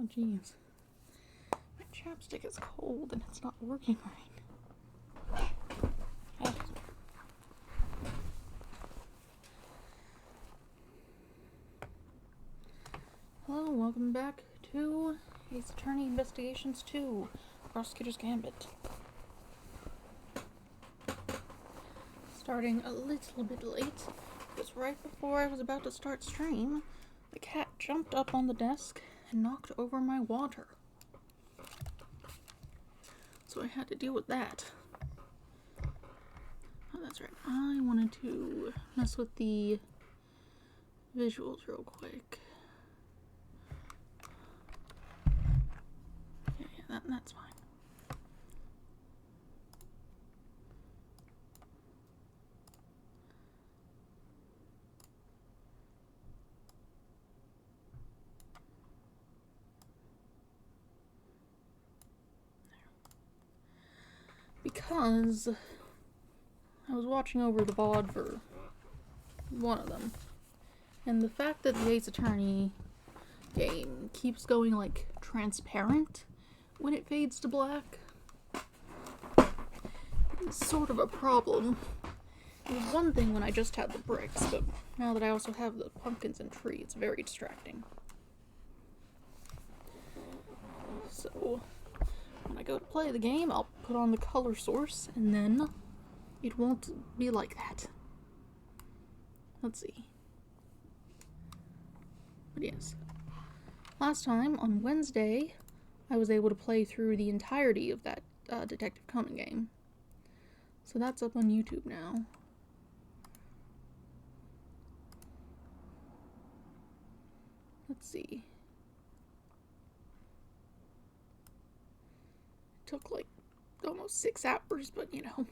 Oh, jeez. My chapstick is cold and it's not working right. Oh. Hello, welcome back to Ace Attorney Investigations 2, Prosecutor's Gambit. Starting a little bit late, because right before I was about to start stream, the cat jumped up on the desk and knocked over my water. So I had to deal with that. Oh, that's right. I wanted to mess with the visuals real quick. Yeah, that's fine. Because I was watching over the VOD for one of them, and the fact that the Ace Attorney game keeps going like transparent when it fades to black is sort of a problem. It was one thing when I just had the bricks, but now that I also have the pumpkins and tree, it's very distracting. So when I go to play the game, I'll put on the color source, and then it won't be like that. Let's see. But yes. Last time, on Wednesday, I was able to play through the entirety of that Detective Conan game. So that's up on YouTube now. Let's see. It took like almost 6 hours, but you know.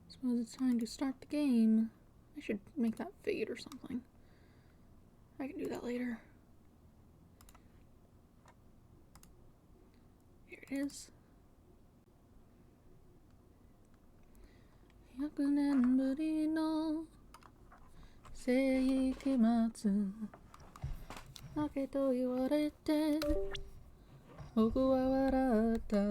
Suppose it's time to start the game. I should make that fade or something. I can do that later. Here it is. Yakunen no seikimatsu ake to iwarete boku wa waratta.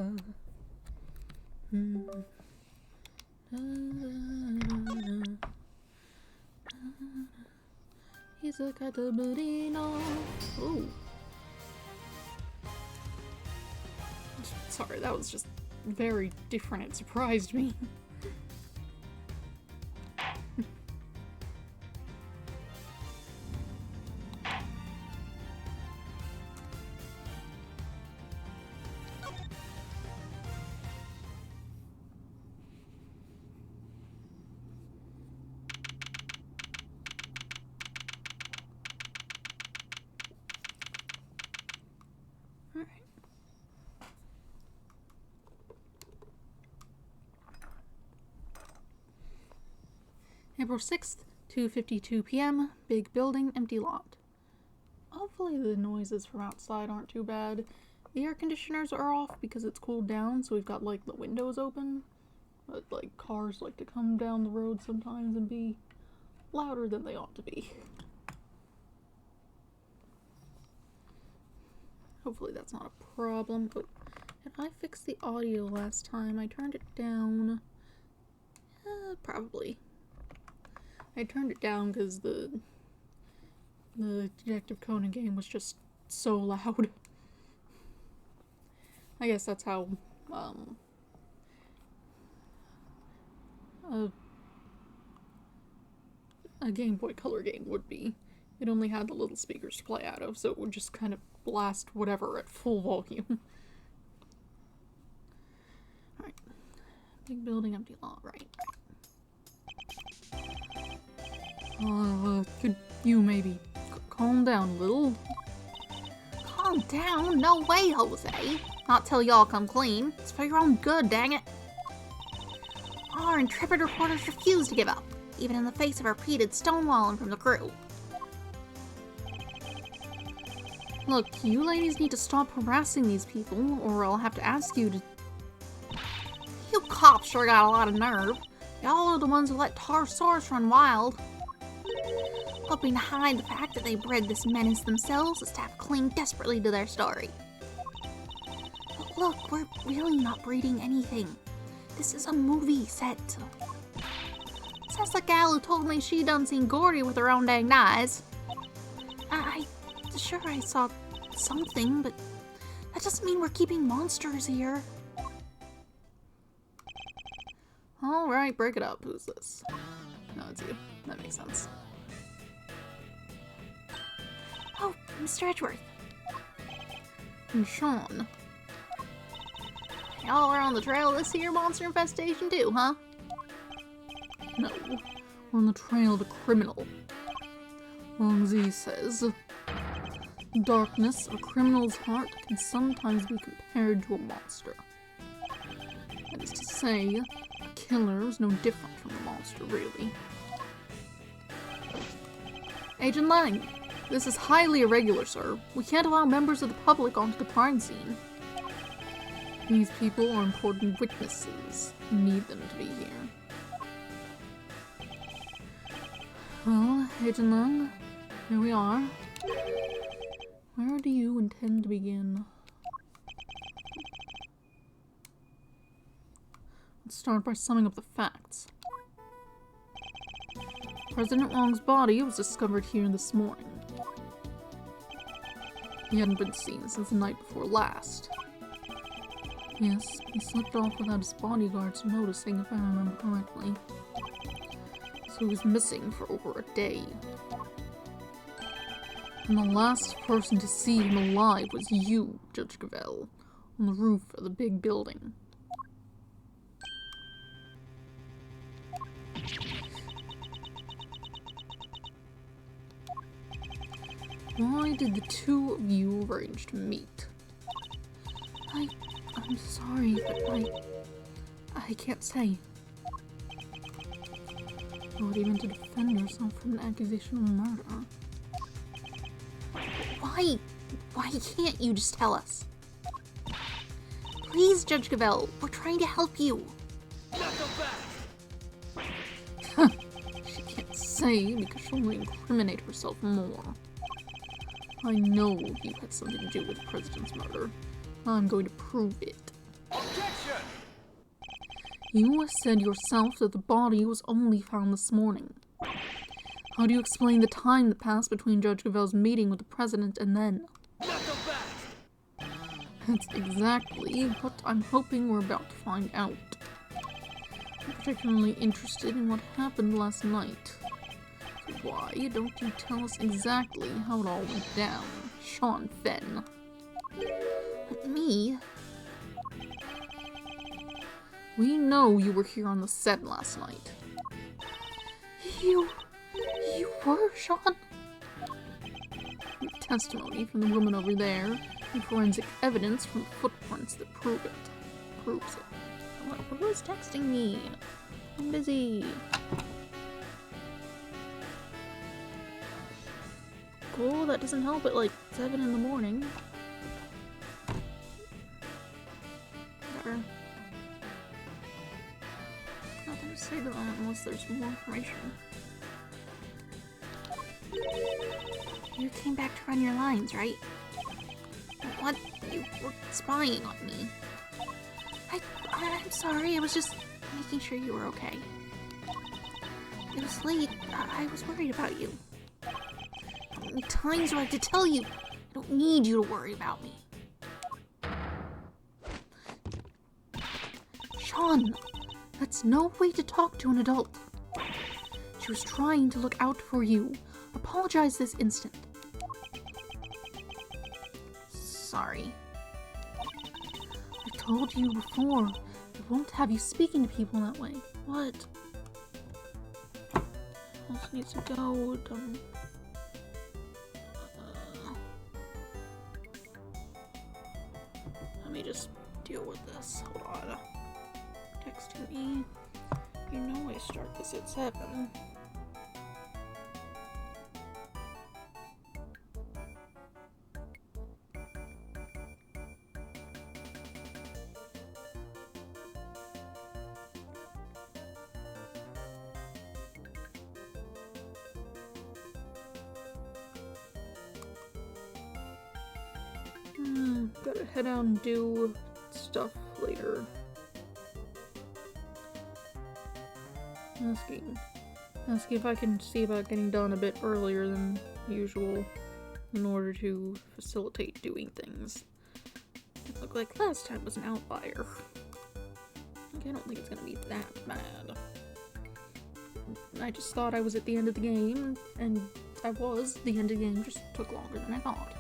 Izukata no. Ooh. Sorry, that was just very different. It surprised me. April 6th, 2:52 p.m., big building, empty lot. Hopefully the noises from outside aren't too bad. The air conditioners are off because it's cooled down, so we've got like the windows open. But like cars like to come down the road sometimes and be louder than they ought to be. Hopefully that's not a problem. But did I fix the audio last time? I turned it down. Probably. I turned it down because the Detective Conan game was just so loud. I guess that's how a Game Boy Color game would be. It only had the little speakers to play out of, so it would just kind of blast whatever at full volume. Alright. Big building, empty lot, right. Could you maybe calm down a little? Calm down? No way, Jose. Not till y'all come clean. It's for your own good, dang it. Our intrepid reporters refuse to give up, even in the face of repeated stonewalling from the crew. Look, you ladies need to stop harassing these people, or I'll have to ask you to... You cops sure got a lot of nerve. Y'all are the ones who let Tarsaurus run wild. Hoping to hide the fact that they bred this menace themselves, the staff cling desperately to their story. But look, we're really not breeding anything. This is a movie set. Says the gal who told me she done seen Gordy with her own dang eyes. Sure I saw something, but that doesn't mean we're keeping monsters here. Alright, break it up. Who's this? No, it's you. That makes sense. Oh, Mr. Edgeworth. And Sean. Y'all are on the trail of this here monster infestation too, huh? No, we're on the trail of a criminal. Longzi says, the darkness of a criminal's heart can sometimes be compared to a monster. That is to say, a killer is no different from a monster, really. Agent Lang, this is highly irregular, sir. We can't allow members of the public onto the crime scene. These people are important witnesses. We need them to be here. Well, Agent Lang, here we are. Where do you intend to begin? Let's start by summing up the facts. President Wong's body was discovered here this morning. He hadn't been seen since the night before last. Yes, he slipped off without his bodyguards noticing, if I remember correctly. So he was missing for over a day. And the last person to see him alive was you, Judge Gravel, on the roof of the big building. Why did the two of you arrange to meet? I'm sorry, but I can't say. Not even to defend yourself from an accusation of murder. Why can't you just tell us? Please, Judge Gravel, we're trying to help you. She can't say because she'll only incriminate herself more. I know you had something to do with the president's murder. I'm going to prove it. Objection! You said yourself that the body was only found this morning. How do you explain the time that passed between Judge Gravel's meeting with the president and then? That's exactly what I'm hoping we're about to find out. I'm particularly interested in what happened last night. So why don't you tell us exactly how it all went down, Sean Fenn? Me? We know you were here on the set last night. You were, Sean? Your testimony from the woman over there, and forensic evidence from the footprints that proves it. Who is texting me? I'm busy. Cool, that doesn't help at like 7 in the morning. Whatever. Nothing to say to that unless there's more information. You came back to run your lines, right? What? You were spying on me. I'm sorry, I was just making sure you were okay. It was late. I was worried about you. How many times do I have to tell you? I don't need you to worry about me. Sean, that's no way to talk to an adult. She was trying to look out for you. Apologize this instant. Sorry. I told you before, I won't have you speaking to people that way. What? Else needs to go. Let me just deal with this. Hold on. Texting me. You know I start this at 7. gotta head out and do stuff later. Asking if I can see about getting done a bit earlier than usual in order to facilitate doing things. It looked like last time was an outlier. I don't think it's gonna be that bad. I just thought I was at the end of the game, and I was. The end of the game just took longer than I thought.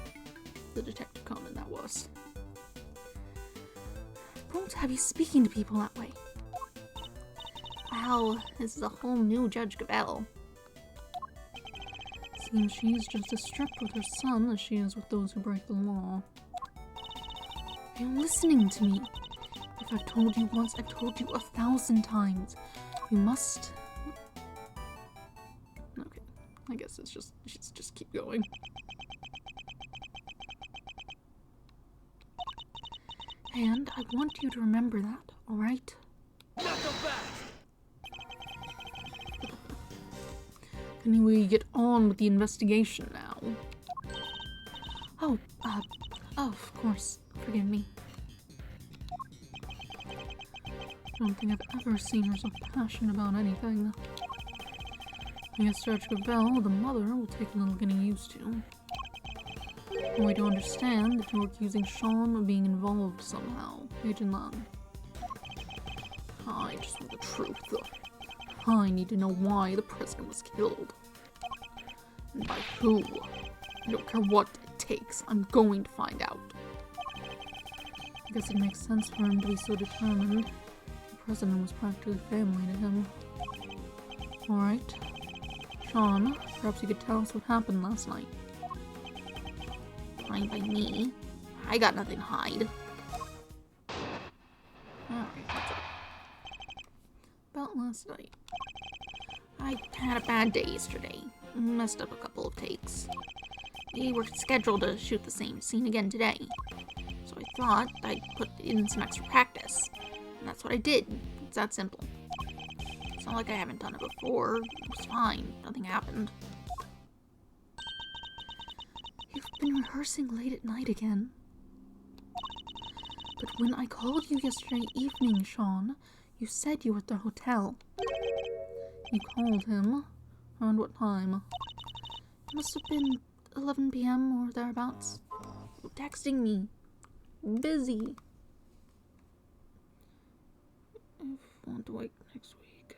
The detective comment that was. Won't have you speaking to people that way. Wow, this is a whole new Judge Gabelle. Seems she's just as strict with her son as she is with those who break the law. Are you listening to me? If I've told you once, I've told you 1,000 times. You must... Okay, I guess it's just keep going. And I want you to remember that, alright? Not so fast! Can we get on with the investigation now? Oh, of course. Forgive me. I don't think I've ever seen her so passionate about anything. I guess Judge Gabelle, the mother, will take a little getting used to. Only to understand if you're accusing Sean of being involved somehow, Agent Lan. I just want the truth. I need to know why the president was killed. And by who. I don't care what it takes. I'm going to find out. I guess it makes sense for him to be so determined. The president was practically family to him. Alright. Sean, perhaps you could tell us what happened last night. Fine by me. I got nothing to hide. Alright, what's up? About last night. I had a bad day yesterday. Messed up a couple of takes. We were scheduled to shoot the same scene again today. So I thought I'd put in some extra practice. And that's what I did. It's that simple. It's not like I haven't done it before. It was fine. Nothing happened. You've been rehearsing late at night again. But when I called you yesterday evening, Sean, you said you were at the hotel. You called him? Around what time? It must have been 11 p.m. or thereabouts. Texting me. Busy. If I want to wait next week.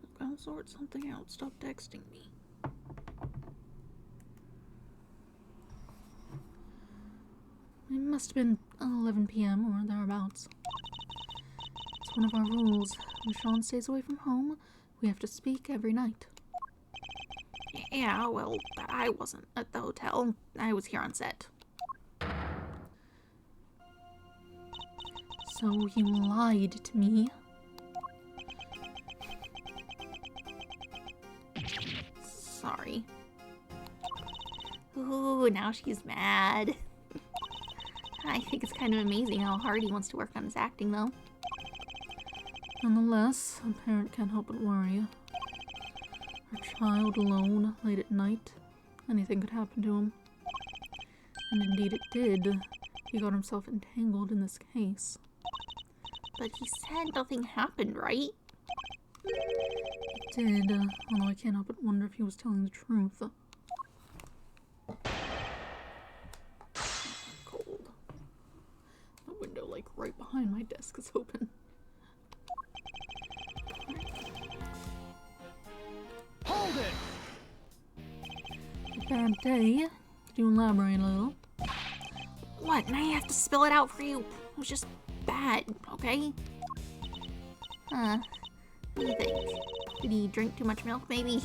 Look, I'll sort something out. Stop texting me. It must have been 11 p.m. or thereabouts. It's one of our rules. When Sean stays away from home, we have to speak every night. Yeah, well, I wasn't at the hotel. I was here on set. So you lied to me? Sorry. Ooh, now she's mad. I think it's kind of amazing how hard he wants to work on his acting, though. Nonetheless, a parent can't help but worry. Her child alone, late at night. Anything could happen to him. And indeed it did. He got himself entangled in this case. But he said nothing happened, right? It did, although I can't help but wonder if he was telling the truth. Cold. The window, like, right behind my desk is open. Hold it! A bad day? Could you elaborate a little? What? And I have to spill it out for you? It was just bad, okay? What do you think? Did he drink too much milk, maybe?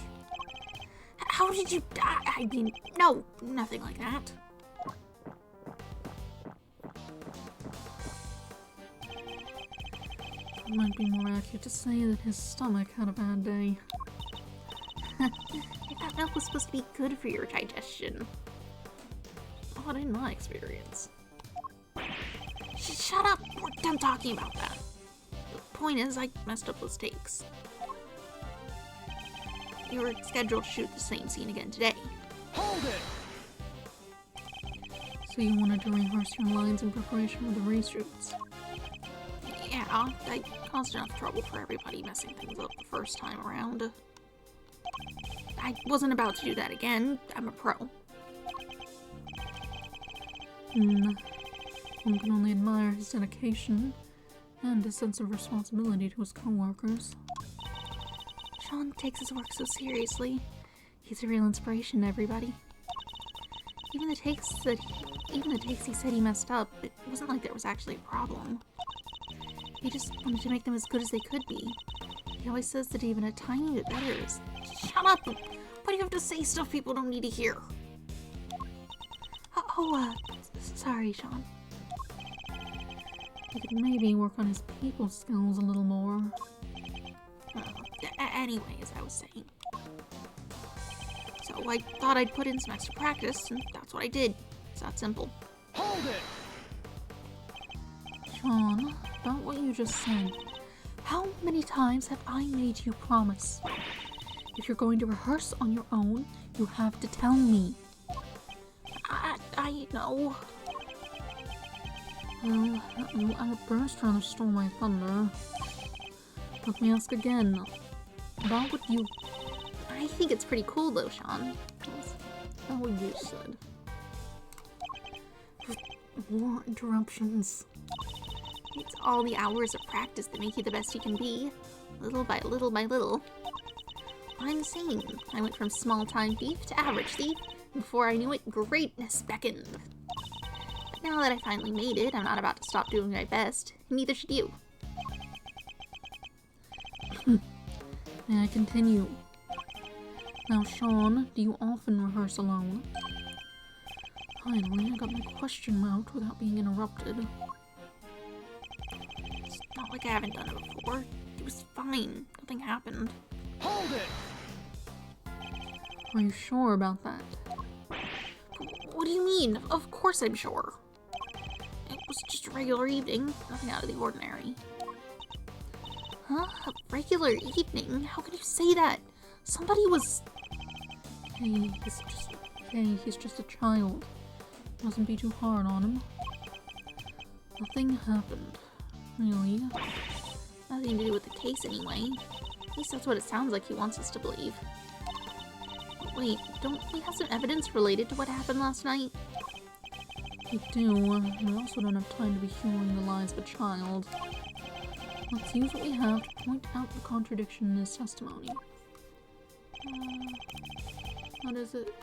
How did you die? I mean, no, nothing like that. It might be more accurate to say that his stomach had a bad day. I thought milk was supposed to be good for your digestion. Not in my experience. Shut up! We're done talking about that. The point is, I messed up those takes. You were scheduled to shoot the same scene again today. Hold it! So you wanted to rehearse your lines in preparation for the reshoots? Yeah, I caused enough trouble for everybody messing things up the first time around. I wasn't about to do that again. I'm a pro. One can only admire his dedication and his sense of responsibility to his co-workers. Sean takes his work so seriously. He's a real inspiration to everybody. Even the takes he said he messed up, it wasn't like there was actually a problem. He just wanted to make them as good as they could be. He always says that even a tiny bit better is... Shut up! Why do you have to say stuff people don't need to hear? Sorry, Sean. He could maybe work on his people skills a little more. Anyway, as I was saying. So I thought I'd put in some extra practice, and that's what I did. It's that simple. Hold it! Sean, about what you just said, how many times have I made you promise? If you're going to rehearse on your own, you have to tell me. I know. Well, that little outburst rather stole my thunder. Let me ask again. About what you... I think it's pretty cool though, Sean. That's not what you said. More interruptions. It's all the hours of practice that make you the best you can be. Little by little by little. I'm saying, I went from small-time thief to average thief, and before I knew it, greatness beckoned. But now that I finally made it, I'm not about to stop doing my best. Neither should you. May I continue? Now, Sean, do you often rehearse alone? Finally, I got my question out without being interrupted. It's not like I haven't done it before. It was fine. Nothing happened. Hold it! Are you sure about that? What do you mean? Of course I'm sure. It was just a regular evening. Nothing out of the ordinary. Huh? A regular evening? How can you say that? Somebody was... Hey, he's just a child. Mustn't be too hard on him. Nothing happened. Really? Nothing to do with the case anyway. At least that's what it sounds like he wants us to believe. But wait, don't we have some evidence related to what happened last night? We do. We also don't have time to be humoring the lies of a child. Let's use what we have to point out the contradiction in his testimony. What is it?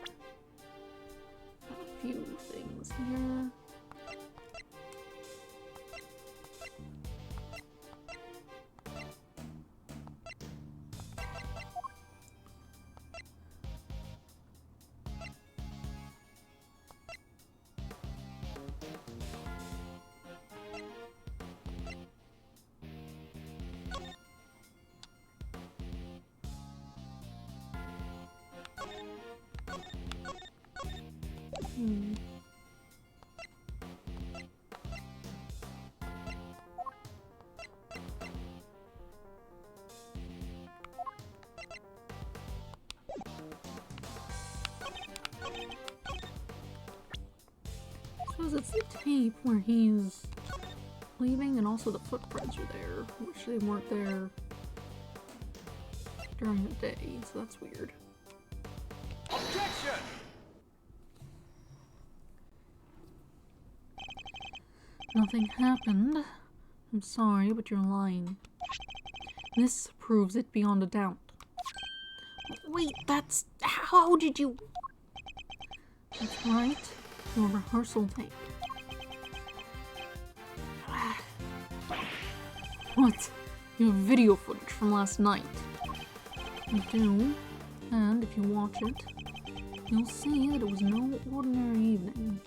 Got a few things here. Suppose it's the tape where he's leaving and also the footprints are there. I wish they weren't there during the day, so that's weird. Objection! Nothing happened. I'm sorry, but you're lying. This proves it beyond a doubt. Wait, that's... How did you... That's right. Your rehearsal tape. What? You have video footage from last night. You do, and if you watch it, you'll see that it was no ordinary evening.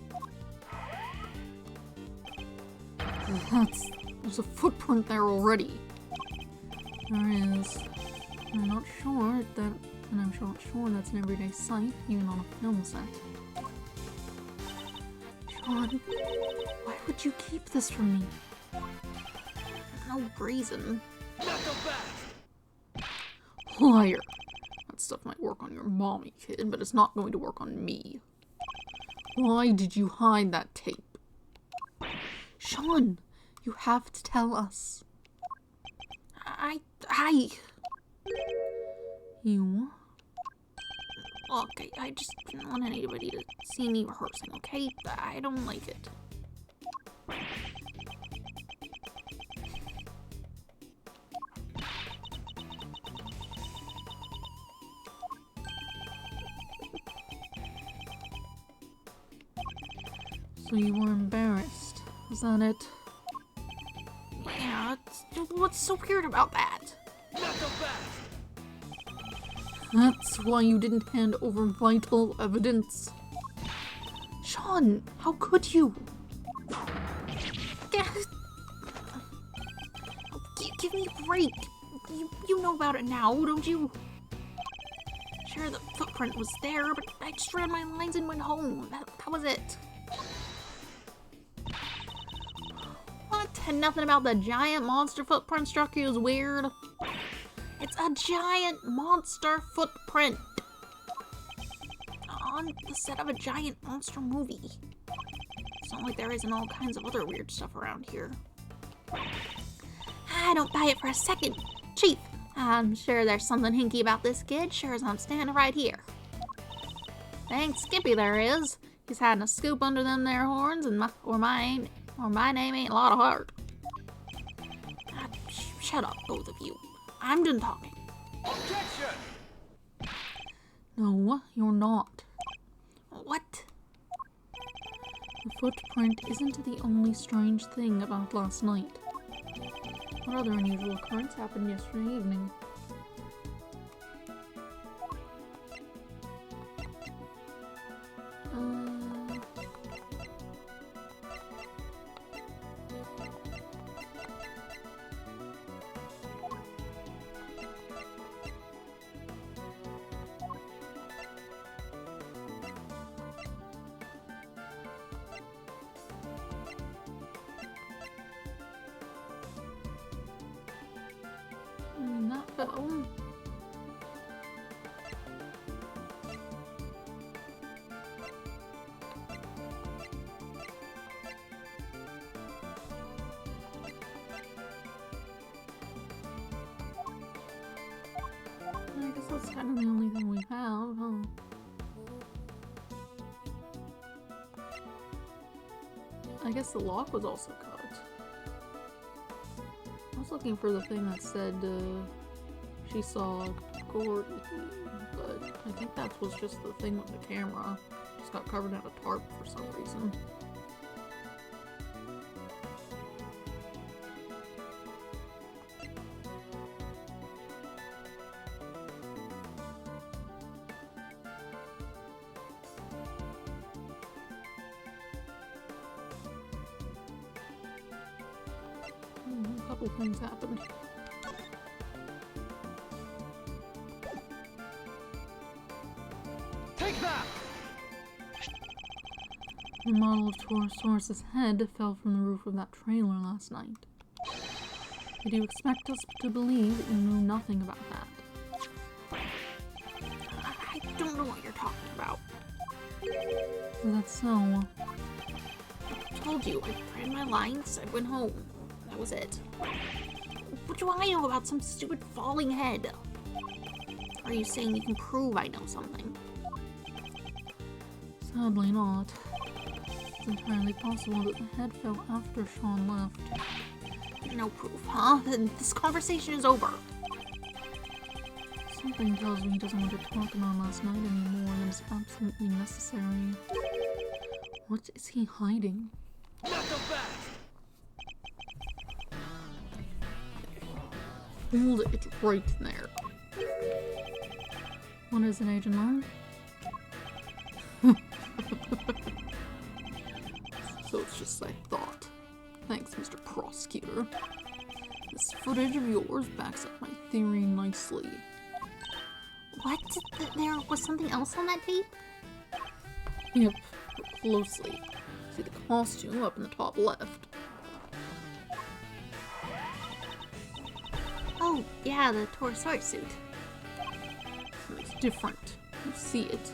There's a footprint there already. There is. I'm not sure that, and I'm not sure that's an everyday sight, even on a film set. Sean, why would you keep this from me? No reason. Knuckle back! Liar! That stuff might work on your mommy, kid, but it's not going to work on me. Why did you hide that tape? Sean, you have to tell us. You? Look, I just didn't want anybody to see me rehearsing, okay? I don't like it. So you were embarrassed. Is that it? Yeah, what's so weird about that? Not so fast. That's why you didn't hand over vital evidence. Sean, how could you? Give me a break. You know about it now, don't you? Sure, the footprint was there, but I just ran my lines and went home. That was it. What? Nothing about the giant monster footprint struck you as weird? It's a giant monster footprint on the set of a giant monster movie. It's not like there isn't all kinds of other weird stuff around here. I don't buy it for a second. Chief, I'm sure there's something hinky about this kid, sure as I'm standing right here. Thanks, Skippy there is. He's hiding a scoop under them there horns, and my name ain't a lot of heart. Shut up, both of you. I'm done talking. Objection! No, you're not. What? The footprint isn't the only strange thing about last night. What other unusual occurrence happened yesterday evening? That fell. I guess that's kind of the only thing we have, huh? I guess the lock was also cut. I was looking for the thing that said she saw Gordy, but I think that was just the thing with the camera. Just got covered in a tarp for some reason. A couple things happened. Take that! The model of Torosaurus's head fell from the roof of that trailer last night. Did you expect us to believe that you knew nothing about that? I don't know what you're talking about. Is that so? I told you, I ran my lines, I went home. That was it. What do I know about some stupid falling head? Are you saying you can prove I know something? Sadly not. It's entirely possible that the head fell after Sean left. No proof, huh? Then this conversation is over. Something tells me he doesn't want to talk about last night any more than is absolutely necessary. What is he hiding? Not so fast! Hold it right there. What is it, Agent Long? So it's just I thought. Thanks, Mr. Prosecutor. This footage of yours backs up my theory nicely. What? There was something else on that tape? Yep, look closely. See the costume up in the top left. Oh, yeah, the Torosaurus suit. It's different. You see it.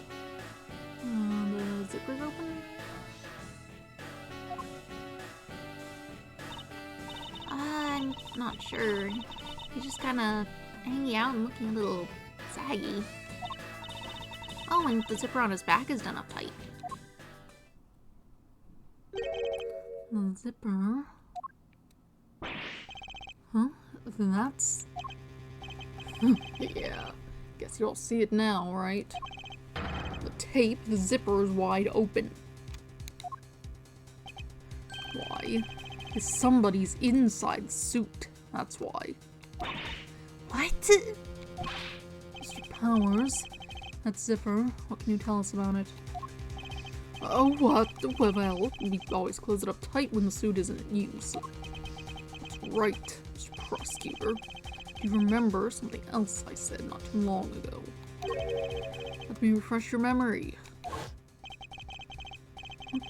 The zipper's open? not sure. He's just kind of hanging out and looking a little saggy. Oh, and the zipper on his back is done up tight. The zipper? Huh? That's... yeah. Guess you all see it now, right? The tape, the zipper is wide open. Why? Is somebody's inside the suit. That's why. What? Mr. Powers, that zipper, what can you tell us about it? Oh, what? Well, we always close it up tight when the suit isn't in use. That's right, Mr. Prosecutor. You remember something else I said not too long ago. Let me refresh your memory.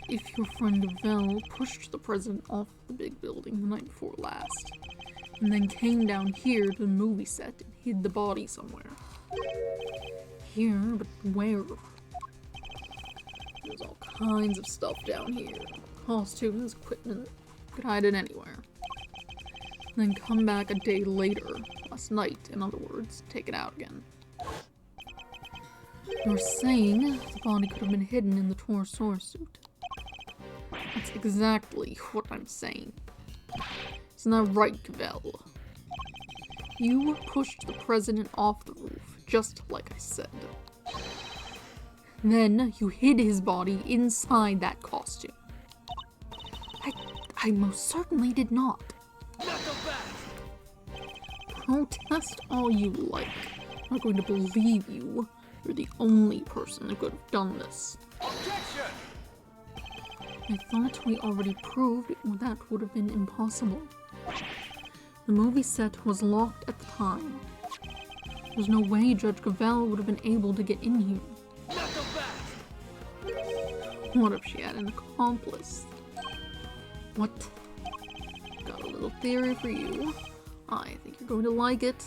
If your friend Vel pushed the president off the big building the night before last, and then came down here to the movie set and hid the body somewhere. Here, but where? There's all kinds of stuff down here. Costumes, equipment, you could hide it anywhere. And then come back a day later, last night, in other words, take it out again. You're saying the body could have been hidden in the Torosaurus suit. That's exactly what I'm saying. Isn't that right, Cavell? You pushed the president off the roof, just like I said. Then you hid his body inside that costume. I most certainly did not. Knuckle back! Protest all you like. I'm not going to believe you. You're the only person that could have done this. Objection! I thought we already proved that would have been impossible. The movie set was locked at the time. There's no way Judge Cavell would have been able to get in here. Knuckle back! What if she had an accomplice? What? Got a little theory for you. I think you're going to like it.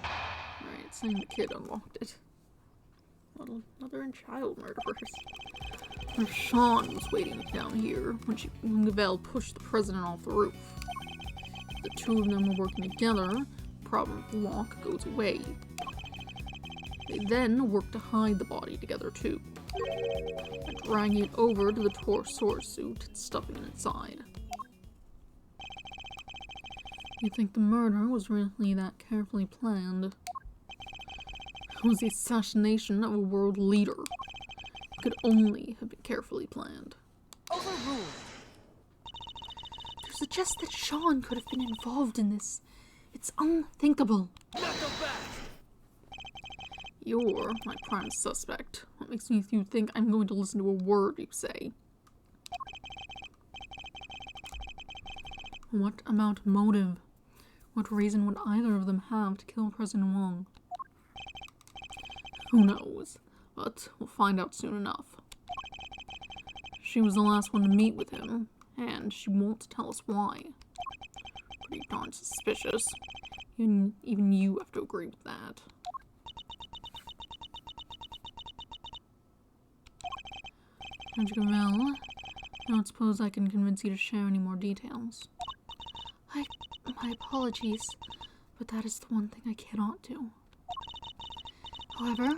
Alright, saying the kid unlocked it. Little mother and child murderers. If Sean was waiting down here when Cavell pushed the president off the roof. If the two of them were working together, the problem with the lock goes away. They then work to hide the body together too. By dragging it over to the Torosaurus suit and stuffing it inside. You think the murder was really that carefully planned? It was the assassination of a world leader. It could only have been carefully planned. Overruled! To suggest that Sean could have been involved in this, it's unthinkable. Knuckle back! You're my prime suspect. What makes you think I'm going to listen to a word you say? What about motive? What reason would either of them have to kill President Wong? Who knows? But we'll find out soon enough. She was the last one to meet with him, and she won't tell us why. Pretty darn suspicious. Even you have to agree with that. Judge Cavell, I don't suppose I can convince you to share any more details. My apologies, but that is the one thing I cannot do. However,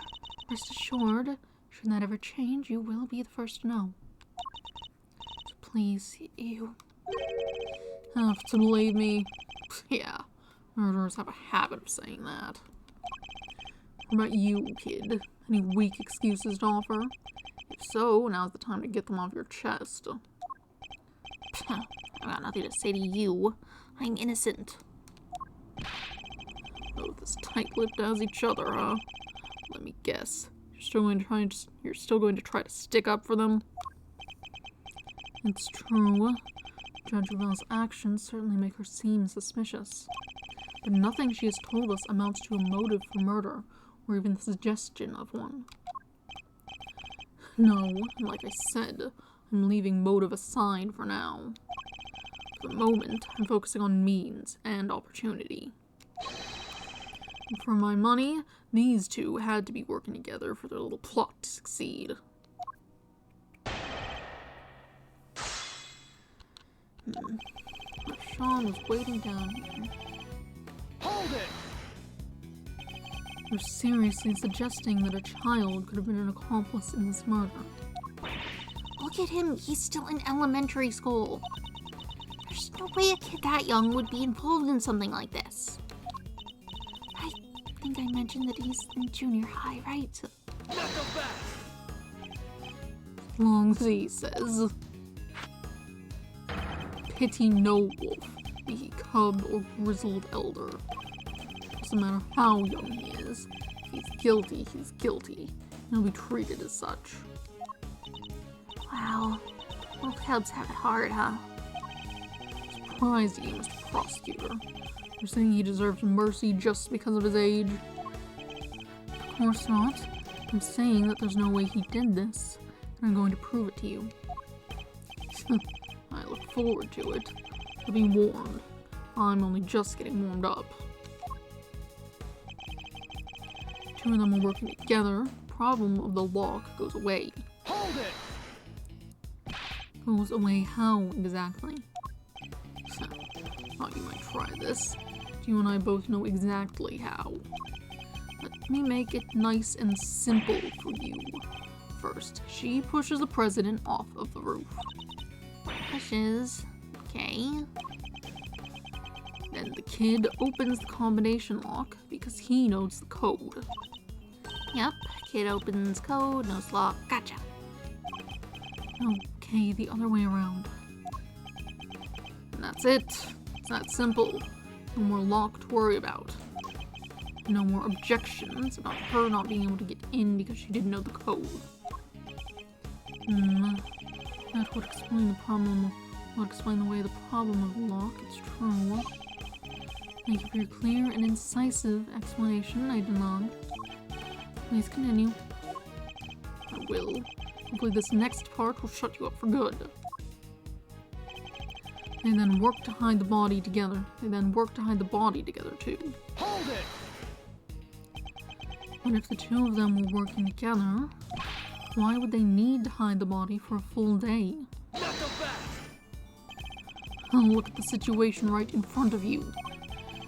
rest assured, should that ever change, you will be the first to know. So please, you have to believe me. Yeah, murderers have a habit of saying that. What about you, kid? Any weak excuses to offer? If so, now's the time to get them off your chest. I've got nothing to say to you. I'm innocent. Both as tight-lipped as each other, huh? Let me guess. You're still going to try to stick up for them? It's true. Judge Cavell's actions certainly make her seem suspicious. But nothing she has told us amounts to a motive for murder, or even the suggestion of one. No, like I said, I'm leaving motive aside for now. For the moment, I'm focusing on means and opportunity. And for my money, these two had to be working together for their little plot to succeed. Sean was waiting down here. Hold it! You're seriously suggesting that a child could have been an accomplice in this murder? Look at him, he's still in elementary school. There's no way a kid that young would be involved in something like this. I think I mentioned that he's in junior high, right? Not so fast! As long as he says. Pity no wolf, be he cub or grizzled elder. Doesn't matter how young he is. If he's guilty, he's guilty. And he'll be treated as such. Wow, both cubs have it hard, huh? Surprised you, Mr. Prosecutor. You're saying he deserves mercy just because of his age? Of course not. I'm saying that there's no way he did this, and I'm going to prove it to you. I look forward to it. But be warned, I'm only just getting warmed up. Two of them are working together. Problem of the lock goes away. Hold it! Goes away how exactly? Thought you might try this. You and I both know exactly how. Let me make it nice and simple for you. First, she pushes the president off of the roof. Pushes. Okay. Then the kid opens the combination lock because he knows the code. Yep, kid opens code, knows lock, gotcha. Okay, the other way around. And that's it. It's that simple. No more lock to worry about. No more objections about her not being able to get in because she didn't know the code. That would explain the problem. Would explain the way the problem of the lock. It's true. Thank you for your clear and incisive explanation. I demand. Please continue. I will. Hopefully this next part will shut you up for good. They then work to hide the body together. They then work to hide the body together too. Hold it! But if the two of them were working together, why would they need to hide the body for a full day? Not so fast! Oh, look at the situation right in front of you.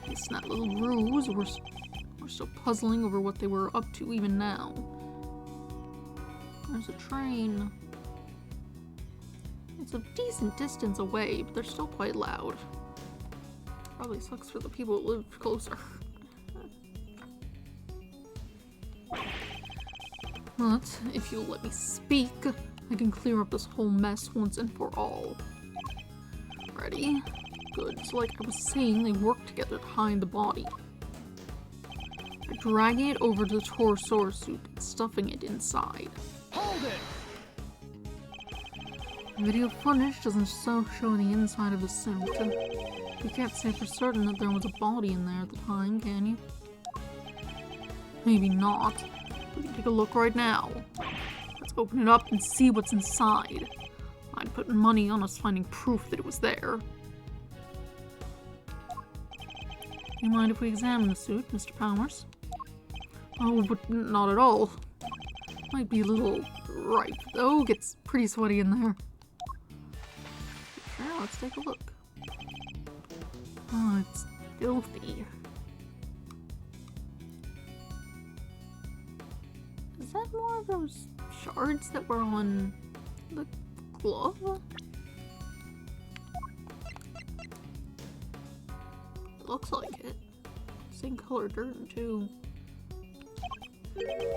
It's that little ruse. We're still puzzling over what they were up to even now. There's a train. It's a decent distance away, but they're still quite loud. Probably sucks for the people that live closer. But if you'll let me speak, I can clear up this whole mess once and for all. Ready? Good. So like I was saying, they work together to hide the body. By dragging it over to the torso suit and stuffing it inside. Hold it! Video footage doesn't show the inside of the suit. You can't say for certain that there was a body in there at the time, can you? Maybe not. We can take a look right now. Let's open it up and see what's inside. I'd put money on us finding proof that it was there. Do you mind if we examine the suit, Mr. Powers? Oh, but not at all. Might be a little ripe, though. Gets pretty sweaty in there. Sure, let's take a look. Oh, it's filthy. Is that more of those shards that were on the glove? Looks like it. Same color dirt, too.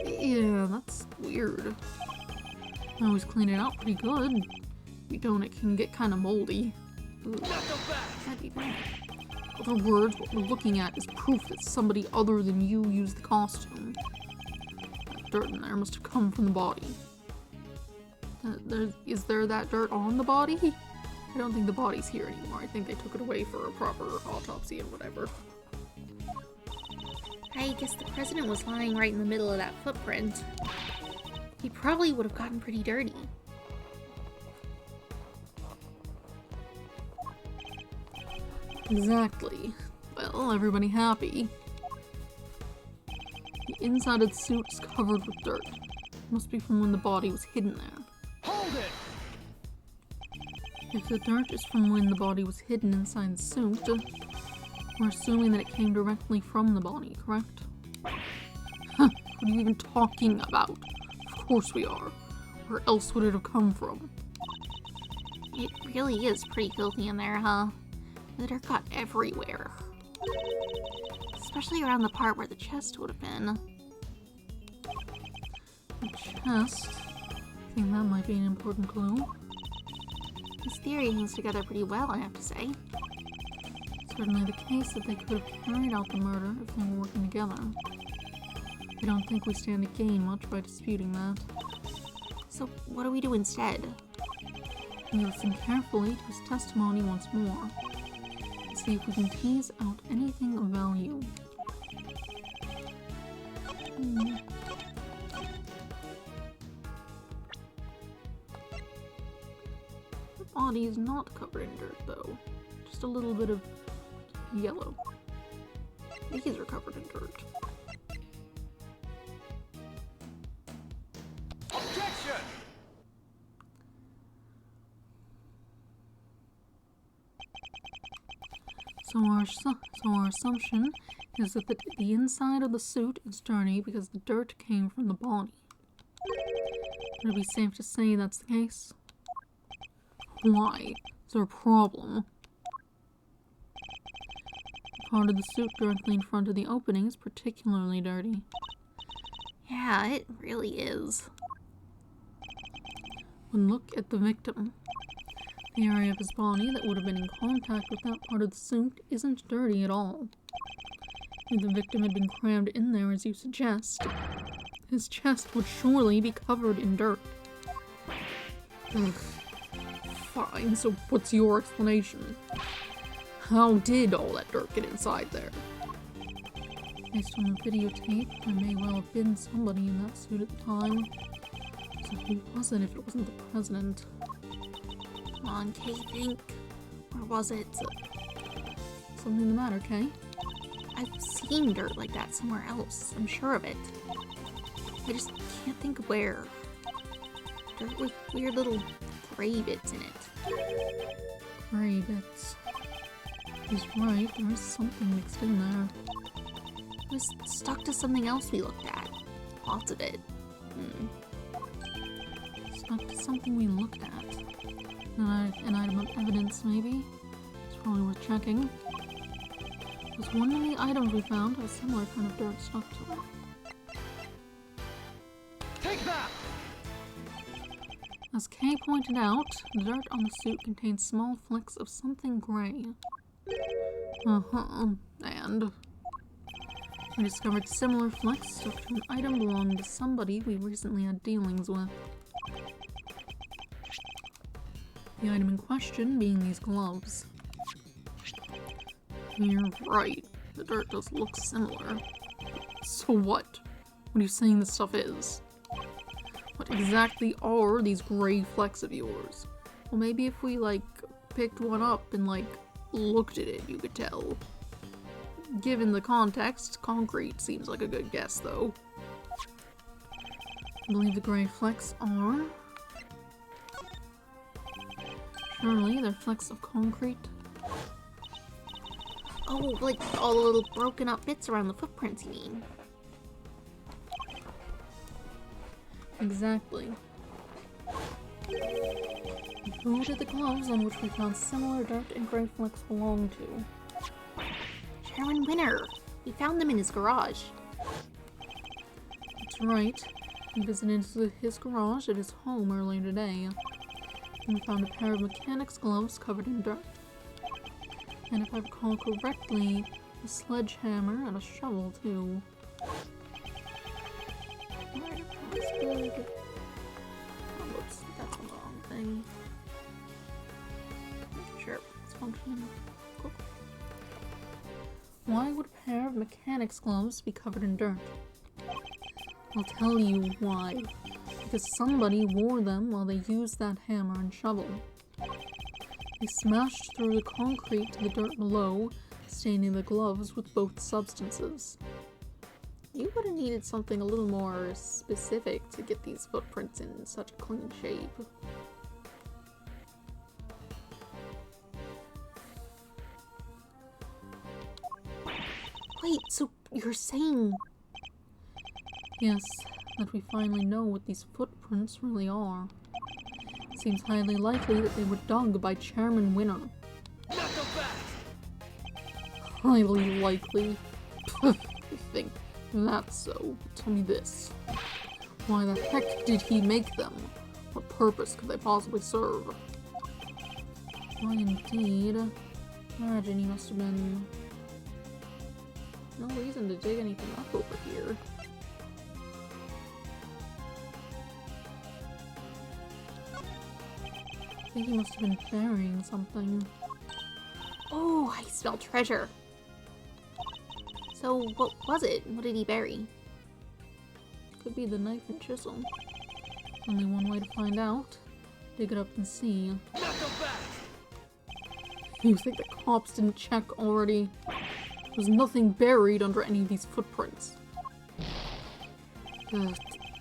Yeah, that's weird. I always clean it out pretty good. If we don't, it can get kind of moldy. Not so fast! That'd be bad. In other words, what we're looking at is proof that somebody other than you used the costume. That dirt in there must have come from the body. Is there that dirt on the body? I don't think the body's here anymore. I think they took it away for a proper autopsy and whatever. I guess the president was lying right in the middle of that footprint. He probably would have gotten pretty dirty. Exactly. Well, everybody happy. The inside of the suit is covered with dirt. Must be from when the body was hidden there. Hold it! If the dirt is from when the body was hidden inside the suit, we're assuming that it came directly from the body, correct? Huh, what are you even talking about? Of course we are. Where else would it have come from? It really is pretty filthy in there, huh? The dirt got everywhere. Especially around the part where the chest would have been. The chest? I think that might be an important clue. This theory hangs together pretty well, I have to say. Certainly the case that they could have carried out the murder if they were working together. I don't think we stand to gain much by disputing that. So what do we do instead? We listen carefully to his testimony once more, and see if we can tease out anything of value. The body is not covered in dirt, though. Just a little bit of yellow. These are covered in dirt. Objection! So our assumption is that the inside of the suit is dirty because the dirt came from the body. Would it be safe to say that's the case? Why? Is there a problem? The part of the suit directly in front of the opening is particularly dirty. Yeah, it really is. When look at the victim. The area of his body that would have been in contact with that part of the suit isn't dirty at all. If the victim had been crammed in there as you suggest, his chest would surely be covered in dirt. Ugh. Fine, so what's your explanation? How did all that dirt get inside there? Based on the videotape, there may well have been somebody in that suit at the time. So who was it if it wasn't the president? Come on, Kay, think. Or was it? Something the matter, Kay? I've seen dirt like that somewhere else. I'm sure of it. I just can't think of where. Dirt with weird little gray bits in it. Gray bits. He's right, there is something mixed in there. It was stuck to something else we looked at. Lots of it. Stuck to something we looked at. An item of evidence, maybe? It's probably worth checking. Because one of the items we found has similar kind of dirt stuck to it. Take that! As Kay pointed out, the dirt on the suit contains small flecks of something gray. And we discovered similar flecks stuck to an item belonging to somebody we recently had dealings with. The item in question being these gloves. You're right, the dirt does look similar. So what? What are you saying this stuff is? What exactly are these gray flecks of yours? Well, maybe if we, picked one up and, looked at it, you could tell. Given the context, concrete seems like a good guess, though. I believe the gray flecks are... Surely they're flecks of concrete. Oh, like all the little broken up bits around the footprints, you mean? Exactly. Who did the gloves on which we found similar dirt and gray flecks belong to? Chairman Winner! We found them in his garage. That's right. We visited his garage at his home earlier today. And we found a pair of mechanics gloves covered in dirt. And if I recall correctly, a sledgehammer and a shovel too. Right across big. Oh, whoops, that's the wrong thing. Sure, it's functioning. Cool. Why would a pair of mechanics gloves be covered in dirt? I'll tell you why. Because somebody wore them while they used that hammer and shovel. They smashed through the concrete to the dirt below, staining the gloves with both substances. You would have needed something a little more specific to get these footprints in such a clean shape. Wait, so you're saying... Yes, that we finally know what these footprints really are. It seems highly likely that they were dug by Chairman Winner. Knuckle fast! Highly likely. I think that's so. Tell me this. Why the heck did he make them? What purpose could they possibly serve? Why indeed. Imagine he must have been... No reason to dig anything up over here. I think he must have been burying something. Oh, I smell treasure. So, what was it? What did he bury? Could be the knife and chisel. Only one way to find out. Dig it up and see. Knuckle fast! You think the cops didn't check already? There's nothing buried under any of these footprints.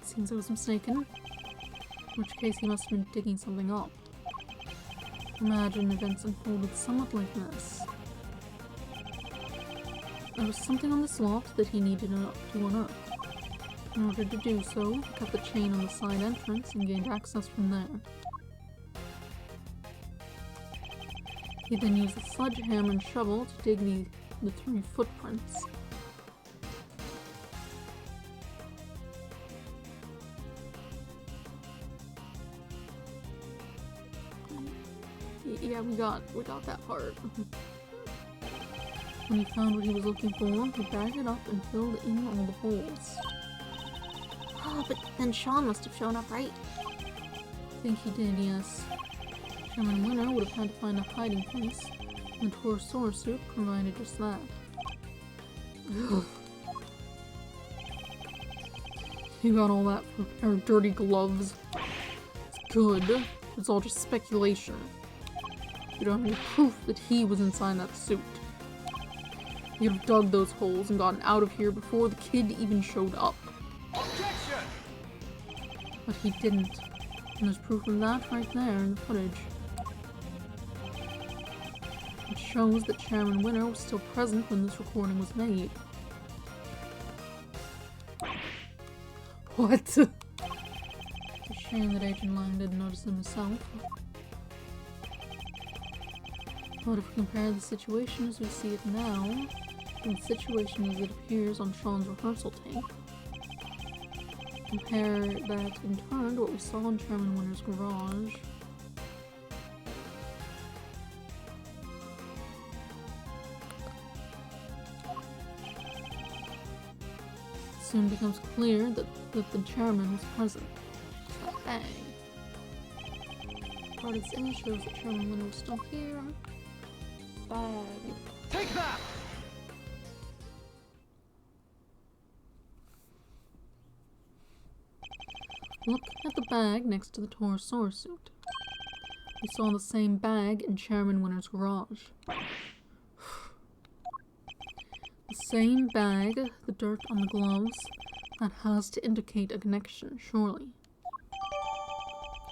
Seems I was mistaken. In which case he must have been digging something up. Imagine events unfolded somewhat like this. There was something on this lot that he needed to unearth. In order to do so, he cut the chain on the side entrance and gained access from there. He then used a sledgehammer and shovel to dig the 3 footprints. Yeah, we got that part. When he found what he was looking for, he bagged it up and filled in all the holes. Oh, but then Sean must have shown up, right? I think he did, yes. Chairman Winner would have had to find a hiding place, and the Torosaurus suit provided just that. You got all that for a pair of dirty gloves. It's good. It's all just speculation. You don't have any proof that he was inside that suit. You'd have dug those holes and gotten out of here before the kid even showed up. Objection! But he didn't. And there's proof of that right there in the footage. It shows that Chairman Winner was still present when this recording was made. What? It's a shame that Agent Lang didn't notice him himself. But if we compare the situation as we see it now, and the situation as it appears on Sean's rehearsal tape, compare that in turn to what we saw in Chairman Winner's garage, it soon becomes clear that the chairman was present. That bag. Part of this image shows that Chairman Winner was still here. Bag. Take that! Look at the bag next to the Torosaurus suit. We saw the same bag in Chairman Winner's garage. The same bag, the dirt on the gloves, that has to indicate a connection, surely.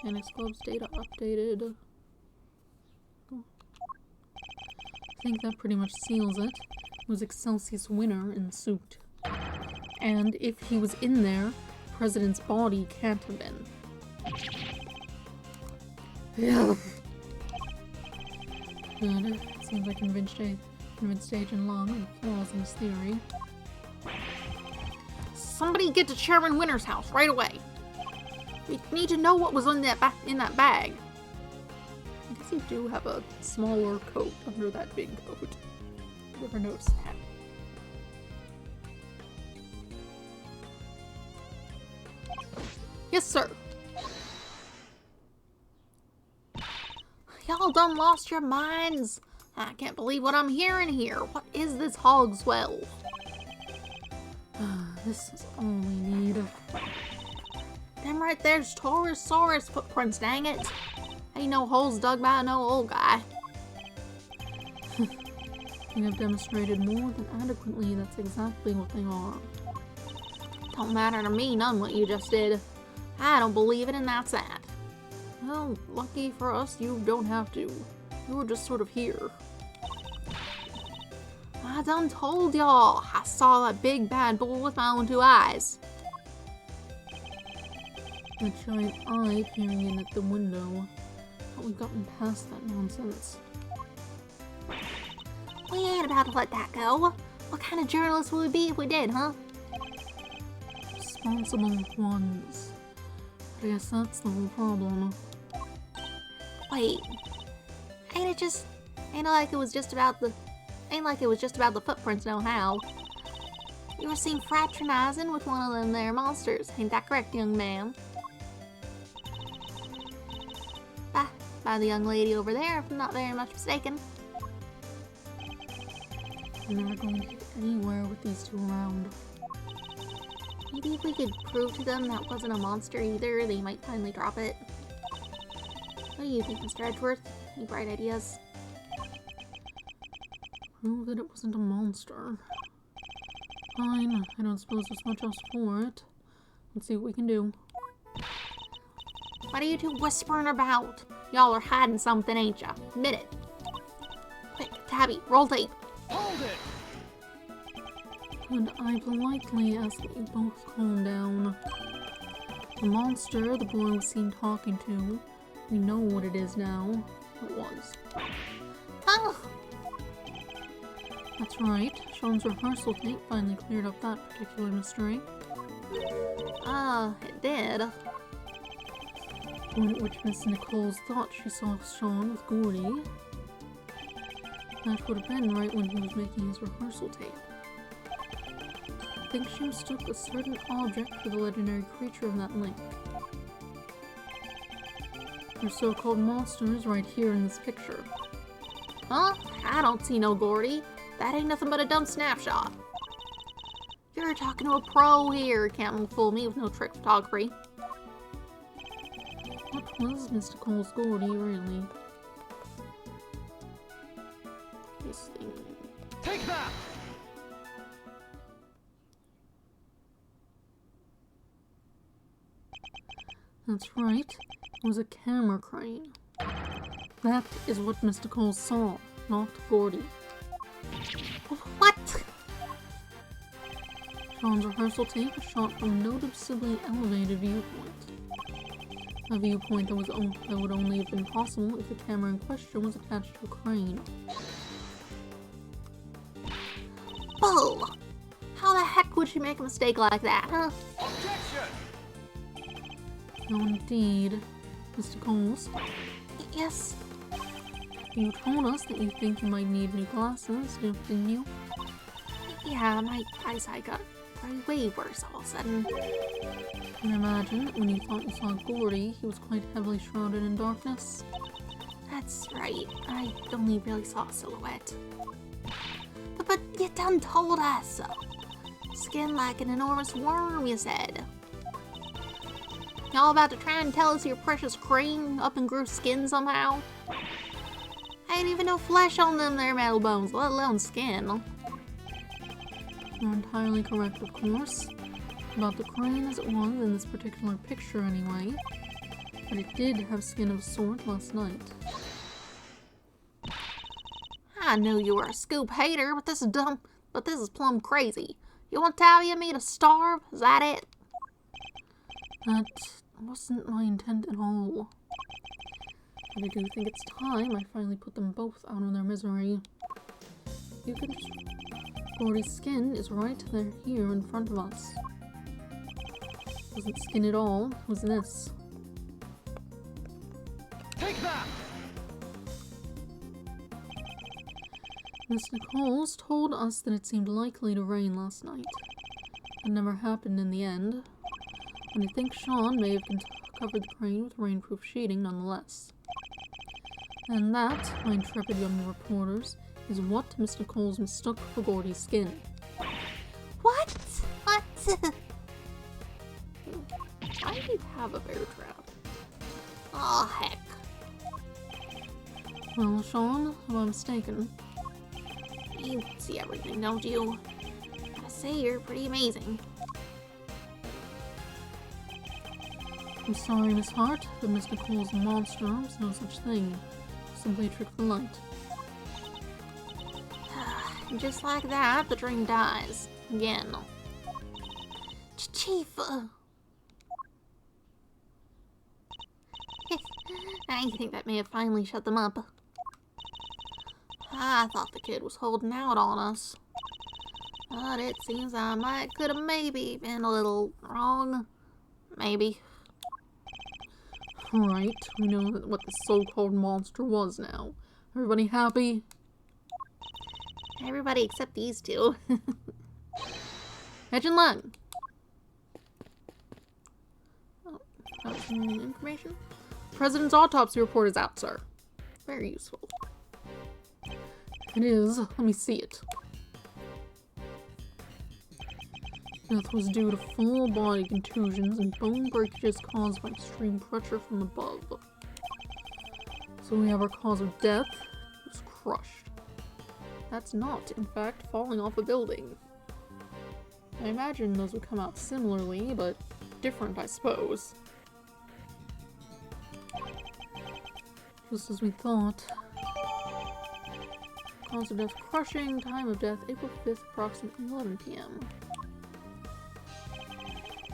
Mechanics gloves data updated. I think that pretty much seals it. It was Excelsius Winner in the suit. And if he was in there, the president's body can't have been. Yeah. Good. Seems like convinced Agent Long of the flaws in his theory. Somebody get to Chairman Winner's house right away. We need to know what was in that bag. I guess you do have a smaller coat under that big coat. Never noticed that. Yes, sir. Y'all done lost your minds. I can't believe what I'm hearing here. What is this hogswell? This is all we need. Them right there's Torosaurus footprints, dang it. Ain't no holes dug by no old guy. You have demonstrated more than adequately that's exactly what they are. Don't matter to me none what you just did. I don't believe it and that's that. Well, lucky for us, you don't have to. You were just sort of here. I done told y'all. I saw that big bad bull with my own 2 eyes. A giant eye peering in at the window. But we've gotten past that nonsense. We ain't about to let that go. What kind of journalists would we be if we did, huh? Responsible ones. I guess that's the whole problem. Wait. Ain't like it was just about the footprints no how. You were seen fraternizing with one of them there monsters. Ain't that correct, young man? By the young lady over there, if I'm not very much mistaken. We're never going to get anywhere with these two around. Maybe if we could prove to them that wasn't a monster either, they might finally drop it. What do you think, Mr. Edgeworth? Any bright ideas? Prove that it wasn't a monster. Fine, I don't suppose there's much else for it. Let's see what we can do. What are you two whispering about? Y'all are hiding something, ain't ya? Admit it. Quick, Tabby, roll tape. Hold it! Could I politely ask that you both calm down? The monster the boy was seen talking to, we know what it is now. It was. Oh! That's right, Sean's rehearsal tape finally cleared up that particular mystery. It did. The point at which Miss Nichols thought she saw Sean with Gordy. That would have been right when he was making his rehearsal tape. I think she mistook a certain object for the legendary creature of that link. Your so-called monster is right here in this picture. Huh? I don't see no Gordy. That ain't nothing but a dumb snapshot. You're talking to a pro here. Can't fool me with no trick photography. What was Mr. Cole's Gordy, really? This thing. Take that! That's right. It was a camera crane. That is what Mr. Cole saw, not Gordy. What? Sean's rehearsal tape was shot from a noticeably elevated viewpoint. A viewpoint that would only have been possible if the camera in question was attached to a crane. Bull! How the heck would she make a mistake like that, huh? Objection! No, indeed. Mr. Coles, Yes. you told us that you think you might need new glasses, didn't you? Yeah, my eyesight got way worse all of a sudden. I can imagine that when you thought you saw Gordy, he was quite heavily shrouded in darkness. That's right. I only really saw a silhouette. But you done told us. Skin like an enormous worm, you said. Y'all about to try and tell us your precious cream up and grew skin somehow? I ain't even no flesh on them there metal bones, let alone skin. You're entirely correct, of course. About the crane as it was in this particular picture, anyway. But it did have skin of a sort last night. I knew you were a scoop hater, but this is plumb crazy. You want Talia me to starve? Is that it? That wasn't my intent at all. But I do think it's time I finally put them both out of their misery. You can just... Gordy's skin is right there here in front of us. It wasn't skin at all, it was this. Take that! Miss Nichols told us that it seemed likely to rain last night. It never happened in the end. And I think Sean may have covered the crane with rainproof sheeting nonetheless. And that, my intrepid young reporters, is what Miss Nichols mistook for Gordy's skin. What? What? Why do you have a bear trap? Oh, heck. Well, Sean, am I mistaken? You see everything, don't you? Gotta say, you're pretty amazing. I'm sorry, Miss Hart, but Miss Nichols' monster was no such thing. Simply a trick of the light. Just like that, the dream dies. Again. Chief! I think that may have finally shut them up. I thought the kid was holding out on us. But it seems I could have maybe been a little wrong. Maybe. Right, we know what the so-called monster was now. Everybody happy? Everybody except these two. Edge and Lung! Oh, that's some information. President's autopsy report is out, sir. Very useful. It is. Let me see it. Death was due to full body contusions and bone breakages caused by extreme pressure from above. So we have our cause of death. It was crushed. That's not, in fact, falling off a building. I imagine those would come out similarly, but different, I suppose. Just as we thought. Cause of death crushing, time of death April 5th, approximately 11 p.m.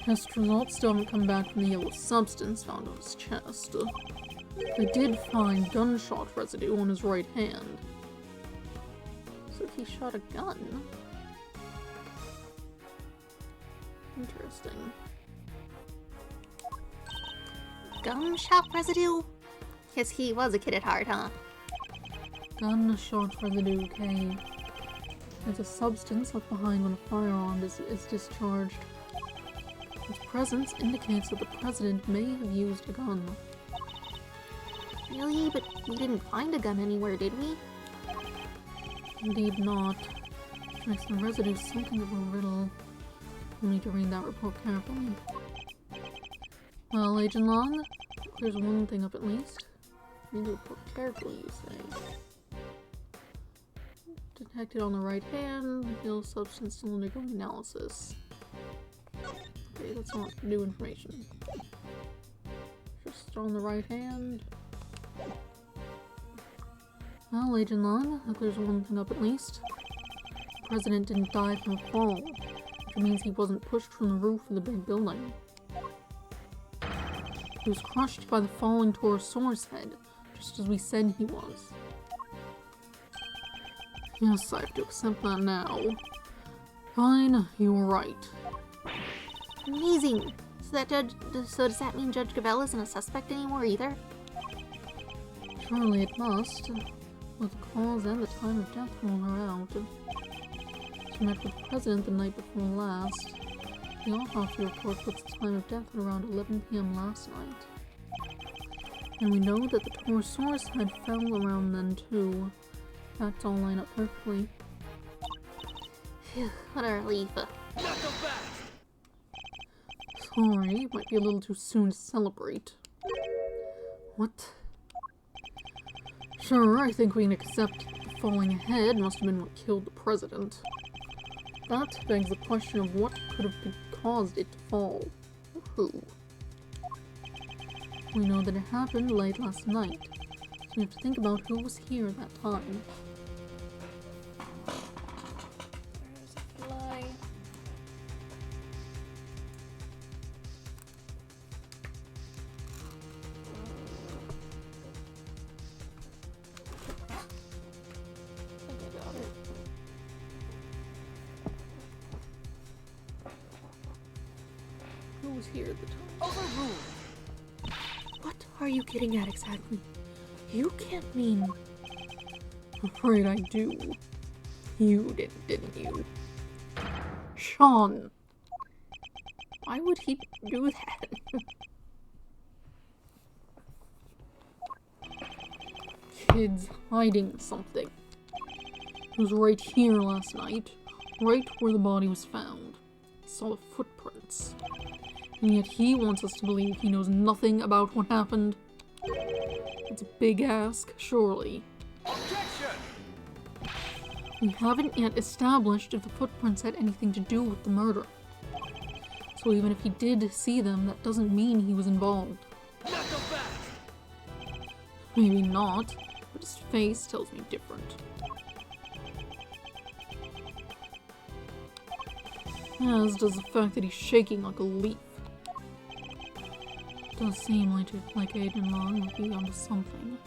Test results still haven't come back from the yellow substance found on his chest. They did find gunshot residue on his right hand. So he shot a gun. Interesting. Gunshot residue? Guess he was a kid at heart, huh? Gunshot residue, okay. There's a substance left behind when a firearm is discharged. Its presence indicates that the president may have used a gun. Really? But we didn't find a gun anywhere, did we? Indeed not. Which makes the residue something of a riddle. We'll need to read that report carefully. Well, Agent Long, there's one thing up at least. Read the report carefully, you say. Detected on the right hand, yellow substance still undergoing analysis. Okay, that's not new information. Just on the right hand. Well, Agent Long, that clears one thing up at least. The president didn't die from a fall, which means he wasn't pushed from the roof of the big building. He was crushed by the falling Torosaurus head, just as we said he was. Yes, I have to accept that now. Fine, you were right. Amazing! So does that mean Judge Gavelle isn't a suspect anymore either? Surely it must, with the cause and the time of death ruled her out. She met with the president the night before last. The autopsy report puts the time of death at around 11 p.m. last night. And we know that the Torosaurus head fell around then too. Facts all line up perfectly. Phew, what a relief. Sorry, might be a little too soon to celebrate. What? Sure, I think we can accept the falling head must have been what killed the president. That begs the question of what could have caused it to fall. Or who? We know that it happened late last night, so we have to think about who was here at that time. There's a fly. I think I got it. Who was here at the time? Overruled. What are you getting at exactly? You can't mean... I'm afraid I do. You did, didn't you? Sean! Why would he do that? Kid's hiding something. It was right here last night, right where the body was found. Saw the footprints. And yet he wants us to believe he knows nothing about what happened. It's a big ask, surely. Objection! We haven't yet established if the footprints had anything to do with the murder. So even if he did see them, that doesn't mean he was involved. Knuckle back! Maybe not, but his face tells me different. As does the fact that he's shaking like a leaf. It does seem like Agent Long might be onto something,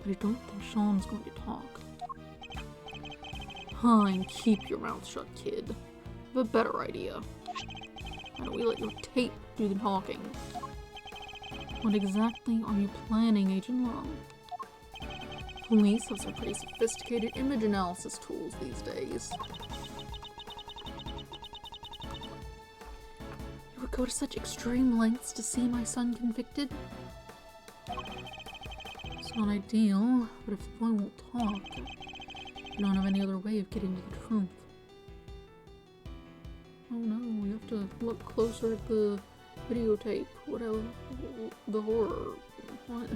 but I don't think Sean's going to talk. Fine, keep your mouth shut, kid. I have a better idea. Why don't we let your tape do the talking? What exactly are you planning, Agent Long? Police have some pretty sophisticated image analysis tools these days. You would go to such extreme lengths to see my son convicted? It's not ideal, but if the boy won't talk, you don't have any other way of getting to the truth. Oh no, we have to look closer at the videotape. Whatever. The horror. What?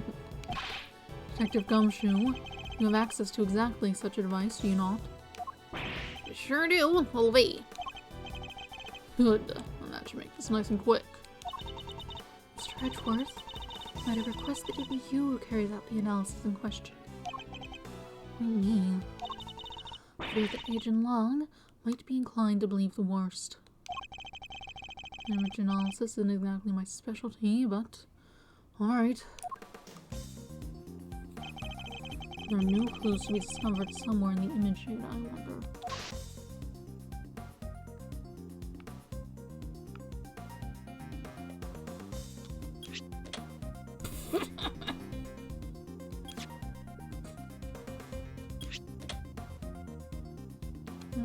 Detective Gumshoe, you have access to exactly such a device, do you not? Sure do, Olvie. Good. And that should make this nice and quick. Mr. Edgeworth, might I request that it be you who carries out the analysis in question? What do you mean? I fear that Agent Long might be inclined to believe the worst. Image analysis isn't exactly my specialty, but alright. There are new clues to be discovered somewhere in the imaging, I wonder.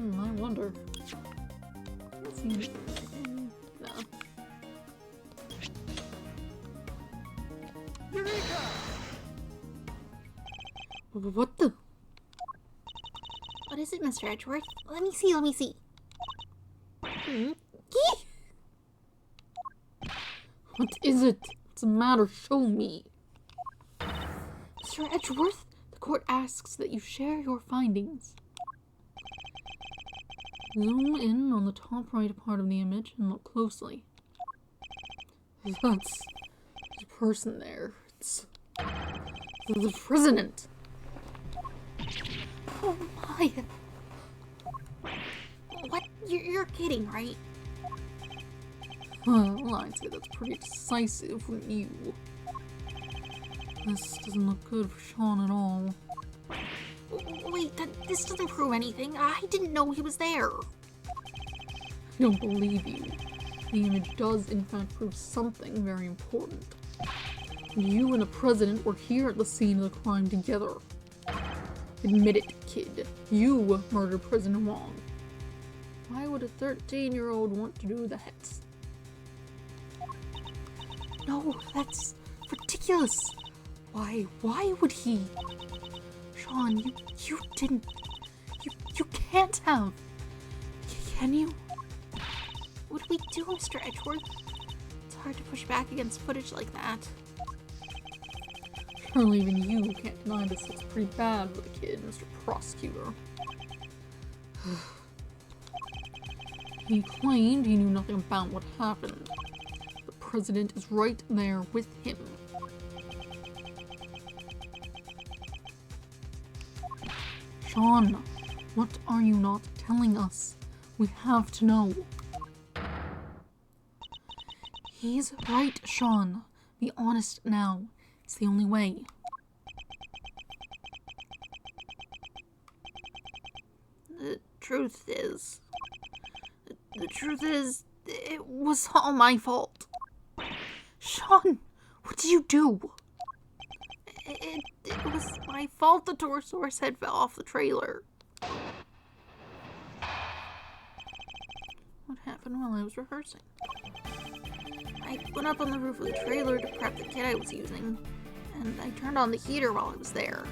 I wonder. Can't see anything. No. Eureka! What the? What is it, Mr. Edgeworth? Let me see, let me see. What is it? What's the matter? Show me. Mr. Edgeworth, the court asks that you share your findings. Zoom in on the top right part of the image and look closely. That's... there's a person there. It's... the president! Oh my! What? You're kidding, right? Well, I'd say that's pretty decisive from you. This doesn't look good for Sean at all. Wait, this doesn't prove anything. I didn't know he was there. I don't believe you. The image does in fact prove something very important. You and the president were here at the scene of the crime together. Admit it, kid. You murdered President Wong. Why would a 13-year-old want to do that? No, that's ridiculous. Why would he? Sean, you didn't. You can't have. Can you? What do we do, Mr. Edgeworth? It's hard to push back against footage like that. Surely even you can't deny this looks pretty bad for the kid, Mr. Prosecutor. He claimed he knew nothing about what happened. The president is right there with him. Sean, what are you not telling us? We have to know. He's right, Sean. Be honest now. It's the only way. The truth is, it was all my fault. Sean, what did you do? It was my fault the Torosaurus head fell off the trailer. What happened while I was rehearsing? I went up on the roof of the trailer to prep the kit I was using, and I turned on the heater while I was there.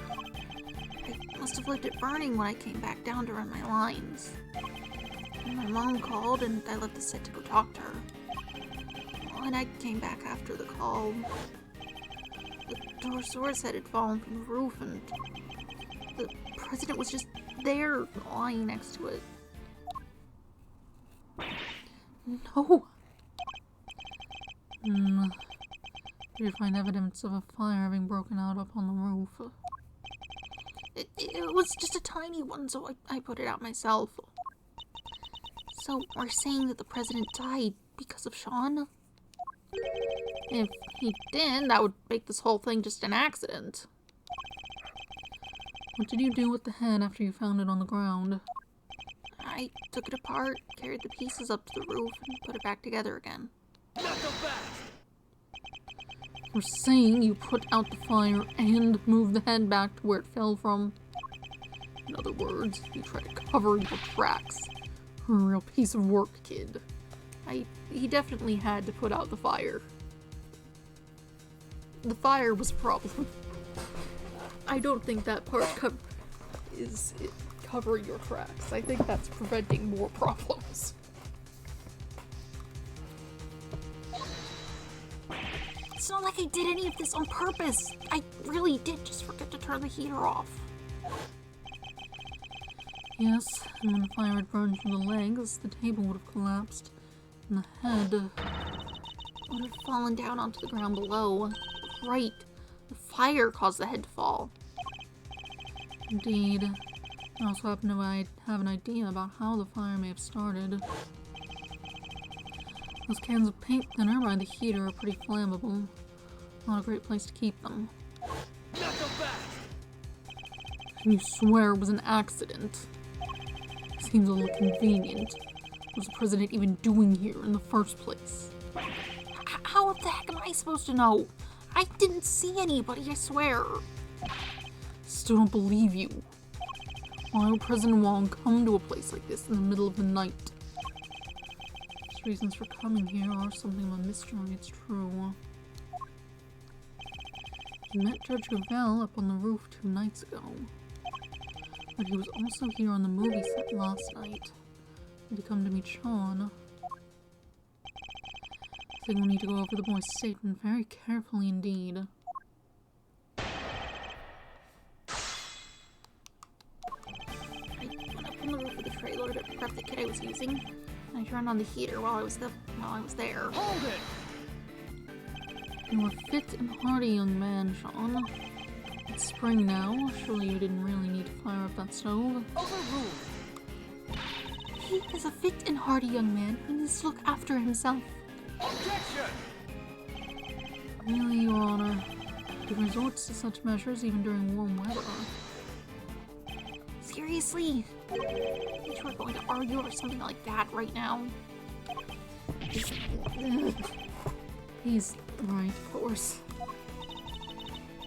I must have left it burning when I came back down to run my lines. And my mom called, and I left the set to go talk to her. When I came back after the call, the Torosaurus head had fallen from the roof, and the president was just there, lying next to it. No! Did you find evidence of a fire having broken out up on the roof? It was just a tiny one, so I put it out myself. So we're saying that the president died because of Sean? If he did, that would make this whole thing just an accident. What did you do with the head after you found it on the ground? I took it apart, carried the pieces up to the roof, and put it back together again. Not so fast! We're saying you put out the fire and moved the head back to where it fell from. In other words, you tried to cover your tracks. A real piece of work, kid. He definitely had to put out the fire. The fire was a problem. I don't think that part is covering your tracks. I think that's preventing more problems. It's not like I did any of this on purpose. I really did just forget to turn the heater off. Yes, and when the fire had burned through the legs, the table would have collapsed, and the head Would have fallen down onto the ground below. Right. The fire caused the head to fall. Indeed. I also happen to have an idea about how the fire may have started. Those cans of paint thinner by the heater are pretty flammable. Not a great place to keep them. Not so fast! And you swear it was an accident. Seems a little convenient. What was the president even doing here in the first place? How the heck am I supposed to know? I didn't see anybody, I swear. Still don't believe you. Why would President Wong come to a place like this in the middle of the night? His reasons for coming here are something of a mystery, it's true. He met Judge Gravel up on the roof 2 nights ago. But he was also here on the movie set last night. Did he come to meet Sean? I think we'll need to go over the boy's statement very carefully indeed. I went up on the roof of the trailer to prep the kit I was using, and I turned on the heater while I was there. Hold it! You were a fit and hearty young man, Sean. It's spring now. Surely you didn't really need to fire up that stove. Overruled! He is a fit and hearty young man who needs to look after himself. Objection! Really, Your Honor. He resorts to such measures even during warm weather. Seriously? You two are going to argue over something like that right now? He's right, of course.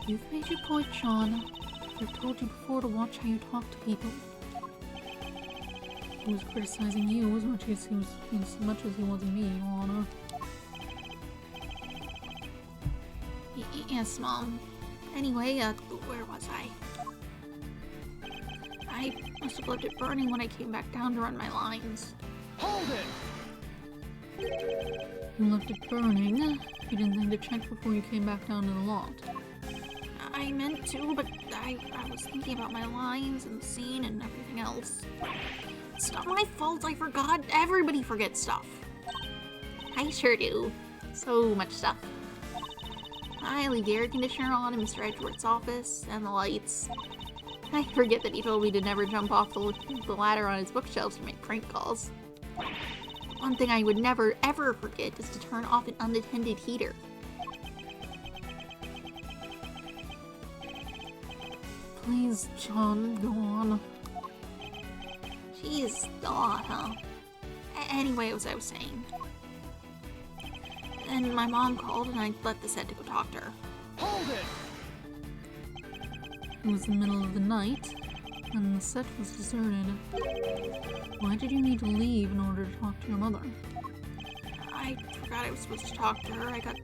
You've made your point, Sean. I've told you before to watch how you talk to people. He was criticizing you as much as he was me, Your Honor. Yes, Mom. Anyway, where was I? I must have left it burning when I came back down to run my lines. Hold it! You left it burning. You didn't think to check before you came back down to the lot. I meant to, but I was thinking about my lines and the scene and everything else. It's not my fault, I forgot. Everybody forgets stuff. I sure do. So much stuff. I leave the air conditioner on in Mr. Edgeworth's office, and the lights. I forget that he told me to never jump off the ladder on his bookshelves to make prank calls. One thing I would never ever forget is to turn off an unattended heater. Please, John, go on. Jeez, a lot, huh? Anyway, as I was saying. Then my mom called and I left the set to go talk to her. Hold it! It was the middle of the night, and the set was deserted. Why did you need to leave in order to talk to your mother? I forgot I was supposed to talk to her. I got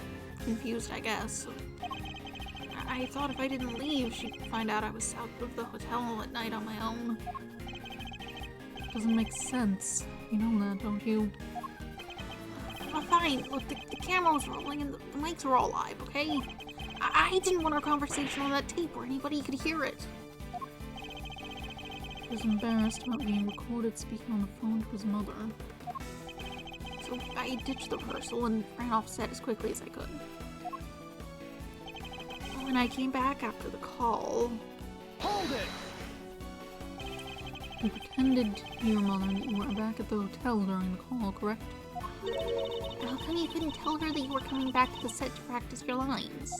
confused, I guess. I thought if I didn't leave, she'd find out I was out of the hotel at night on my own. Doesn't make sense. You know that, don't you? Well, fine. Look, the camera was rolling and the mics were all live, okay? I didn't want our conversation on that tape where anybody could hear it. He was embarrassed about being recorded speaking on the phone to his mother. So I ditched the rehearsal and ran off set as quickly as I could. When I came back after the call... Hold it! You pretended to your mother that you were back at the hotel during the call, correct? How come you couldn't tell her that you were coming back to the set to practice your lines?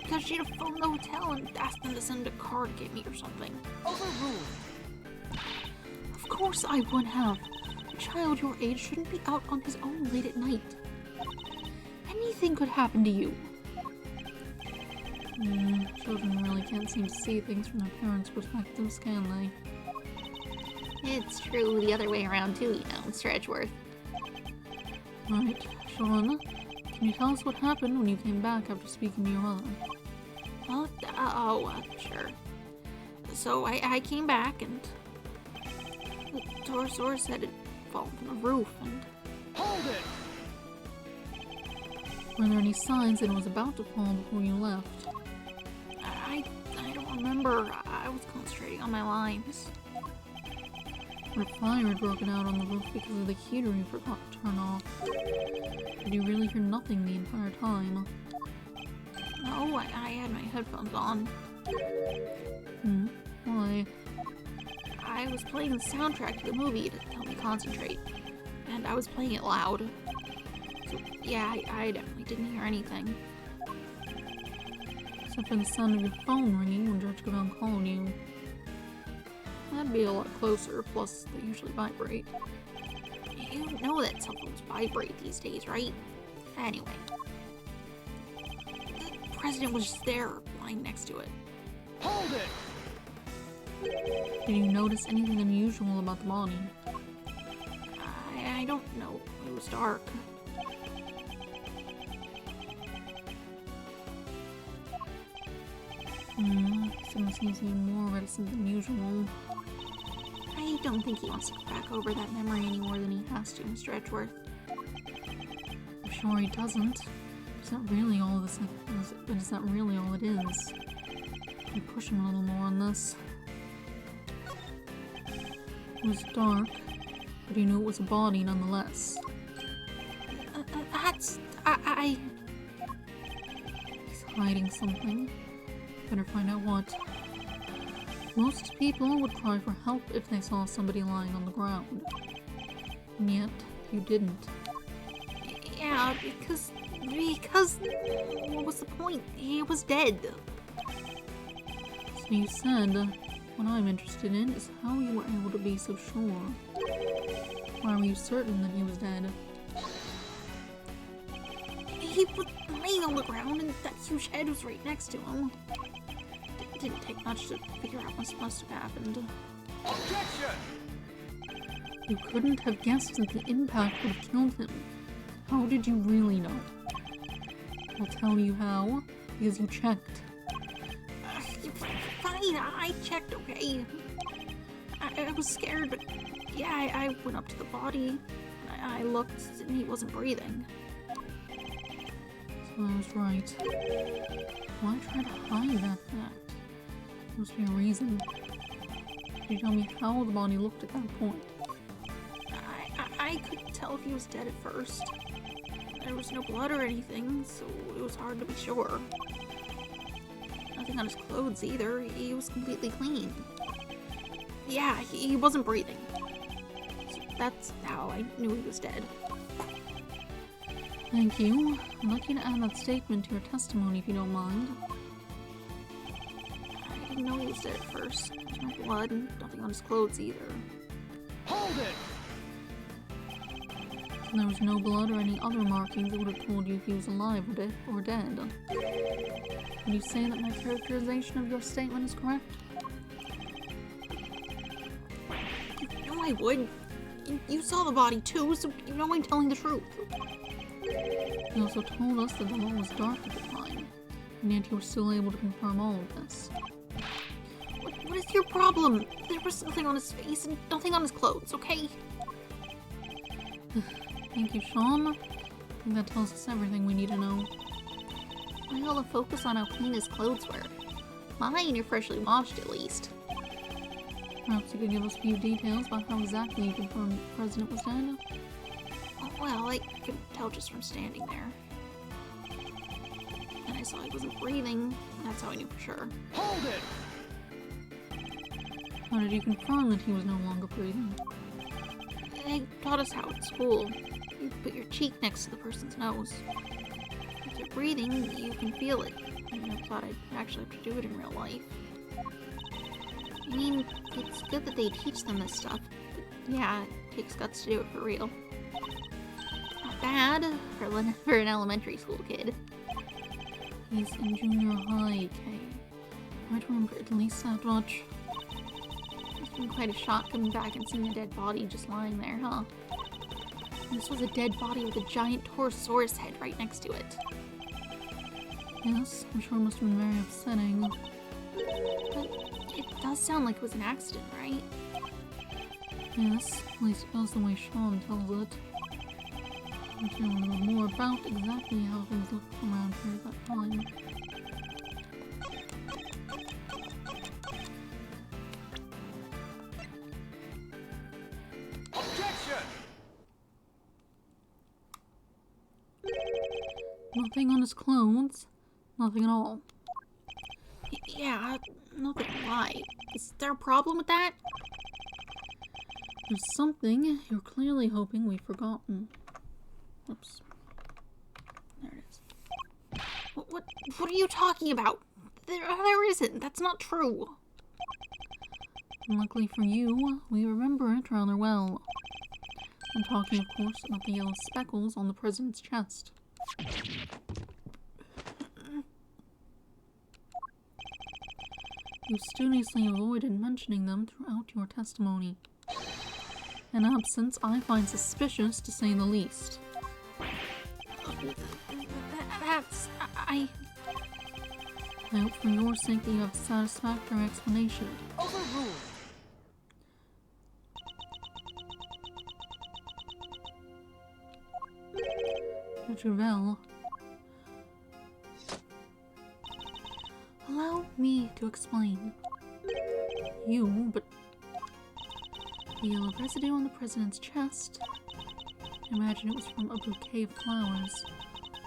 Because she'd have phoned the hotel and asked them to send a car to get me or something. Overruled. Of course I would have. A child your age shouldn't be out on his own late at night. Anything could happen to you. Children really can't seem to see things from their parents' perspectives, can they? It's true the other way around too, you know, Mr. Edgeworth. Right, Sean, can you tell us what happened when you came back after speaking to your mother? Sure. So I came back and the Torosaur said it fallen from the roof and... Hold it! Were there any signs that it was about to fall before you left? I don't remember. I was concentrating on my lines. Or a fire had broken out on the roof because of the heater you forgot to turn off? Did you really hear nothing the entire time? No, I had my headphones on. Why? I was playing the soundtrack to the movie to help me concentrate. And I was playing it loud. So, yeah, I definitely didn't hear anything. Except for the sound of your phone ringing when Judge Gavin called you. That'd be a lot closer, plus they usually vibrate. You know that cell phones vibrate these days, right? Anyway. The president was just there, lying next to it. Hold it! Did you notice anything unusual about the body? I don't know. It was dark. Someone seems to be more reticent than usual. I don't think he wants to go back over that memory any more than he has to, Mr. Edgeworth. I'm sure he doesn't. Is that really all this is? But is that really all it is? You push him a little more on this. It was dark, but he knew it was a body nonetheless. He's hiding something. Better find out what. Most people would cry for help if they saw somebody lying on the ground. And yet, you didn't. Yeah, because what was the point? He was dead. So you said, what I'm interested in is how you were able to be so sure. Why were you certain that he was dead? He was laying on the ground and that huge head was right next to him. Didn't take much to figure out what must have happened. Objection! You couldn't have guessed that the impact would have killed him. How did you really know? I'll tell you how, because you checked. Fine, I checked, okay? I was scared, but yeah, I went up to the body. I looked and he wasn't breathing. So I was right. Why try to hide that fact? There must be a reason. Could you tell me how the body looked at that point? I couldn't tell if he was dead at first. There was no blood or anything, so it was hard to be sure. Nothing on his clothes either. He was completely clean. Yeah, he wasn't breathing. So that's how I knew he was dead. Thank you. I'd like you to add that statement to your testimony if you don't mind. I didn't know he was dead at first. There's no blood and nothing on his clothes either. Hold it! And there was no blood or any other markings that would have told you if he was alive or dead. Would you say that my characterization of your statement is correct? You know I would. You saw the body too, so you know I'm telling the truth. You also told us that the hall was dark at the time, and yet you were still able to confirm all of this. What is your problem? There was nothing on his face and nothing on his clothes, okay? Thank you, Sean. I think that tells us everything we need to know. Why all the focus on how clean his clothes were? Mine are freshly washed, at least. Perhaps you could give us a few details about how exactly you confirmed the president was dead? Well, I couldn't tell just from standing there. And I saw he wasn't breathing, and that's how I knew for sure. Hold it! How did you confirm that he was no longer breathing? They taught us how at school. You put your cheek next to the person's nose. If they're breathing, you can feel it. I never thought I'd actually have to do it in real life. I mean, it's good that they teach them this stuff. But yeah, it takes guts to do it for real. Not bad for an elementary school kid. He's in junior high, Kay. I'd remember at least that much. It's been quite a shock coming back and seeing a dead body just lying there, huh? This was a dead body with a giant Torosaurus head right next to it. Yes, I'm sure it must have been very upsetting. But it does sound like it was an accident, right? Yes, at least it does the way Sean tells it. I want to know a little more about exactly how things looked around here at that time. Objection! Nothing on his clothes. Nothing at all. Yeah, not gonna lie. Is there a problem with that? There's something you're clearly hoping we've forgotten. Oops. There it is. What are you talking about? There isn't. That's not true. Luckily for you, we remember it rather well. I'm talking, of course, about the yellow speckles on the president's chest. You studiously avoided mentioning them throughout your testimony. An absence I find suspicious, to say the least. I hope for your sake that you have a satisfactory explanation. Overruled. Javel. Allow me to explain. But the yellow residue on the president's chest, I imagine it was from a bouquet of flowers.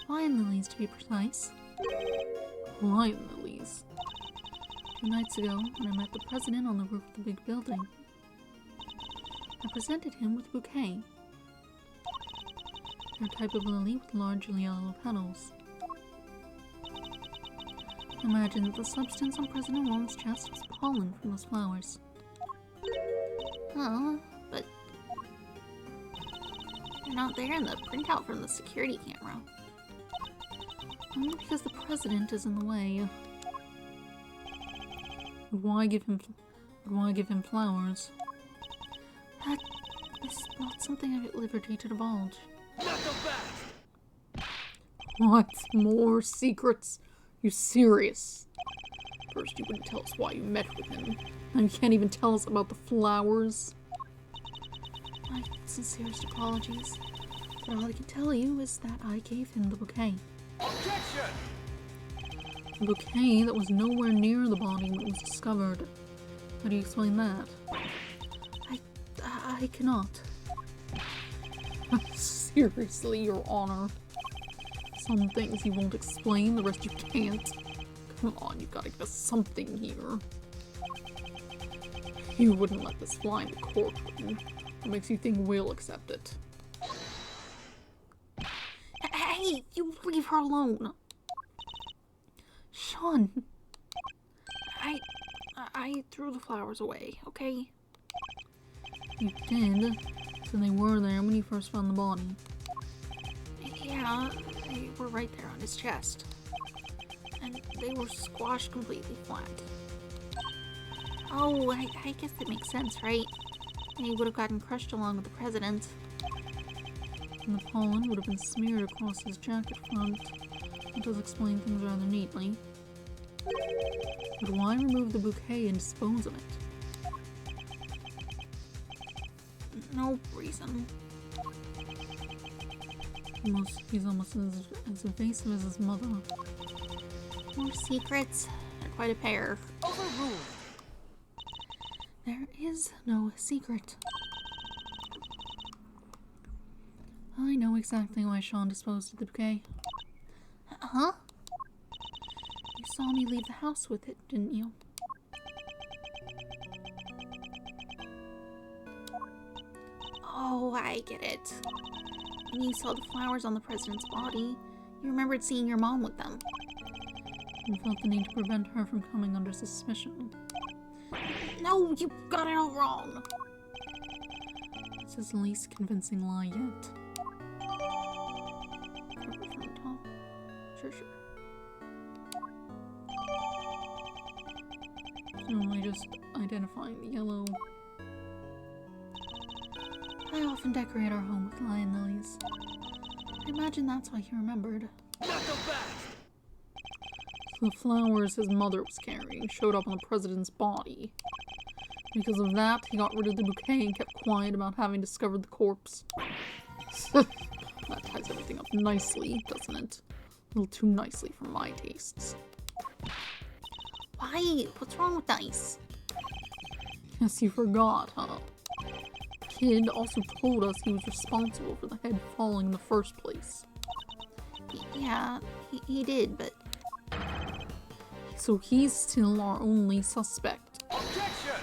Lion lilies, to be precise. Lion lilies. 2 nights ago, when I met the president on the roof of the big building, I presented him with a bouquet. They're a type of lily with large yellow petals. Imagine that the substance on President Wong's chest was pollen from those flowers. Oh, but they're not there in the printout from the security camera. Only because the president is in the way. But why give him flowers? That is not something I'm at liberty to divulge. Not so fast! What? More secrets? You serious? First you wouldn't tell us why you met with him. Now you can't even tell us about the flowers. My sincerest apologies. But all I can tell you is that I gave him the bouquet. Objection! A bouquet that was nowhere near the body when it was discovered. How do you explain that? I cannot. Seriously, Your Honor. Some things you won't explain, the rest you can't. Come on, you gotta give us something here. You wouldn't let this fly in the courtroom. What makes you think we'll accept it? Hey, you leave her alone. Sean. I threw the flowers away, okay? You did? So they were there when you first found the body. Yeah, they were right there on his chest. And they were squashed completely flat. Oh, I guess that makes sense, right? They would have gotten crushed along with the president. And the pollen would have been smeared across his jacket front. It does explain things rather neatly. But why remove the bouquet and dispose of it? No reason. He's almost as evasive as his mother. More secrets? They're quite a pair. Overruled. There is no secret. I know exactly why Sean disposed of the bouquet. Huh? You saw me leave the house with it, didn't you? Oh, I get it. When you saw the flowers on the president's body, you remembered seeing your mom with them. You felt the need to prevent her from coming under suspicion. No, you got it all wrong. It's his least convincing lie yet. From the top. Sure. Only just identifying the yellow. I often decorate our home with lion lilies. I imagine that's why he remembered. Not the best. So the flowers his mother was carrying showed up on the president's body. Because of that, he got rid of the bouquet and kept quiet about having discovered the corpse. That ties everything up nicely, doesn't it? A little too nicely for my tastes. Why? What's wrong with Dice? Guess you forgot, huh? Kid also told us he was responsible for the head falling in the first place. Yeah, he did, but... So he's still our only suspect. Objection!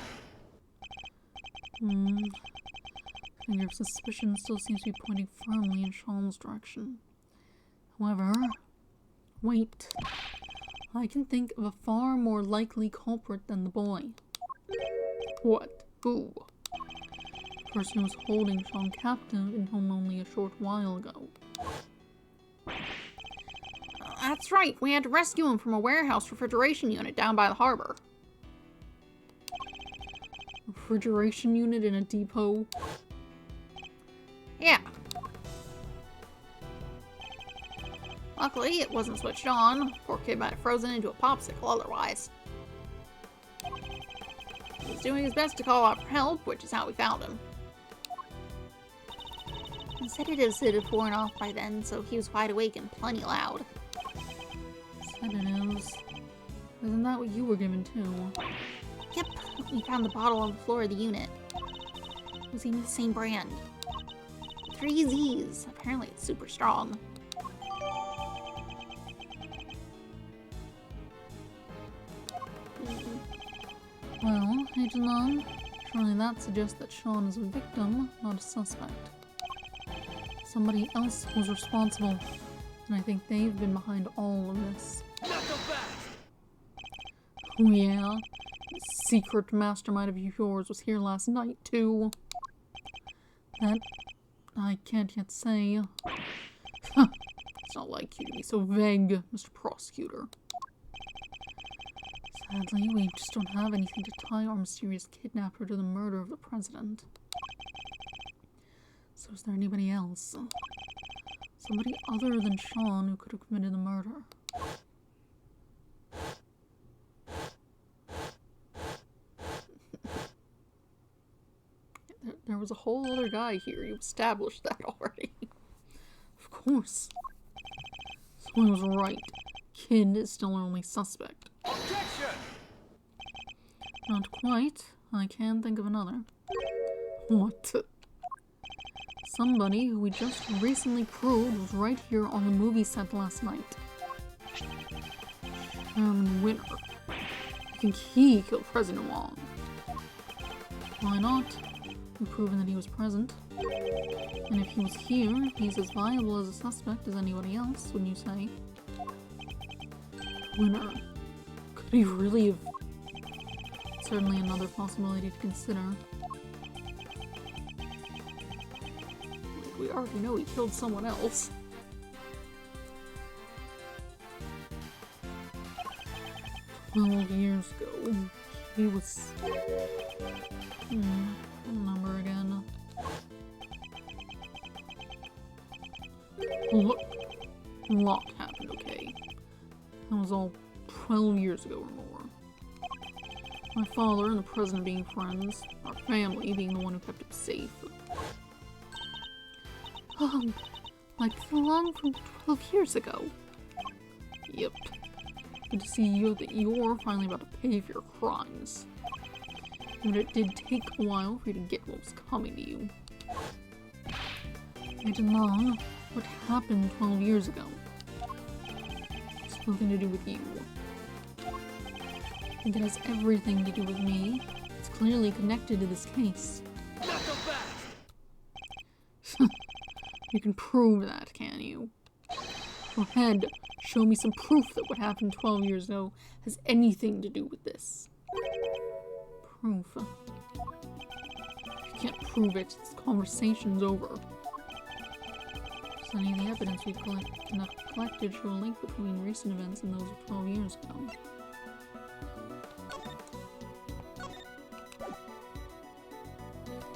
Finger of suspicion still seems to be pointing firmly in Sean's direction. However, wait. I can think of a far more likely culprit than the boy. What? Who? The person who was holding Sean captive in home only a short while ago. That's right, we had to rescue him from a warehouse refrigeration unit down by the harbor. Refrigeration unit in a depot? Yeah. Luckily, it wasn't switched on. Poor kid might have frozen into a popsicle otherwise. He was doing his best to call out for help, which is how we found him. The sedatives had worn off by then, so he was wide awake and plenty loud. Sedatives? Isn't that what you were given too? Yep, we found the bottle on the floor of the unit. It was even the same brand. 3 Z's. Apparently it's super strong. Well, Agent Long, surely that suggests that Sean is a victim, not a suspect. Somebody else was responsible, and I think they've been behind all of this. Not the best. Oh yeah? The secret mastermind of yours was here last night, too. That I can't yet say. It's not like you to be so vague, Mr. Prosecutor. Sadly, we just don't have anything to tie our mysterious kidnapper to the murder of the president. So is there anybody else? Somebody other than Sean who could have committed the murder? There was a whole other guy here. You established that already. Of course. So I was right. Kid is still our only suspect. Objection! Not quite. I can think of another. What? Somebody who we just recently proved was right here on the movie set last night. Winner. I think he killed President Wong. Why not? We've proven that he was present. And if he was here, he's as viable as a suspect as anybody else, wouldn't you say? Winner. Could he really have... Certainly another possibility to consider. Like, we already know he killed someone else. "12 years ago, he was... number again. Look, a lot happened, okay? That was all 12 years ago or more. My father and the president being friends, our family being the one who kept it safe. Like the long from 12 years ago. Yep. Good to see you that you're finally about to pay for your crimes. But it did take a while for you to get what was coming to you. Agent Long, what happened 12 years ago? It's nothing to do with you. I think it has everything to do with me. It's clearly connected to this case. Not the best. You can prove that, can you? Go ahead, show me some proof that what happened 12 years ago has anything to do with this. Proof. If you can't prove it, this conversation's over. So any of the evidence we've collected show a link between recent events and those of 12 years ago.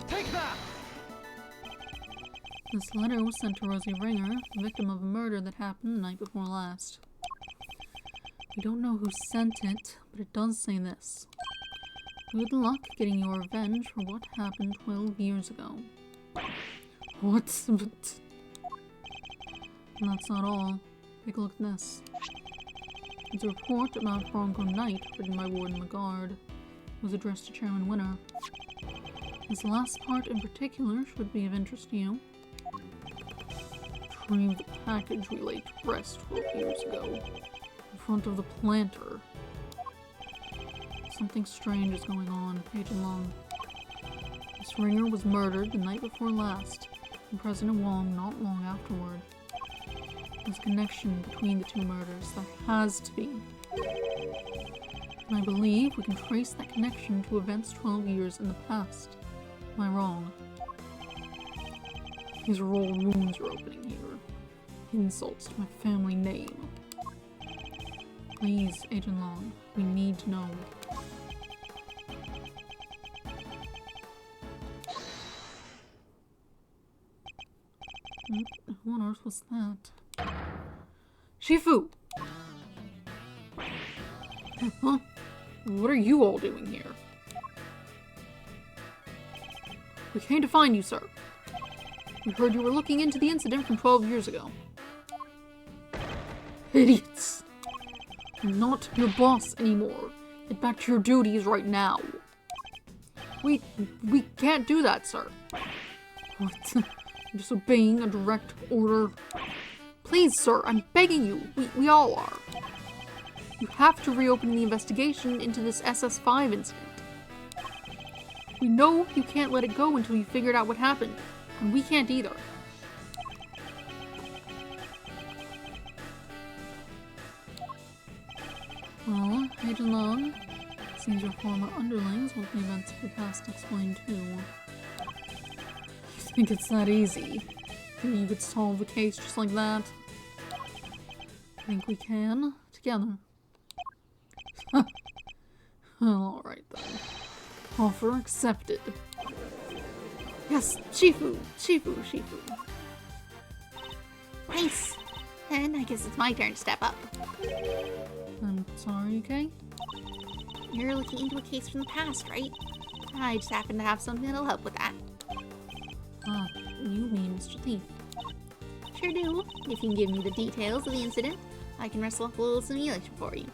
Take that! This letter was sent to Rosie Ringer, victim of a murder that happened the night before last. We don't know who sent it, but it does say this. Good luck getting your revenge for what happened 12 years ago. What? And that's not all. Take a look at this. It's a report about Bronco Knight, written by Warden Lagarde. It was addressed to Chairman Winner. This last part in particular should be of interest to you. Retrieve the package we laid to rest 12 years ago, in front of the planter. Something strange is going on, Agent Long. Miss Ringer was murdered the night before last, and President Wong not long afterward. There's a connection between the two murders. There has to be. And I believe we can trace that connection to events 12 years in the past. Am I wrong? These are old wounds you're opening here. Insults to my family name. Please, Agent Long, we need to know. Who on earth was that? Shifu! Huh? What are you all doing here? We came to find you, sir. We heard you were looking into the incident from 12 years ago. Idiots! I'm not your boss anymore. Get back to your duties right now. We can't do that, sir. What? You're disobeying a direct order. Please, sir, I'm begging you. We all are. You have to reopen the investigation into this SS5 incident. We know you can't let it go until you figured out what happened, and we can't either. Well, Agent Long, seems your former underlings want the events of the past explained too. You think it's that easy? Think you could solve the case just like that? I think we can, together. Well, alright then. Offer accepted. Yes, Shifu! Nice! And I guess it's my turn to step up. I'm sorry, okay? You're looking into a case from the past, right? I just happen to have something that'll help with that. Ah, you mean Mr. Thief. Sure do. If you can give me the details of the incident, I can wrestle up a little simulation for you.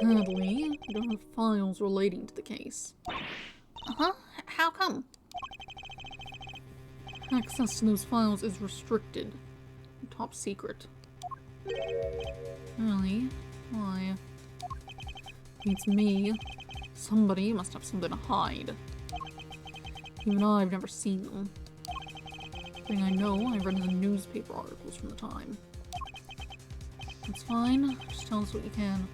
Sadly, we don't have files relating to the case. Uh-huh. How come? Access to those files is restricted. Top secret. Really? Why? It's me. Somebody must have something to hide. Even I've never seen them. Thing I know, I read in the newspaper articles from the time. That's fine. Just tell us what you can.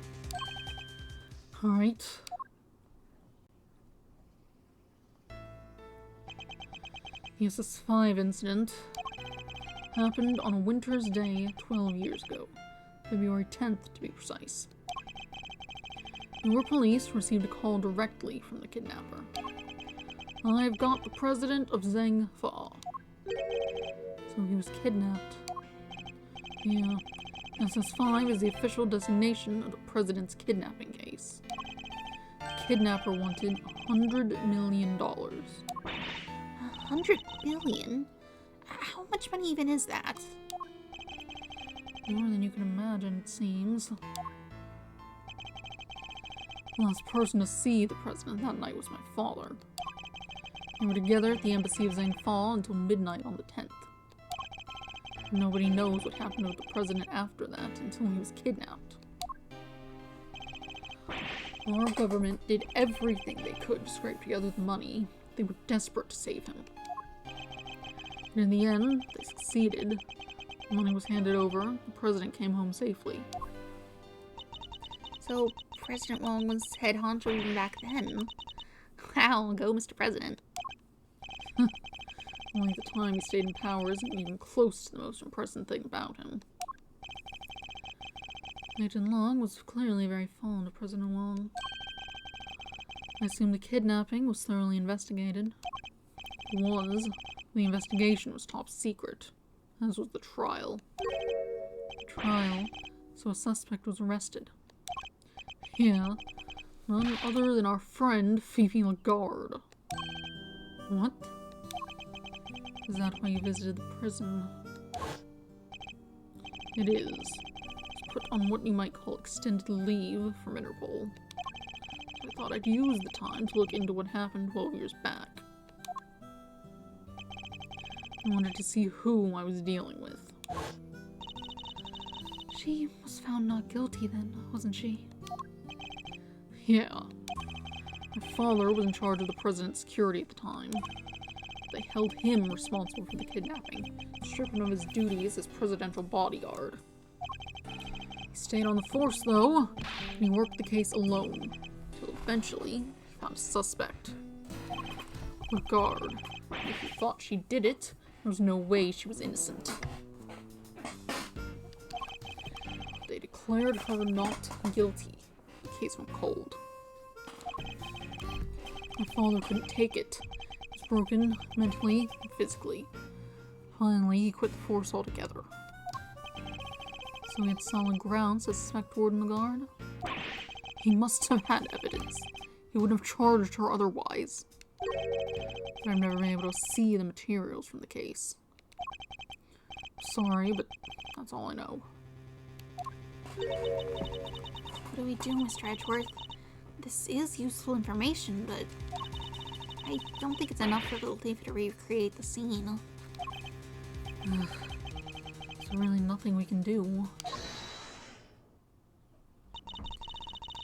Alright. The SS5 incident happened on a winter's day 12 years ago. February 10th, to be precise. Your police received a call directly from the kidnapper. I've got the president of Zheng Fa. So he was kidnapped. Yeah. SS5 is the official designation of the president's kidnapping case. The kidnapper wanted $100 million. $100 billion? How much money even is that? More than you can imagine, it seems. The last person to see the president that night was my father. We were together at the embassy of Zheng Fa until midnight on the 10th. Nobody knows what happened with the president after that until he was kidnapped. Our government did everything they could to scrape together the money. They were desperate to save him. And in the end, they succeeded. The money was handed over, the president came home safely. So, President Wong was head honcho even back then. Wow, go Mr. President. Only the time he stayed in power isn't even close to the most impressive thing about him. Agent Long was clearly very fond of President Wong. I assume the kidnapping was thoroughly investigated. It was. The investigation was top secret, as was the trial. So a suspect was arrested. Yeah, none other than our friend Fifi Lagarde. What? Is that why you visited the prison? It is. I was put on what you might call extended leave from Interpol. I thought I'd use the time to look into what happened 12 years back. I wanted to see who I was dealing with. She was found not guilty then, wasn't she? Yeah. My father was in charge of the president's security at the time. They held him responsible for the kidnapping, stripped him of his duties as presidential bodyguard. He stayed on the force, though, and he worked the case alone, until eventually he found a suspect. Lagarde. If he thought she did it, there was no way she was innocent. They declared her not guilty. The case went cold. My father couldn't take it. He was broken mentally and physically. Finally, he quit the force altogether. So he had solid grounds to suspect Warden Lagarde. He must have had evidence. He wouldn't have charged her otherwise. But I've never been able to see the materials from the case. Sorry, but that's all I know. What do we do, Mr. Edgeworth? This is useful information, but I don't think it's enough for Little Leafy to recreate the scene. There's really nothing we can do.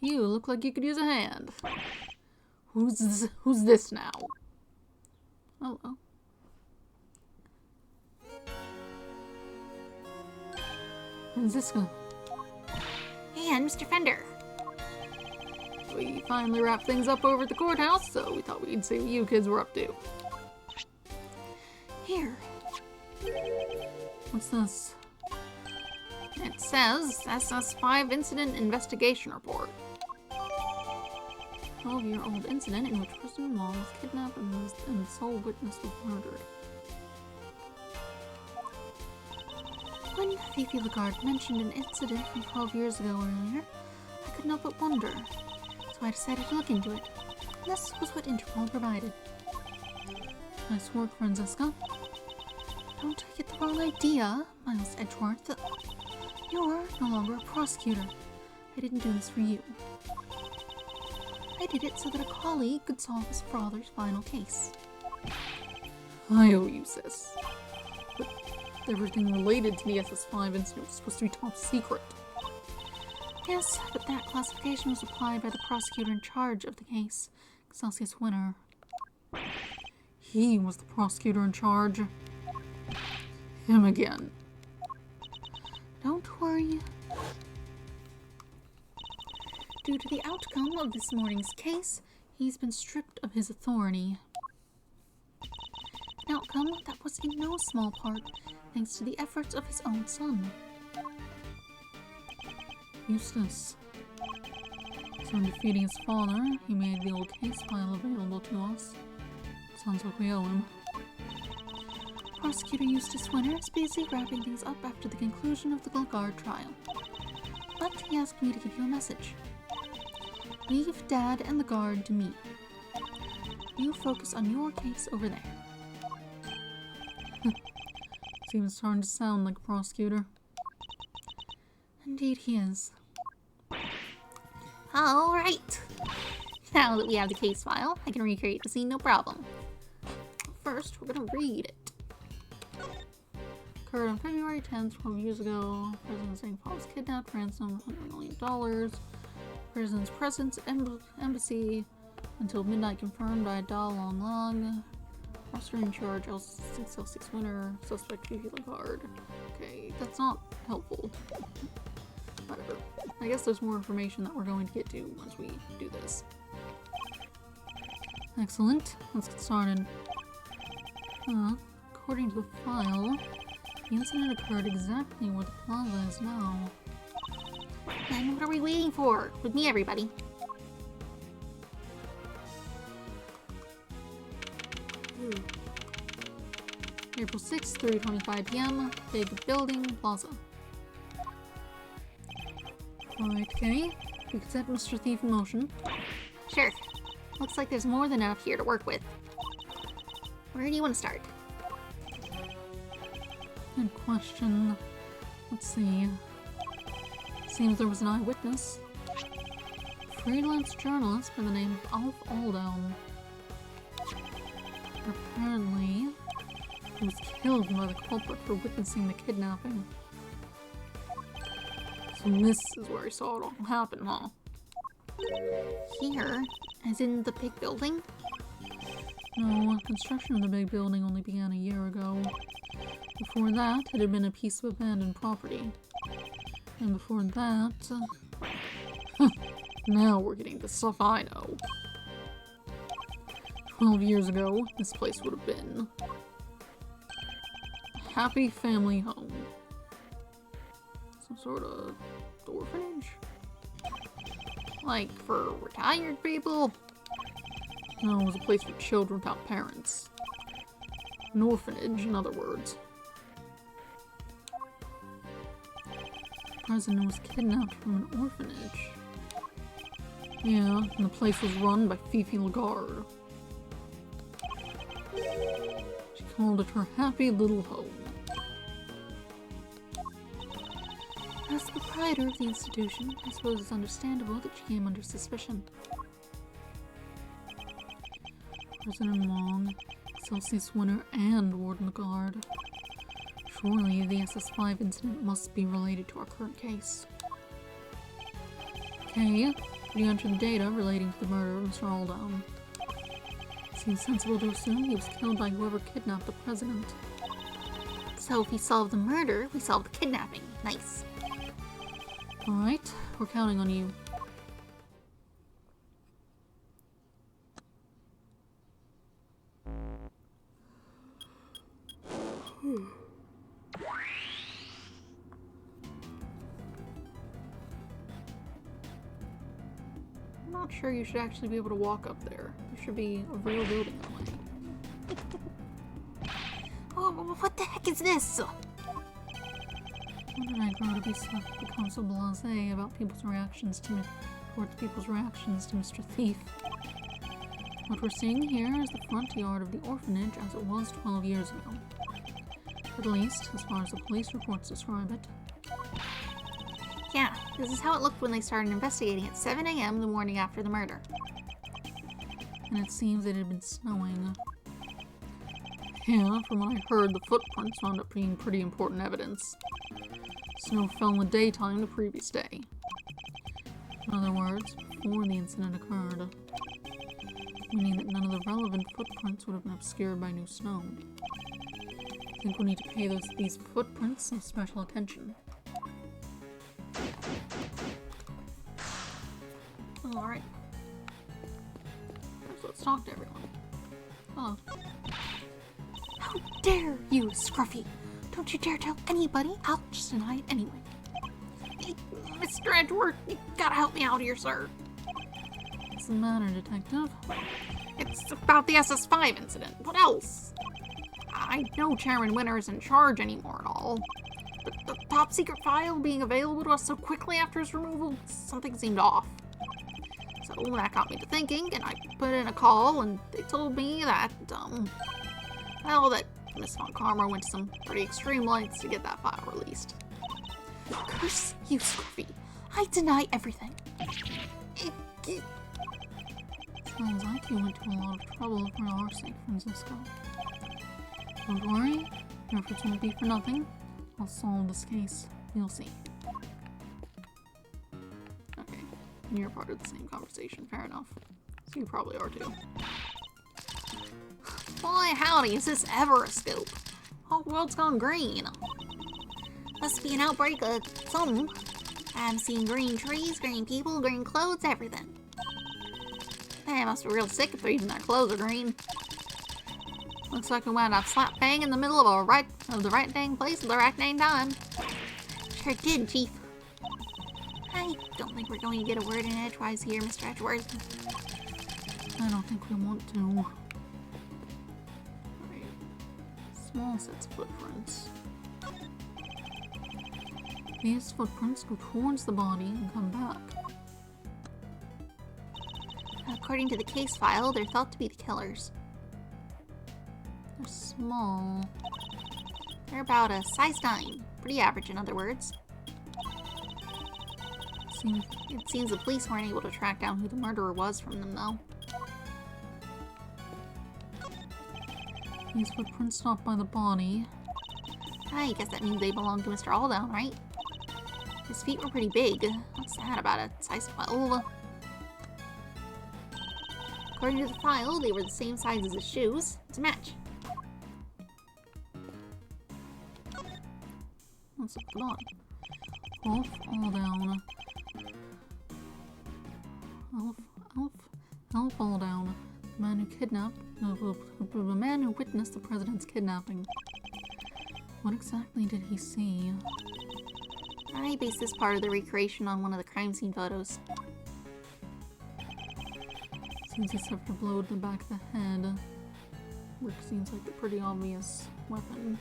You look like you could use a hand. Who's this now? Hello. Franziska. And Mr. Fender. We finally wrapped things up over at the courthouse, so we thought we'd see what you kids were up to. Here. What's this? It says SS5 Incident Investigation Report. 12-year-old incident in which President Wong was kidnapped and the sole witness was murdered. When Fifi Lagarde mentioned an incident from 12 years ago earlier, I could not but wonder, so I decided to look into it. This was what Interpol provided. Nice work, Franziska. Don't get the wrong idea, Miles Edgeworth. You're no longer a prosecutor. I didn't do this for you. I did it so that a colleague could solve his father's final case. I owe you, sis. But everything related to the SS5 incident was supposed to be top secret. Yes, but that classification was applied by the prosecutor in charge of the case, Excelsius Winter. He was the prosecutor in charge. Him again. Don't worry. Due to the outcome of this morning's case, he's been stripped of his authority. An outcome that was in no small part thanks to the efforts of his own son. Eustace. So in defeating his father, he made the old case file available to us. Sounds like we owe him. Prosecutor Eustace Winter is busy wrapping things up after the conclusion of the Lagarde trial. But he asked me to give you a message. Leave Dad and Lagarde to me. You focus on your case over there. It's even starting to sound like a prosecutor. Indeed he is. Alright. Now that we have the case file, I can recreate the scene no problem. First, we're gonna read it. Occurred on February 10th, 12 years ago. President St. Paul was kidnapped, ransom $100 million. President's presence at embassy until midnight confirmed by Da Long Long. Officer in charge, L6 winner, suspect Fifi Lagarde. Okay, that's not helpful. Whatever. I guess there's more information that we're going to get to once we do this. Excellent. Let's get started. According to the file, the incident occurred exactly where the plaza is now. Then what are we waiting for? With me, everybody. April 6th, 3:25 p.m. Big building, plaza. Alright, okay. You can set Mr. Thief in motion. Sure. Looks like there's more than enough here to work with. Where do you want to start? Good question. Let's see. Seems there was an eyewitness. Freelance journalist by the name of Alf Aldown. Apparently, he was killed by the culprit for witnessing the kidnapping. So this is where he saw it all happen, huh? Here? As in the big building? No, construction of the big building only began a year ago. Before that, it had been a piece of abandoned property. And before that... now we're getting the stuff I know. 12 years ago, this place would have been a happy family home. Some sort of orphanage? Like for retired people? No, it was a place for children without parents. An orphanage, in other words. The president was kidnapped from an orphanage. Yeah, and the place was run by Fifi Lagarde. She called it her happy little home. As the proprietor of the institution, I suppose it's understandable that she came under suspicion. President Long, Celsius winner, and Warden Lagarde. Surely the SS5 incident must be related to our current case. Okay, you enter the data relating to the murder of Mr. Aldown. Seems sensible to assume he was killed by whoever kidnapped the president. So if we solve the murder, we solve the kidnapping. Nice. Alright, we're counting on you. I'm not sure you should actually be able to walk up there. There should be a real building that way. Oh, what the heck is this? When did I grow to become so blasé about people's reactions to Mr. Thief? What we're seeing here is the front yard of the orphanage as it was 12 years ago. At least, as far as the police reports describe it. Yeah, this is how it looked when they started investigating at 7 a.m. the morning after the murder. And it seems it had been snowing. Yeah, from what I heard, the footprints wound up being pretty important evidence. Snow fell in the daytime the previous day. In other words, before the incident occurred. Meaning that none of the relevant footprints would have been obscured by new snow. I think we need to pay these footprints some special attention. Alright. So let's talk to everyone. Hello. How dare you, Scruffy! Don't you dare tell anybody. I'll just deny it anyway. Hey, Mr. Edward, you gotta help me out here, sir. What's the matter, detective? It's about the SS5 incident. What else? I know Chairman Winter is in charge anymore and all, but the top secret file being available to us so quickly after his removal, something seemed off. So that got me to thinking, and I put in a call, and they told me that, well, that Miss Von Karma went to some pretty extreme lengths to get that file released. Curse you, Scruffy. I deny everything. Sounds like you went to a lot of trouble for our sake, Francisco. Don't worry, your efforts won't be for nothing. I'll solve this case. You'll see. Okay, you're part of the same conversation, fair enough. So you probably are too. Boy, howdy, is this ever a scoop? Whole world's gone green. Must be an outbreak of something. I'm seeing green trees, green people, green clothes, everything. They must be real sick if even their clothes are green. Looks like we wound up slap bang in the middle of the right dang place at the right dang time. Sure did, Chief. I don't think we're going to get a word in edgewise here, Mr. Edgeworth. I don't think we want to. Right. Small sets of footprints. These footprints go towards the body and come back. According to the case file, they're thought to be the killers. They're small. They're about a size 9. Pretty average, in other words. It seems the police weren't able to track down who the murderer was from them, though. These footprints stopped by the body. I guess that means they belong to Mr. Alldown, right? His feet were pretty big. What's that, about a size 12? According to the file, they were the same size as his shoes. It's a match. Let's look at the body. Off, all down. Elf, all down. The man who kidnapped, the man who witnessed the president's kidnapping. What exactly did he see? I based this part of the recreation on one of the crime scene photos. Seems he suffered a blow to the back of the head. Which seems like a pretty obvious weapon.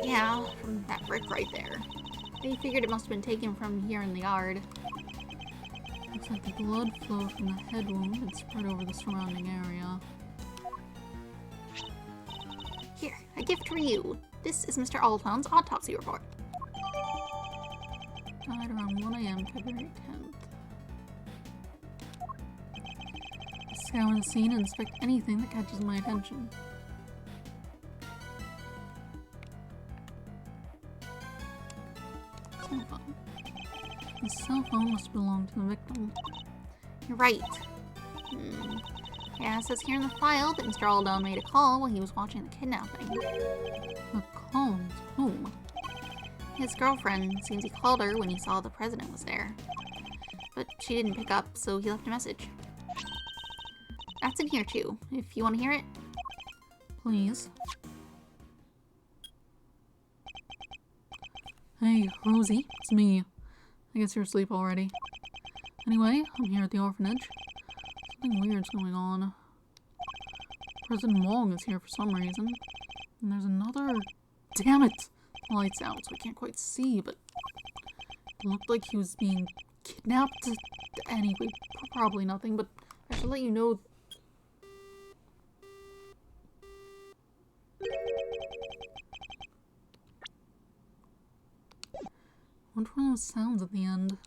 Yeah, from that brick right there. They figured it must have been taken from here in the yard. Looks like the blood flow from the head wound had spread over the surrounding area. Here, a gift for you. This is Mr. Alltown's autopsy report. Died around 1 a.m. February 10th. Scour the scene and inspect anything that catches my attention. Cell phone. The cell phone must belong to the victim. You're right. Yeah, it says here in the file that Mr. Alldown made a call while he was watching the kidnapping. A call to whom? His girlfriend. Seems he called her when he saw the president was there. But she didn't pick up, so he left a message. That's in here too, if you want to hear it. Please. Hey, Rosie, it's me. I guess you're asleep already. Anyway, I'm here at the orphanage. Something weird's going on. President Wong is here for some reason. And there's another... Damn it! The light's out, so I can't quite see, but... It looked like he was being kidnapped. Anyway, probably nothing, but I should let you know... What were those sounds at the end?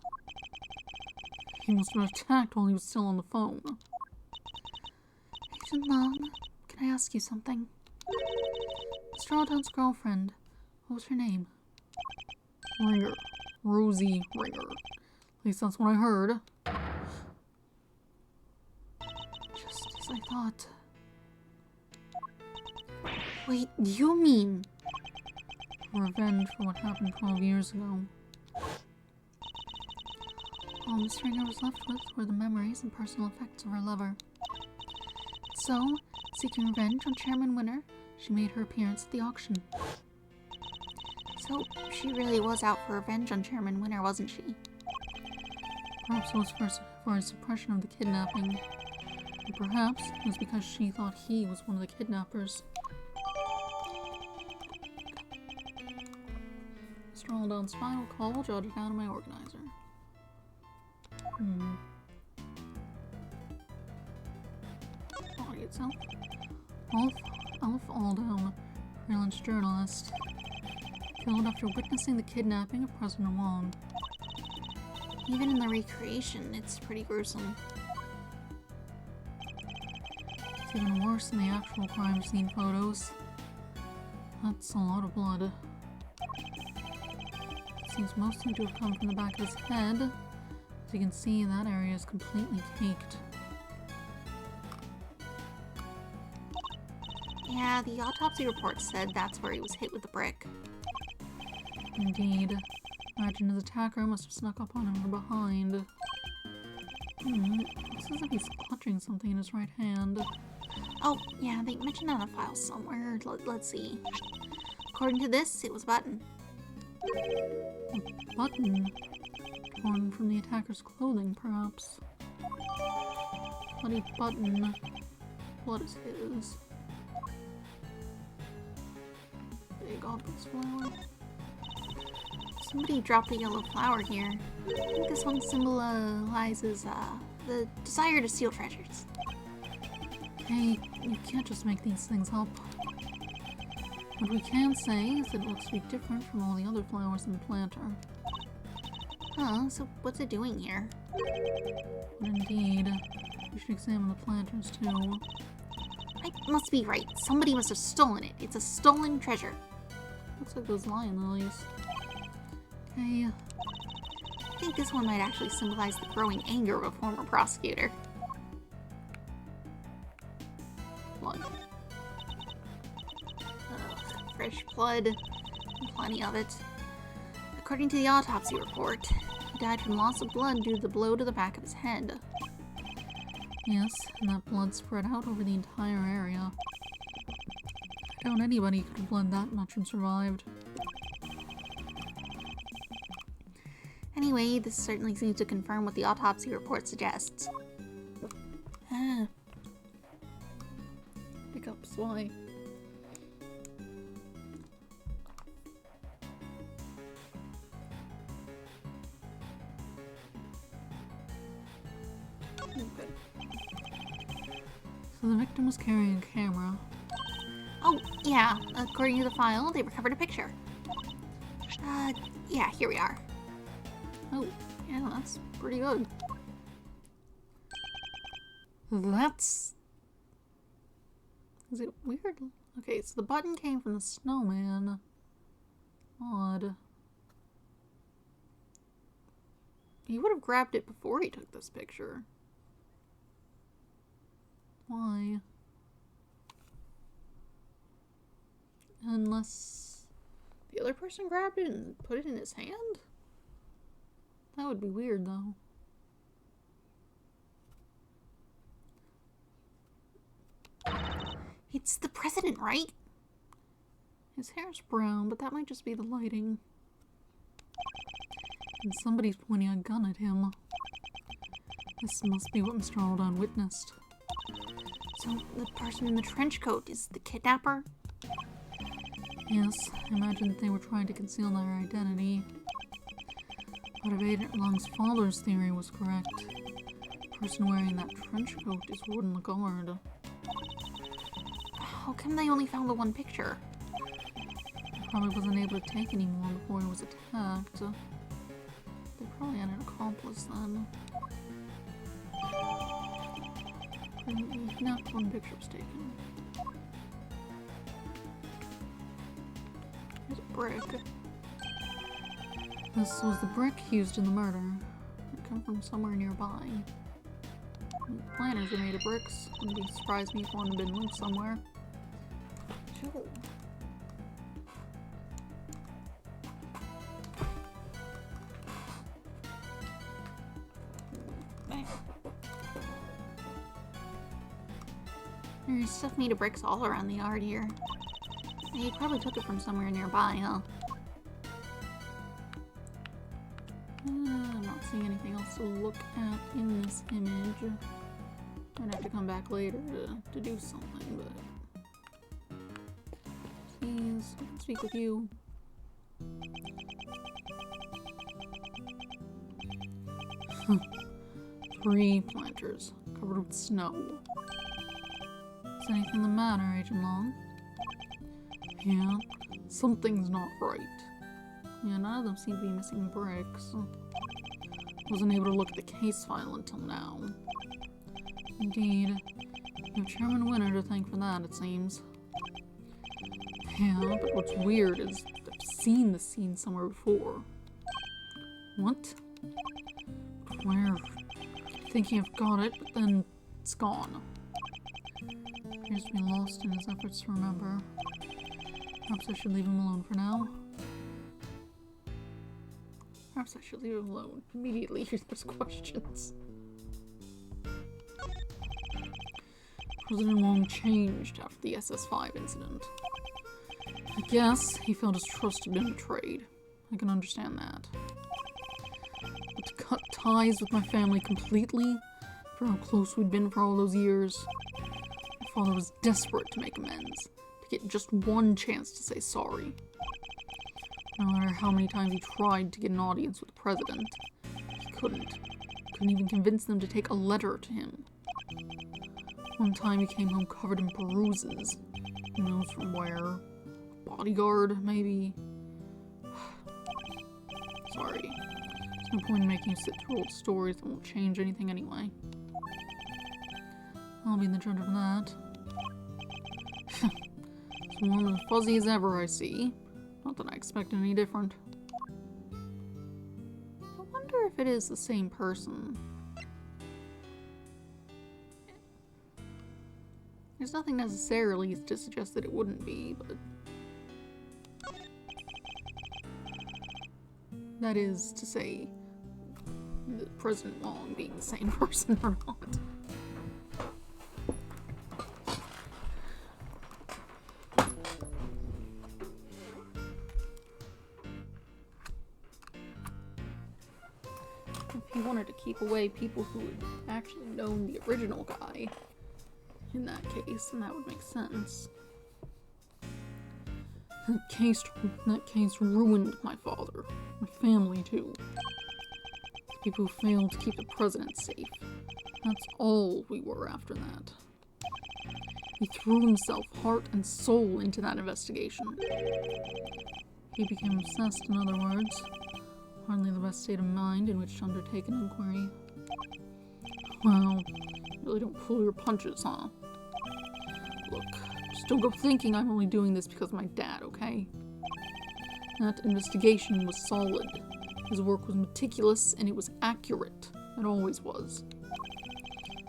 He must have been attacked while he was still on the phone. Agent Long, can I ask you something? Mr. Alldown's girlfriend. What was her name? Ringer. Rosie Ringer. At least that's what I heard. Just as I thought. Wait, you mean... Revenge for what happened 12 years ago. All Miss Ringer was left with were the memories and personal effects of her lover. So, seeking revenge on Chairman Winner, she made her appearance at the auction. So, she really was out for revenge on Chairman Winner, wasn't she? Perhaps it was for his suppression of the kidnapping. Or perhaps it was because she thought he was one of the kidnappers. Mr. Alldown's final call will jot it down in my organizer. Body itself. Alf Alldown, freelance journalist. Killed after witnessing the kidnapping of President Wong. Even in the recreation, it's pretty gruesome. It's even worse than the actual crime scene photos. That's a lot of blood. Seems mostly to have come from the back of his head. As you can see, that area is completely caked. Yeah, the autopsy report said that's where he was hit with the brick. Indeed. Imagine his attacker must have snuck up on him from behind. Looks as if he's clutching something in his right hand. Oh, yeah, they mentioned that in a file somewhere. Let's see. According to this, it was a button. A button? Torn from the attacker's clothing, perhaps. Bloody button. What is his? Big obvious flower. Somebody dropped a yellow flower here. I think this one symbolizes the desire to steal treasures. Hey, you can't just make these things up. What we can say is that it looks to be different from all the other flowers in the planter. Huh, so what's it doing here? But indeed, we should examine the planters too. I must be right. Somebody must have stolen it. It's a stolen treasure. Looks like those lion lilies. Okay, I think this one might actually symbolize the growing anger of a former prosecutor. blood. Fresh blood. Plenty of it. According to the autopsy report, he died from loss of blood due to the blow to the back of his head. Yes, and that blood spread out over the entire area. I doubt anybody could have bled that much and survived. Anyway, this certainly seems to confirm what the autopsy report suggests. Hiccups, why? Okay. So the victim was carrying a camera. Oh, yeah. According to the file, they recovered a picture. Yeah, here we are. Oh, yeah, that's pretty good. That's... Is it weird? Okay, so the button came from the snowman. Odd. He would have grabbed it before he took this picture. Why? Unless the other person grabbed it and put it in his hand? That would be weird, though. It's the president, right? His hair's brown, but that might just be the lighting. And somebody's pointing a gun at him. This must be what Mr. Aldon witnessed. So the person in the trench coat is the kidnapper? Yes, I imagine that they were trying to conceal their identity. But if Agent Long's father's theory was correct, the person wearing that trench coat is Warden Lagarde. How come they only found the one picture? He probably wasn't able to take any more before he was attacked. They probably had an accomplice then. Not one picture was taken. Here's a brick. This was the brick used in the murder. It come from somewhere nearby. The planners are made of bricks. Wouldn't be surprised me if one had been moved somewhere. Sure. There's stuff made of bricks all around the yard here. They probably took it from somewhere nearby, huh? I'm not seeing anything else to look at in this image. I'd have to come back later to do something, but... Please, I can speak with you. Three planters covered with snow. Is anything the matter, Agent Long? Yeah, something's not right. Yeah, none of them seem to be missing bricks. Wasn't able to look at the case file until now. Indeed. You have Chairman Winner to thank for that, it seems. Yeah, but what's weird is I've seen this scene somewhere before. What? Where? Thinking I've got it, but then it's gone. appears to be lost in his efforts to remember. Perhaps I should leave him alone for now. Perhaps I should leave him alone. Immediately, there's questions. President Wong changed after the SS5 incident. I guess he felt his trust had been betrayed. I can understand that. But to cut ties with my family completely, for how close we'd been for all those years, my father was desperate to make amends, to get just one chance to say sorry. No matter how many times he tried to get an audience with the president, he couldn't. Couldn't even convince them to take a letter to him. One time he came home covered in bruises. Who knows from where? Bodyguard, maybe? Sorry. There's no point in making you sit through old stories that won't change anything anyway. I'll be the judge of that. It's warm and fuzzy as ever, I see. Not that I expected any different. I wonder if it is the same person. There's nothing necessarily to suggest that it wouldn't be, but... That is to say, President Wong being the same person or not. If he wanted to keep away people who had actually known the original guy, in that case, then that would make sense. That case ruined my father. My family, too. People who failed to keep the president safe. That's all we were after that. He threw himself heart and soul into that investigation. He became obsessed, in other words. Hardly the best state of mind in which to undertake an inquiry. Well, you really don't pull your punches, huh? Look, just don't go thinking I'm only doing this because of my dad, okay? That investigation was solid. His work was meticulous and it was accurate. It always was.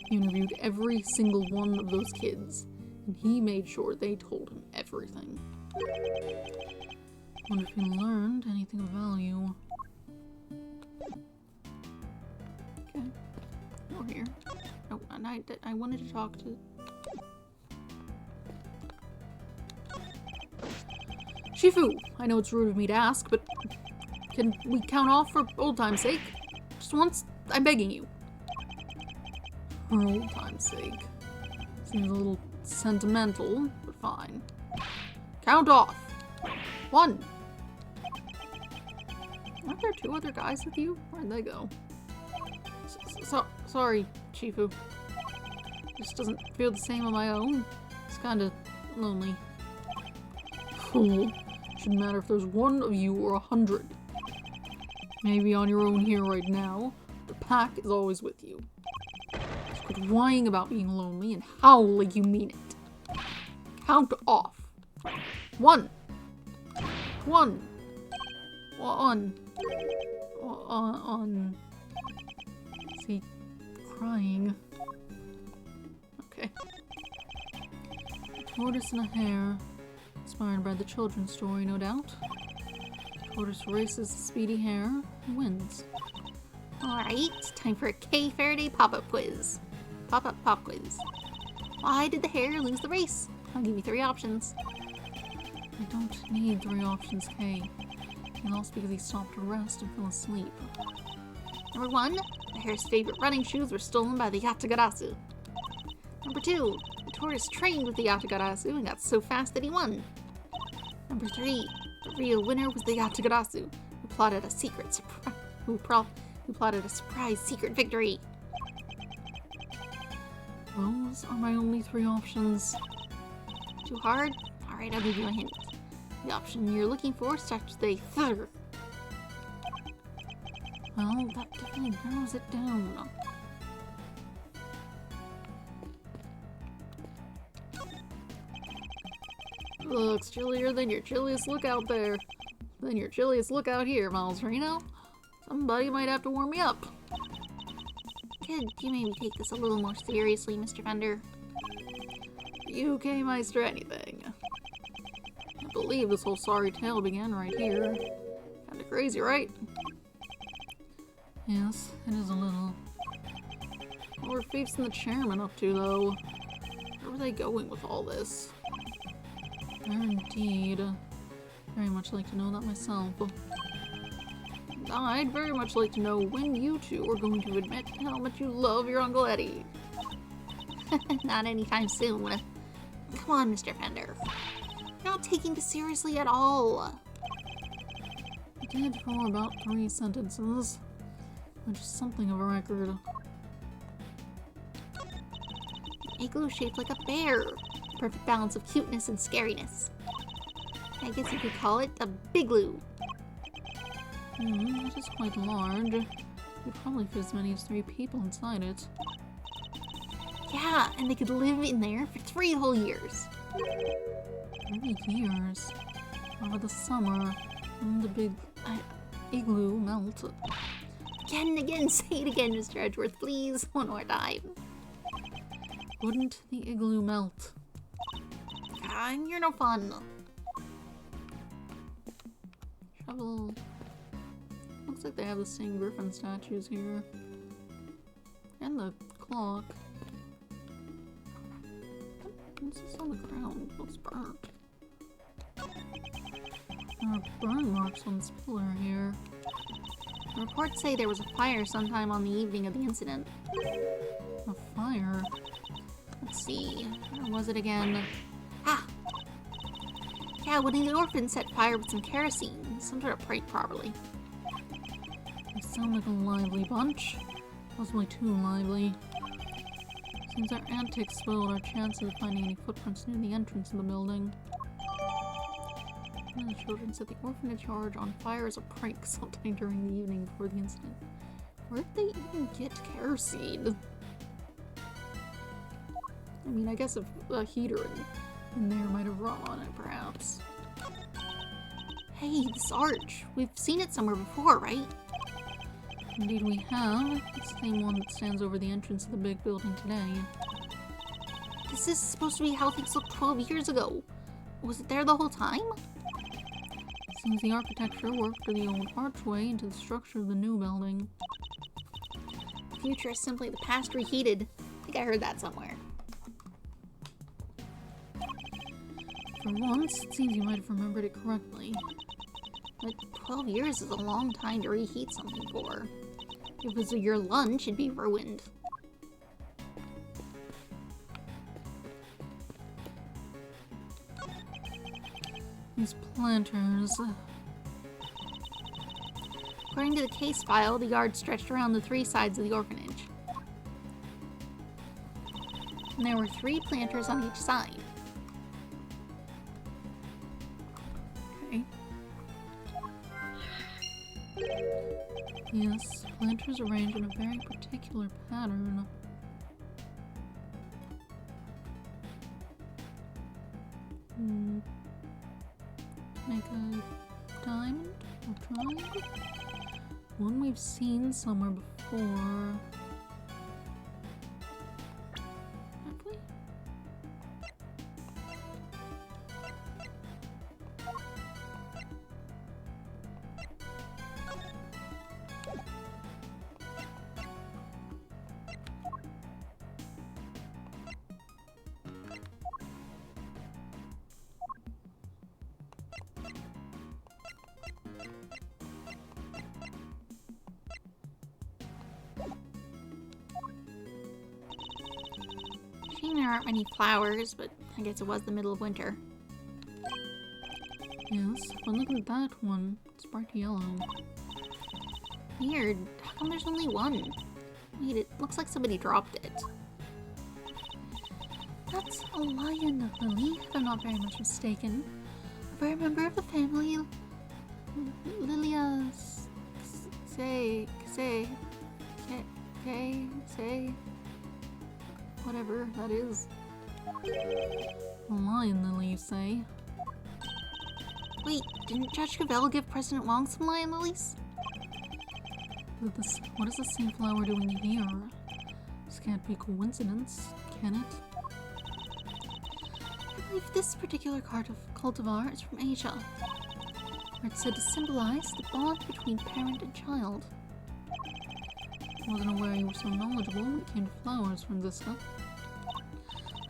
He interviewed every single one of those kids, and he made sure they told him everything. Wonder if he learned anything of value. Okay. Over here. Oh, and I wanted to talk to... Shifu, I know it's rude of me to ask, but can we count off for old time's sake? Just once, I'm begging you. For old time's sake. Seems a little sentimental, but fine. Count off. 1. Aren't there 2 other guys with you? Where'd they go? Sorry, Shifu. This doesn't feel the same on my own. It's kinda lonely. Fool. Shouldn't matter if there's 1 of you or 100. Maybe on your own here right now, the pack is always with you. Just quit whining about being lonely and howl like you mean it. Count off. 1. 1. 1. Is he crying? Okay. Tortoise and a hare. Inspired by the children's story, no doubt. Tortoise races the speedy hare and wins. Alright, time for a K Faraday pop-up quiz. Pop-up pop quiz. Why did the hare lose the race? I'll give you 3 options. I don't need 3 options, Kay. He lost because he stopped to rest and fell asleep. Number 1, the hare's favorite running shoes were stolen by the Yatagarasu. Number 2, the tortoise trained with the Yatagarasu and got so fast that he won. Number 3, the real winner was the Yatagarasu, who plotted a secret surprise secret victory. Those are my only 3 options. Too hard? Alright, I'll give you a hint. The option you're looking for starts with a third. Well, that definitely narrows it down. Looks chillier than your chilliest look out there. Than your chilliest look out here, Miles Reno. Somebody might have to warm me up. Could you maybe take this a little more seriously, Mr. Fender? you K-Meister anything? I believe this whole sorry tale began right here. Kinda crazy, right? Yes, it is a little. What were Fiefs and the chairman up to, though? Where were they going with all this? Indeed. Very much like to know that myself. I'd very much like to know when you two are going to admit how much you love your Uncle Eddie. Not anytime soon. Come on, Mr. Fender. You're not taking this seriously at all. I did for about 3 sentences, which is something of a record. Igloo shaped like a bear. Perfect balance of cuteness and scariness. I guess you could call it a bigloo. It is quite large. You'd probably fit as many as 3 people inside it. Yeah, and they could live in there for 3 whole years. 3 years. Over the summer, when the big igloo melt. Again and again, say it again, Mr. Edgeworth, please. One more time. Wouldn't the igloo melt? Ah, you're no fun. Shovel. Looks like they have the same griffin statues here. And the clock. What's this on the ground? It looks burnt. There are burn marks on this pillar here. Reports say there was a fire sometime on the evening of the incident. A fire? Let's see, where was it again? Ah! Yeah, one of the orphans set fire with some kerosene. Some sort of prank, probably. They sound like a lively bunch. Possibly too lively. Seems our antics spoiled our chances of finding any footprints near the entrance of the building. One of the children set the orphanage yard on fire as a prank sometime during the evening before the incident. Where did they even get kerosene? I mean, I guess a heater in there might have run on it, perhaps. Hey, this arch. We've seen it somewhere before, right? Indeed we have. It's the same one that stands over the entrance of the big building today. This is supposed to be how things looked 12 years ago. Was it there the whole time? Seems the architecture worked through the old archway into the structure of the new building. The future is simply the past reheated. I think I heard that somewhere. For once, it seems you might have remembered it correctly. But 12 years is a long time to reheat something for. If it was your lunch, it'd be ruined. These planters. According to the case file, the yard stretched around the 3 sides of the orphanage. And there were 3 planters on each side. Okay. Yes, planters arranged in a very particular pattern. Like a diamond or triangle? One we've seen somewhere before. Have we? There aren't many flowers, but I guess it was the middle of winter. Yes, but look at that one. It's bright yellow. Weird. How come there's only one? Wait, it looks like somebody dropped it. That's a lion lily, if I'm not very much mistaken. A very member of the family. Lilia... say... whatever that is. A lion lily, you say? Wait, didn't Judge Cavell give President Wong some lion lilies? What is the same flower doing here? This can't be coincidence, can it? believe this particular cultivar is from Asia, where it's said to symbolize the bond between parent and child. I wasn't aware you were so knowledgeable when it came to flowers, Francisca.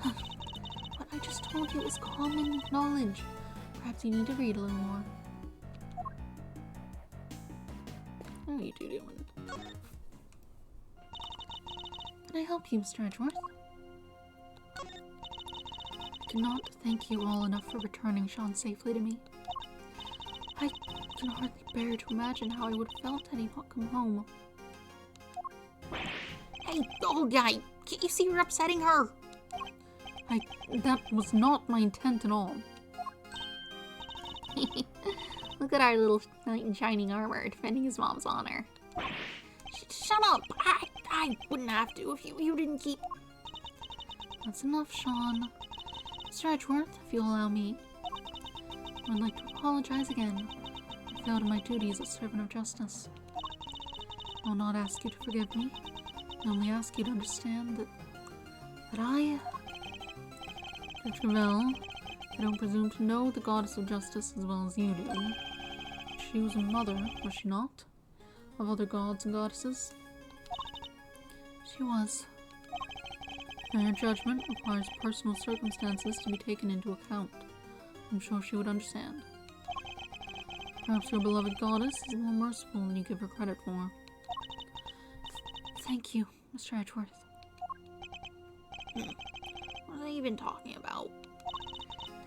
What I just told you is common knowledge. Perhaps you need to read a little more. How are you two doing? Can I help you, Mr. Edgeworth? I cannot thank you all enough for returning Sean safely to me. I can hardly bear to imagine how I would have felt had he not come home. Hey, old guy! Can't you see you're upsetting her? That was not my intent at all. Look at our little knight in shining armor defending his mom's honor. Shut up! I wouldn't have to if you didn't keep... That's enough, Sean. Mr. Edgeworth, if you'll allow me, I'd like to apologize again. I failed in my duty as a servant of justice. I will not ask you to forgive me. I only ask you to understand that I, Judge Gravel, I don't presume to know the goddess of justice as well as you do. She was a mother, was she not? Of other gods and goddesses? She was. And her judgment requires personal circumstances to be taken into account. I'm sure she would understand. Perhaps your beloved goddess is more merciful than you give her credit for. Thank you, Mr. Edgeworth. What are they even talking about?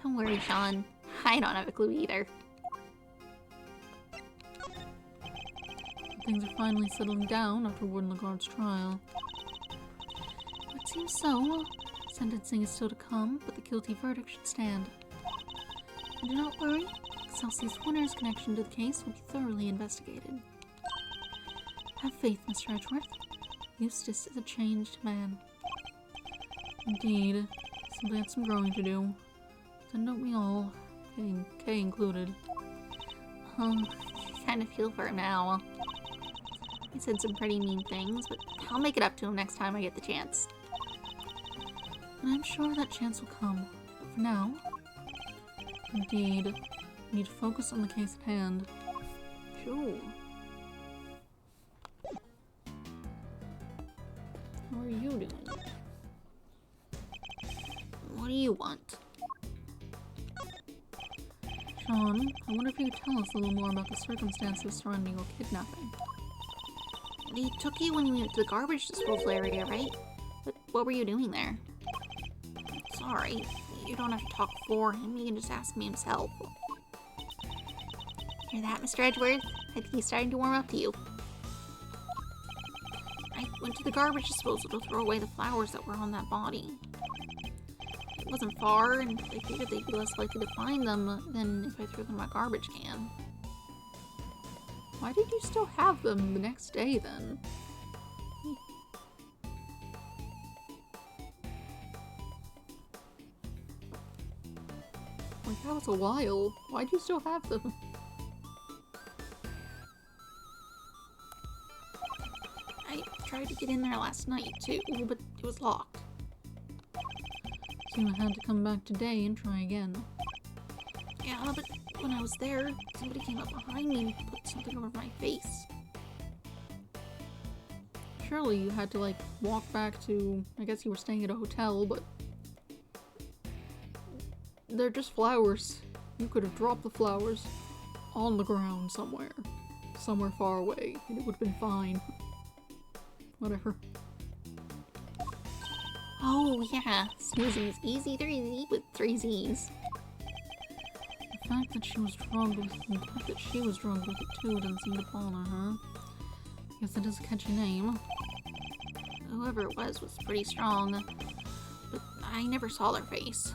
Don't worry, Sean. I don't have a clue either. Things are finally settling down after Woodlagard's trial. It seems so. Sentencing is still to come, but the guilty verdict should stand. And do not worry, Excelsius Winter's connection to the case will be thoroughly investigated. Have faith, Mr. Edgeworth. Eustace is a changed man. Indeed, simply had some growing to do. And don't we all, Kay included. I kind of feel for him now. He said some pretty mean things, but I'll make it up to him next time I get the chance. And I'm sure that chance will come. But for now, indeed, we need to focus on the case at hand. Sure. How are you doing? What do you want? Sean, I wonder if you could tell us a little more about the circumstances surrounding your kidnapping. They took you when we went to the garbage disposal area, right? But what were you doing there? Sorry, you don't have to talk for him. You can just ask me himself. Hear that, Mr. Edgeworth? I think he's starting to warm up to you. I went to the garbage disposal to throw away the flowers that were on that body. It wasn't far, and I figured they'd be less likely to find them than if I threw them in my garbage can. Why did you still have them the next day, then? Like, that was a while. Why'd you still have them? I tried to get in there last night, too, but it was locked. So you had to come back today and try again. Yeah, but when I was there, somebody came up behind me and put something over my face. Surely you had to, like, walk back to... I guess you were staying at a hotel, but... They're just flowers. You could have dropped the flowers on the ground somewhere. Somewhere far away, and it would have been fine. Whatever. Oh, yeah. Snoozing is easy 3Z with 3 Z's. The fact that she was drugged with it too didn't seem to bother her. Guess it is a catchy name. Whoever it was pretty strong, but I never saw their face.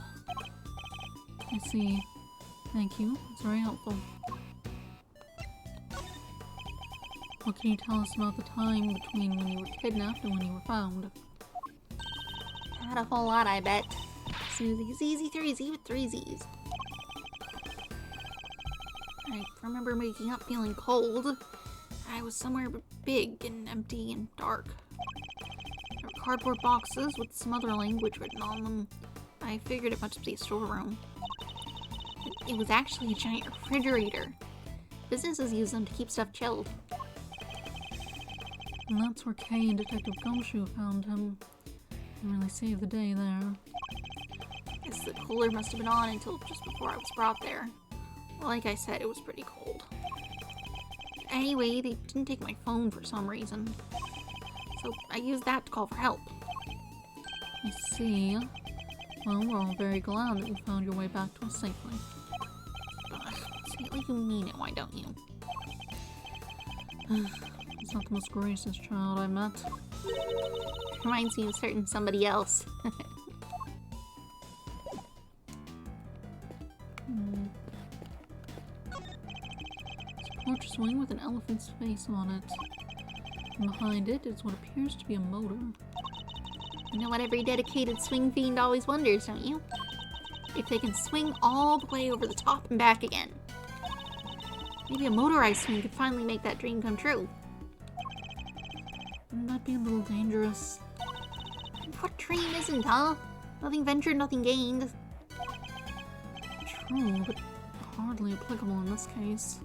I see. Thank you. It's very helpful. What can you tell us about the time between when you were kidnapped and when you were found? Not a whole lot, I bet. Snoozing is easy 3Z with 3 Z's. I remember waking up feeling cold. I was somewhere big and empty and dark. There were cardboard boxes with some other language written on them. I figured it must be a storeroom. It was actually a giant refrigerator. Businesses use them to keep stuff chilled. And that's where Kay and Detective Gumshoe found him. They really saved the day there. Guess the cooler must have been on until just before I was brought there. Like I said, it was pretty cold. Anyway, they didn't take my phone for some reason. So I used that to call for help. I see. Well, we're all very glad that you found your way back to us safely. Ugh, say it like you mean it, why don't you? He's not the most gracious child I met. Reminds me of certain somebody else. It's a porch swing with an elephant's face on it. And behind it is what appears to be a motor. You know what every dedicated swing fiend always wonders, don't you? If they can swing all the way over the top and back again. Maybe a motorized swing could finally make that dream come true. Wouldn't that be a little dangerous? What dream isn't, huh? Nothing ventured, nothing gained. True, but hardly applicable in this case.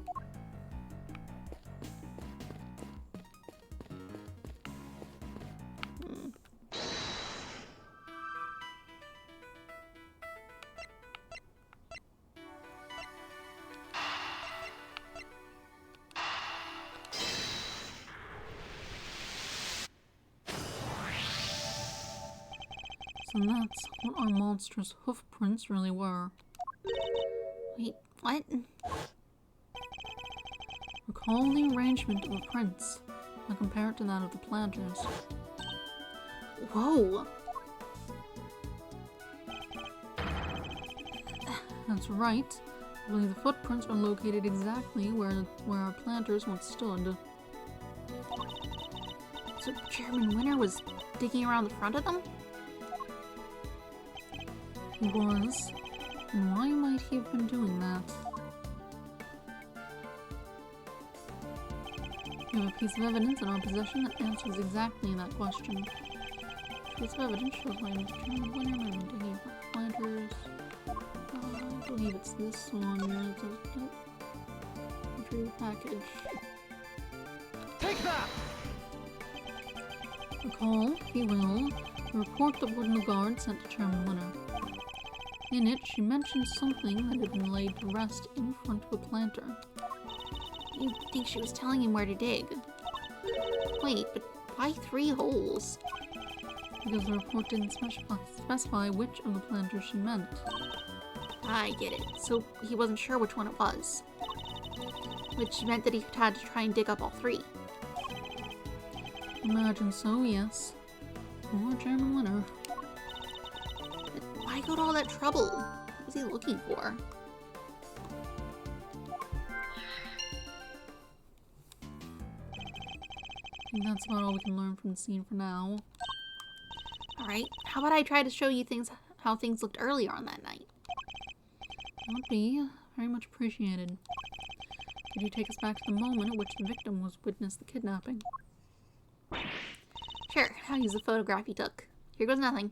So that's what our monstrous hoof prints really were. Wait, what? Recall the arrangement of the prints. Now compare it to that of the planters. Whoa! That's right. I believe the footprints are located exactly where our planters once stood. So Chairman Winter was digging around the front of them? He was. And why might he have been doing that? We have a piece of evidence in our possession that answers exactly that question. This piece of evidence shows why Mr. Chairman Winter might have been digging for planters. I believe it's this one. Retrieve package. Take that! Recall, if you will, the report that Warden Lagarde sent to Chairman Winter. In it, she mentioned something that had been laid to rest in front of a planter. You'd think she was telling him where to dig. Wait, but why 3 holes? Because the report didn't specify which of the planters she meant. I get it. So he wasn't sure which one it was. Which meant that he had to try and dig up all 3. Imagine so, yes. Or Chairman Winter. But why go to all that trouble? What was he looking for? I think that's about all we can learn from the scene for now. Alright, how about I try to show you how things looked earlier on that night? That would be very much appreciated. Could you take us back to the moment at which the victim was witnessed the kidnapping? Sure, I'll use the photograph you took. Here goes nothing.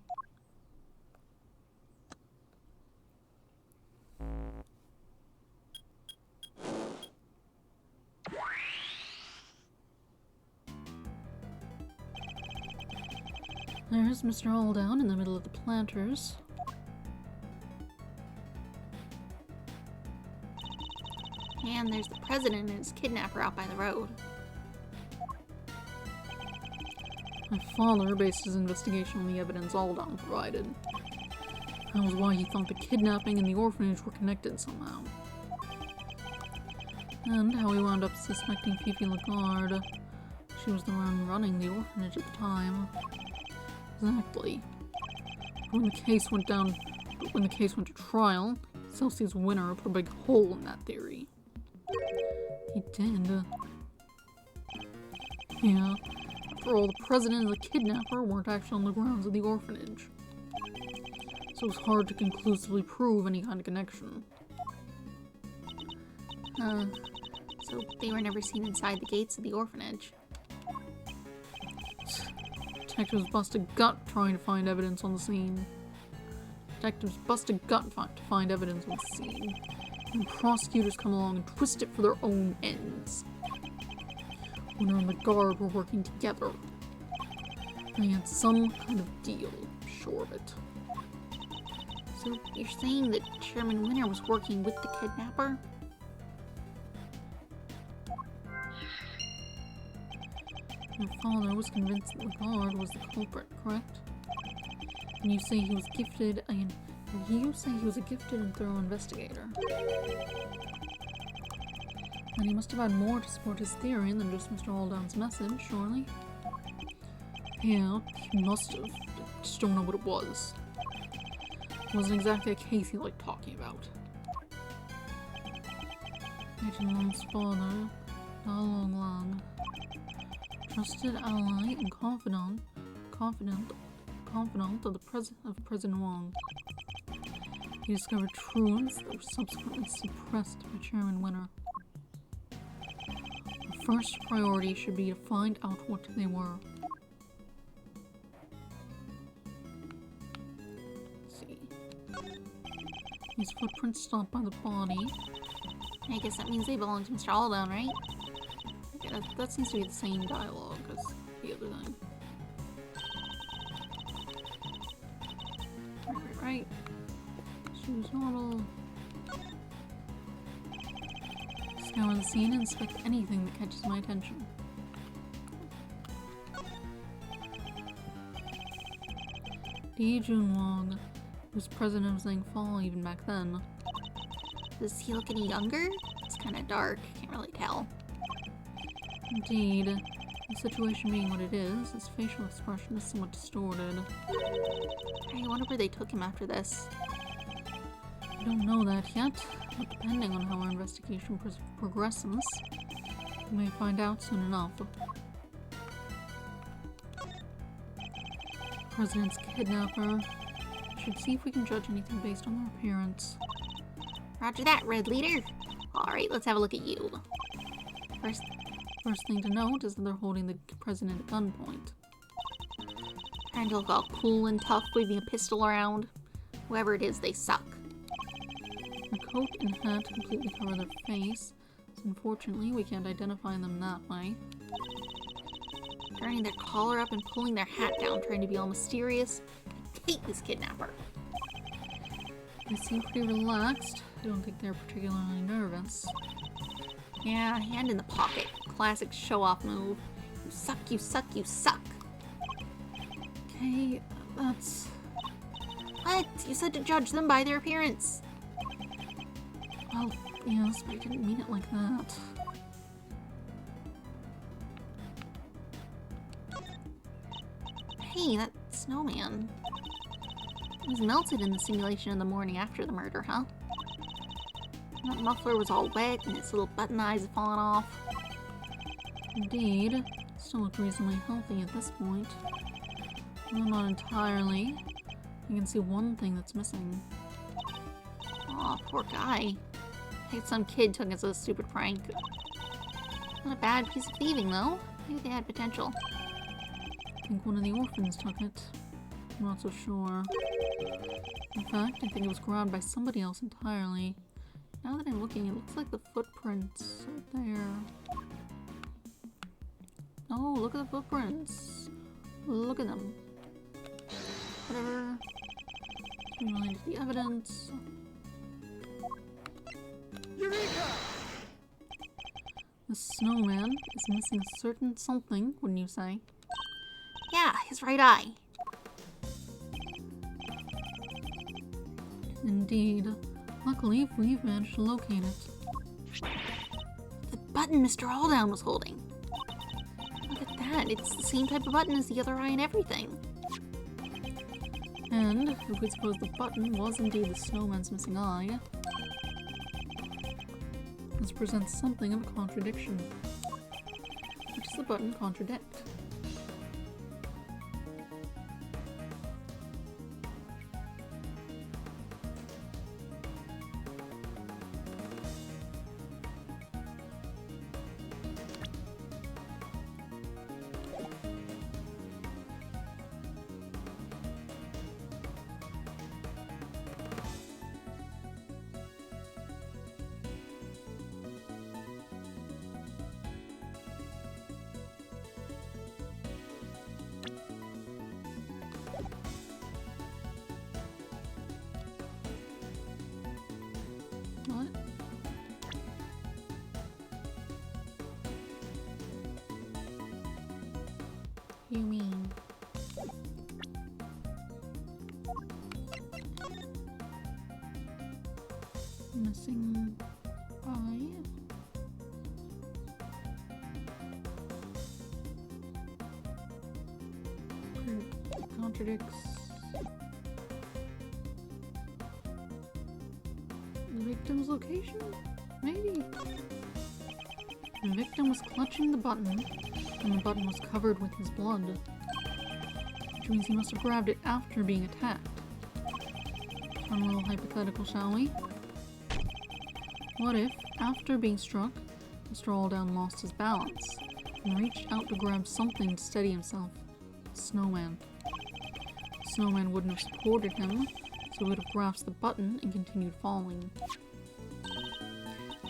There's Mr. Alldown in the middle of the planters. And there's the president and his kidnapper out by the road. My father based his investigation on the evidence Alldown provided. That was why he thought the kidnapping and the orphanage were connected somehow. And how he wound up suspecting Fifi Lagarde. She was the one running the orphanage at the time. Exactly. When the case went to trial, Celsius Winter put a big hole in that theory. He did. Yeah. After all, the president and the kidnapper weren't actually on the grounds of the orphanage. So it was hard to conclusively prove any kind of connection. So they were never seen inside the gates of the orphanage. Detectives bust a gut trying to find evidence on the scene. detectives bust a gut fight to find evidence on the scene. And prosecutors come along and twist it for their own ends. Winter and the guard were working together. They had some kind of deal, I'm sure of it. So you're saying that Chairman Winter was working with the kidnapper? Your father was convinced that the guard was the culprit, correct? And you say he was gifted, a gifted and thorough investigator. And he must have had more to support his theory than just Mr. Aldown's message, surely? Yeah, he must have. I just don't know what it was. It wasn't exactly a case he liked talking about. Agent Long's father, Long Long. Trusted ally and confidant of President Wong. He discovered truths that were subsequently suppressed by Chairman Winter. The first priority should be to find out what they were. Let's see. These footprints stopped by the body. I guess that means they belong to Mr. Aldown, right? Yeah, that seems to be the same dialogue as the other thing. Right. Choose normal. Scour the scene and inspect anything that catches my attention. Lee Junwong was president of Zhang Fall even back then. Does he look any younger? It's kind of dark. Can't really tell. Indeed. The situation being what it is, his facial expression is somewhat distorted. I wonder where they took him after this. I don't know that yet, but depending on how our investigation progresses, we may find out soon enough. President's kidnapper. We should see if we can judge anything based on their appearance. Roger that, Red Leader. Alright, let's have a look at you. First thing to note is that they're holding the president at gunpoint. Trying to look all cool and tough, waving a pistol around. Whoever it is, they suck. Their coat and hat completely cover their face, so unfortunately we can't identify them that way. Turning their collar up and pulling their hat down, trying to be all mysterious. I hate this kidnapper. They seem pretty relaxed. I don't think they're particularly nervous. Yeah, hand in the pocket. Classic show-off move. You suck, you suck, you suck. Okay, that's... What? You said to judge them by their appearance. Well, yes, but I didn't mean it like that. Hey, that snowman. He was melted in the simulation in the morning after the murder, huh? That muffler was all wet and his little button eyes had fallen off. Indeed. Still look reasonably healthy at this point. Well, not entirely. You can see one thing that's missing. Aw, poor guy. Like some kid took it as a stupid prank. Not a bad piece of thieving, though. Maybe they had potential. I think one of the orphans took it. I'm not so sure. In fact, I think it was grabbed by somebody else entirely. Now that I'm looking, it looks like the footprints are there. Oh, look at the footprints. Look at them. Whatever. Accumulated the evidence. Eureka! The snowman is missing a certain something, wouldn't you say? Yeah, his right eye. Indeed. Luckily, we've managed to locate it. The button Mr. Aldown was holding. Look at that. It's the same type of button as the other eye and everything. And if we suppose the button was indeed the snowman's missing eye, this presents something of a contradiction. Which does the button contradict? do you mean? Missing eye? Contradicts the victim's location? Maybe. The victim was clutching the button, and the button was covered with his blood, which means he must have grabbed it after being attacked. Fun little hypothetical, shall we? What if, after being struck, Mr. Alldown lost his balance and reached out to grab something to steady himself? A snowman. The snowman wouldn't have supported him, so he would have grasped the button and continued falling.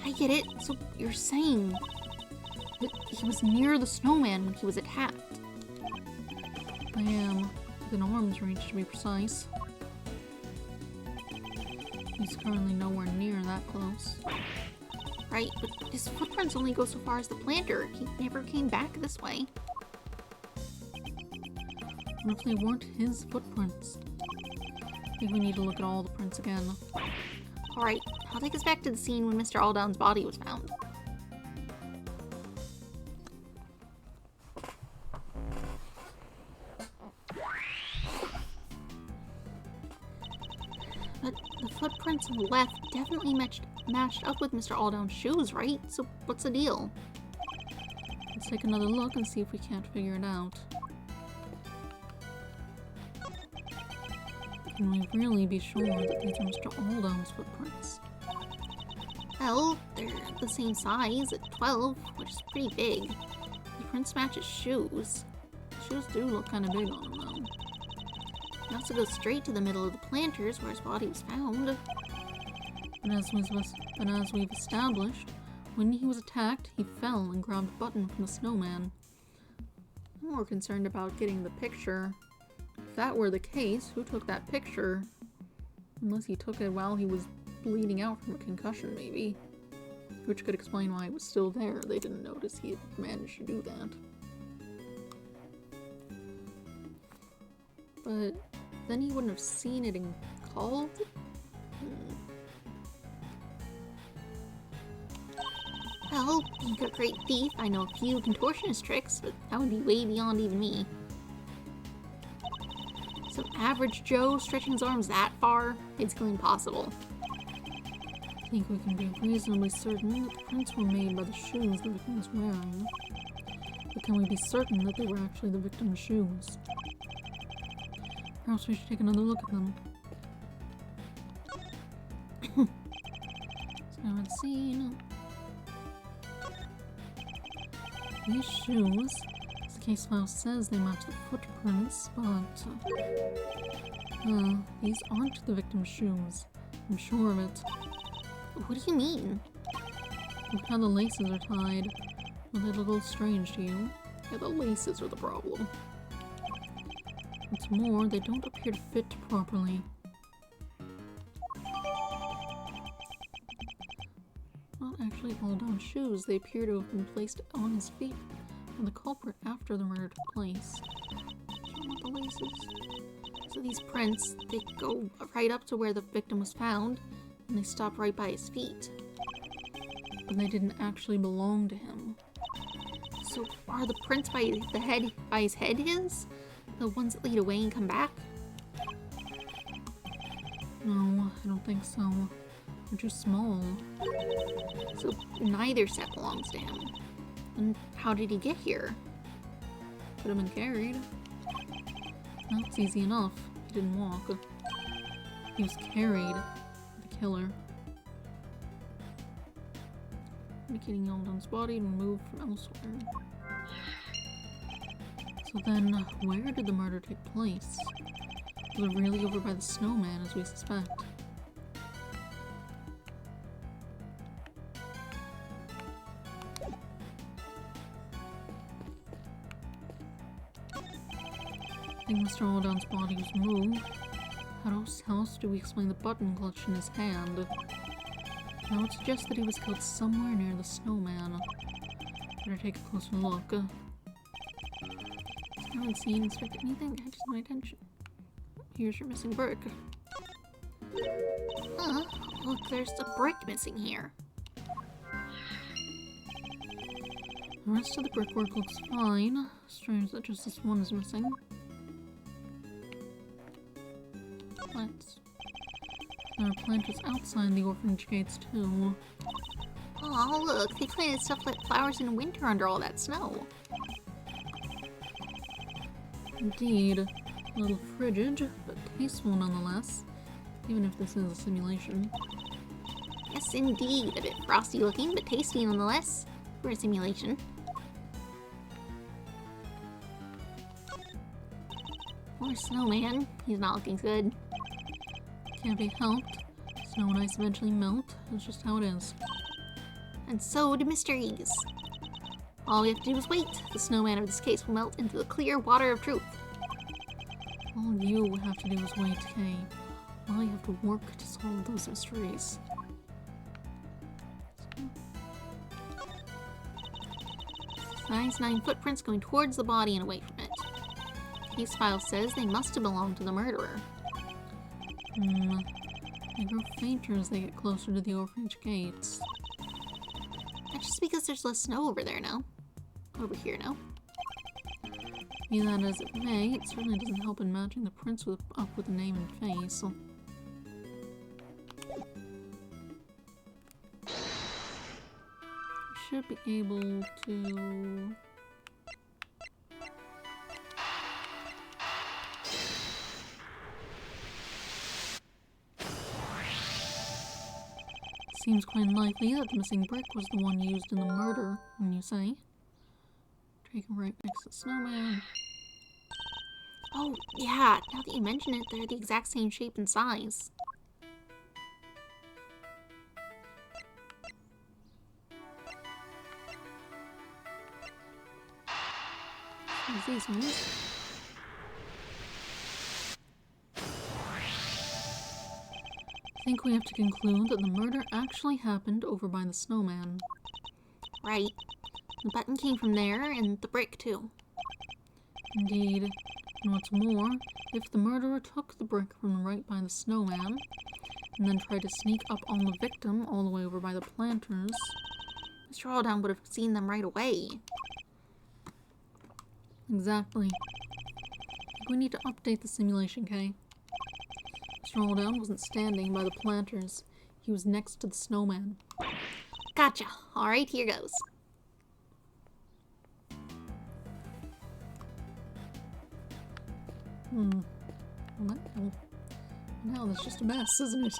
I get it. So you're saying that he was near the snowman when he was attacked? I am, within arm's reach to be precise. He's currently nowhere near that close. Right, but his footprints only go so far as the planter. He never came back this way. What if they weren't his footprints? I think we need to look at all the prints again. Alright, I'll take us back to the scene when Mr. Alldown's body was found. But the footprints on the left definitely matched up with Mr. Alldown's shoes, right? So what's the deal? Let's take another look and see if we can't figure it out. Can we really be sure that these are Mr. Alldown's footprints? Well, they're the same size at 12, which is pretty big. The prints match his shoes. Shoes do look kind of big on him, though. He also goes straight to the middle of the planters where his body was found. But as we've established, when he was attacked, he fell and grabbed the button from the snowman. I'm more concerned about getting the picture. If that were the case, who took that picture? Unless he took it while he was bleeding out from a concussion, maybe. Which could explain why it was still there. They didn't notice he had managed to do that. But then he wouldn't have seen it and called? Well, being a great thief, I know a few contortionist tricks, but that would be way beyond even me. Some average Joe stretching his arms that far? Basically impossible. I think we can be reasonably certain that the prints were made by the shoes the victim was wearing. But can we be certain that they were actually the victim's shoes? Perhaps we should take another look at them. So let's see. These shoes, as the case file says, they match the footprints, but these aren't the victim's shoes. I'm sure of it. What do you mean? Look how the laces are tied. Will they look a little strange to you? Yeah, the laces are the problem. What's more, they don't appear to fit properly. Not actually Alldown's shoes. They appear to have been placed on his feet by the culprit after the murder took place. The laces. So these prints, they go right up to where the victim was found, and they stop right by his feet. But they didn't actually belong to him. So are the prints by his head his? The ones that lead away and come back? No, I don't think so. They're too small. So neither set belongs to him. And how did he get here? Could have been carried. That's easy enough. He didn't walk. He was carried. The killer. Indicating Alldown's body and moved from elsewhere. So then, where did the murder take place? Was it really over by the snowman, as we suspect? I think Mr. Alldown's body was moved. How else do we explain the button clutched in his hand? I would suggest that he was killed somewhere near the snowman. Better take a closer look. I haven't seen, inspected anything that catches my attention. Here's your missing brick. Huh? Look, there's a brick missing here. The rest of the brickwork looks fine. Strange that just this one is missing. Plants. There are planters outside the orphanage gates too. Oh, look, they planted stuff like flowers in winter under all that snow. Indeed. A little frigid, but tasteful nonetheless. Even if this is a simulation. Yes, indeed. A bit frosty looking, but tasty nonetheless. For a simulation. Poor snowman. He's not looking good. Can't be helped. Snow and ice eventually melt. That's just how it is. And so do mysteries. All we have to do is wait. The snowman of this case will melt into the clear water of truth. All you have to do is wait, Kay. While you have to work to solve those mysteries. Size 9 footprints going towards the body and away from it. Case file says they must have belonged to the murderer. They grow fainter as they get closer to the orphanage gates. That's just because there's less snow over there now. Over here now. Be that as it may, it certainly doesn't help in matching the prints up with the name and face. So. Should be able to... Seems quite likely that the missing brick was the one used in the murder, when you say. Taken right next to the snowman. Oh, yeah, now that you mention it, they're the exact same shape and size. There's these ones. I think we have to conclude that the murder actually happened over by the snowman. Right. The button came from there, and the brick, too. Indeed. And what's more, if the murderer took the brick from right by the snowman, and then tried to sneak up on the victim all the way over by the planters... Mr. Alldown would have seen them right away. Exactly. I think we need to update the simulation, Kay. Mr. Alldown wasn't standing by the planters. He was next to the snowman. Gotcha. Alright, here goes. Well, now that's just a mess, isn't it?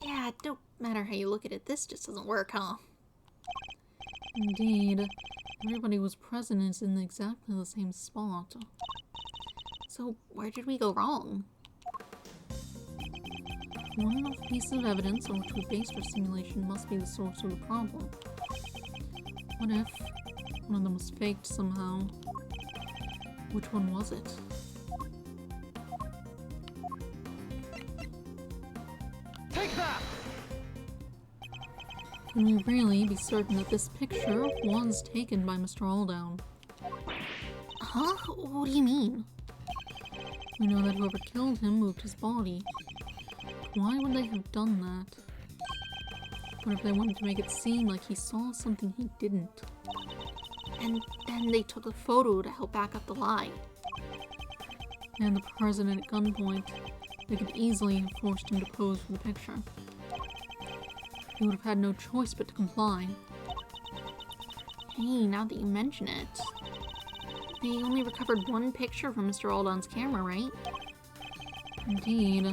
Yeah, it don't matter how you look at it, this just doesn't work, huh? Indeed. Everybody was present and is in exactly the same spot. So, where did we go wrong? One enough piece of evidence on which we based our simulation must be the source of the problem. What if one of them was faked somehow? Which one was it? Take that! Can we really be certain that this picture was taken by Mr. Alldown? Huh? What do you mean? We know that whoever killed him moved his body. Why would they have done that? What if they wanted to make it seem like he saw something he didn't? And then they took a photo to help back up the lie. And the president at gunpoint, they could easily have forced him to pose for the picture. He would have had no choice but to comply. Hey, now that you mention it, they only recovered one picture from Mr. Alldown's camera, right? Indeed.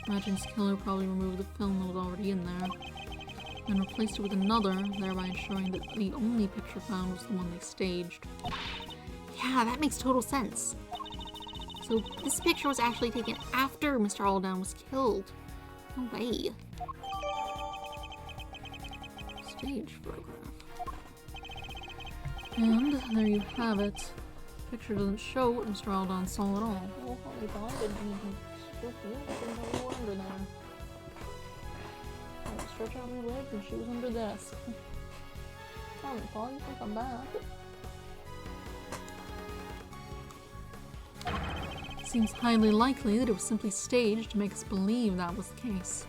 Imagine his killer probably removed the film that was already in there, and replaced it with another, thereby ensuring that the only picture found was the one they staged. Yeah, that makes total sense. So this picture was actually taken after Mr. Alldown was killed. No way. Stage photograph. And there you have it. The picture doesn't show what Mr. Alldown saw at all. Oh, I thought it under there. I'll stretch out my legs and she was under this. Come on, Paul, you can come back. It seems highly likely that it was simply staged to make us believe that was the case.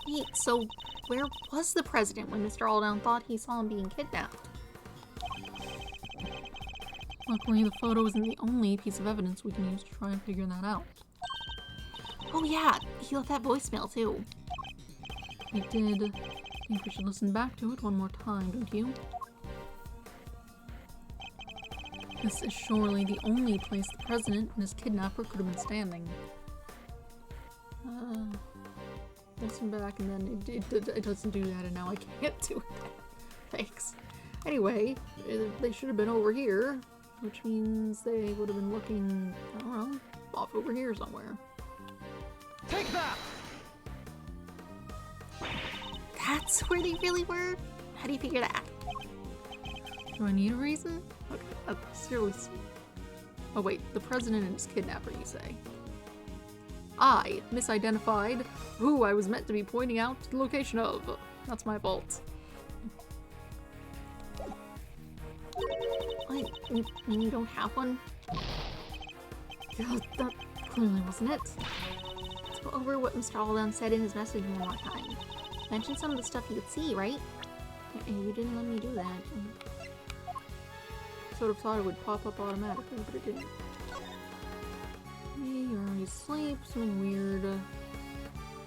Wait, so where was the president when Mr. Alldown thought he saw him being kidnapped? Luckily, the photo isn't the only piece of evidence we can use to try and figure that out. Oh yeah, he left that voicemail too. We did. I think we should listen back to it one more time, don't you? This is surely the only place the president and his kidnapper could have been standing. Listen back and then it doesn't do that and now I can't do it. Thanks. Anyway, they should have been over here, which means they would have been looking, I don't know, off over here somewhere. Take that! That's where they really were? How do you figure that? Do I need a reason? Okay, that's really sweet. Oh wait, the president and his kidnapper, you say? I misidentified who I was meant to be pointing out the location of. That's my fault. You don't have one? God, that clearly wasn't it. Let's go over what Mr. Alldown said in his message one more time. Mention some of the stuff you could see, right? You didn't let me do that. Sort of thought it would pop up automatically, but it didn't. Hey, you're already asleep, something weird.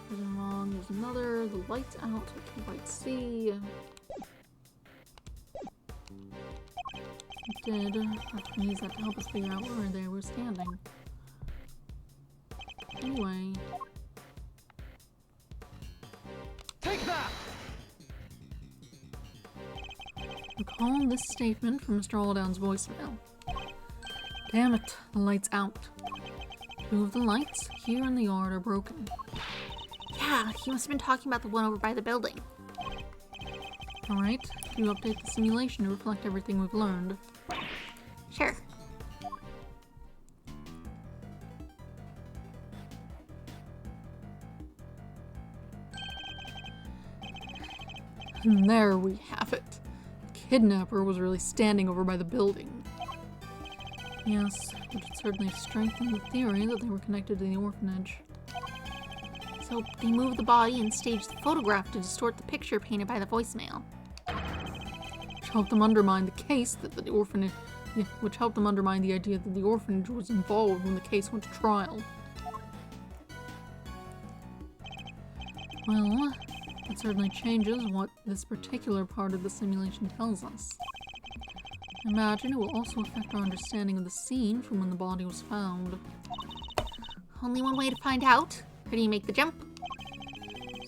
Something wrong, there's another, the light's out, I can't quite see. It did. I can use that to help us figure out where they were standing. Anyway. Take that! Recall this statement from Mr. Alldown's voicemail. Damn it, the light's out. 2 of the lights here in the yard are broken. Yeah, he must have been talking about the one over by the building. Alright, you update the simulation to reflect everything we've learned. Sure. And there we have it. The kidnapper was really standing over by the building. Yes, which would certainly strengthen the theory that they were connected to the orphanage. So they moved the body and staged the photograph to distort the picture painted by the voicemail. Which helped them undermine the case that the orphanage... which helped them undermine the idea that the orphanage was involved when the case went to trial. Well, it certainly changes what this particular part of the simulation tells us. I imagine it will also affect our understanding of the scene from when the body was found. Only one way to find out. How do you make the jump?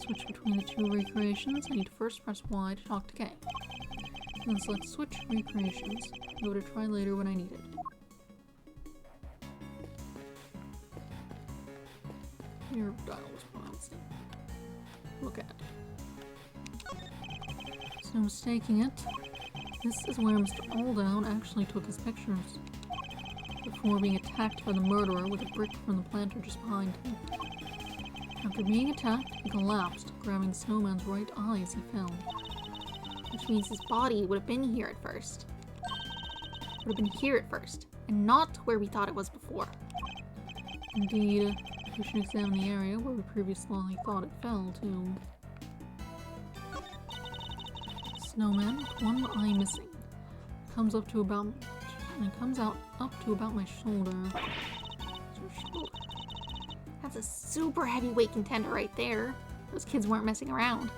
Switch between the 2 recreations. I need to first press Y to talk to K. Then select Switch Recreations. Go to try later when I need it. Your dial was pronounced. Look at it. So mistaking it, this is where Mr. Alldown actually took his pictures. Before being attacked by the murderer with a brick from the planter just behind him. After being attacked, he collapsed, grabbing the snowman's right eye as he fell. Which means his body would have been here at first. Would have been here at first, and not where we thought it was before. Indeed, we should examine the area where we previously thought it fell, too. Snowman with one eye missing. Comes up to about... and it comes out up to about my shoulder. That's a super heavyweight contender right there. Those kids weren't messing around.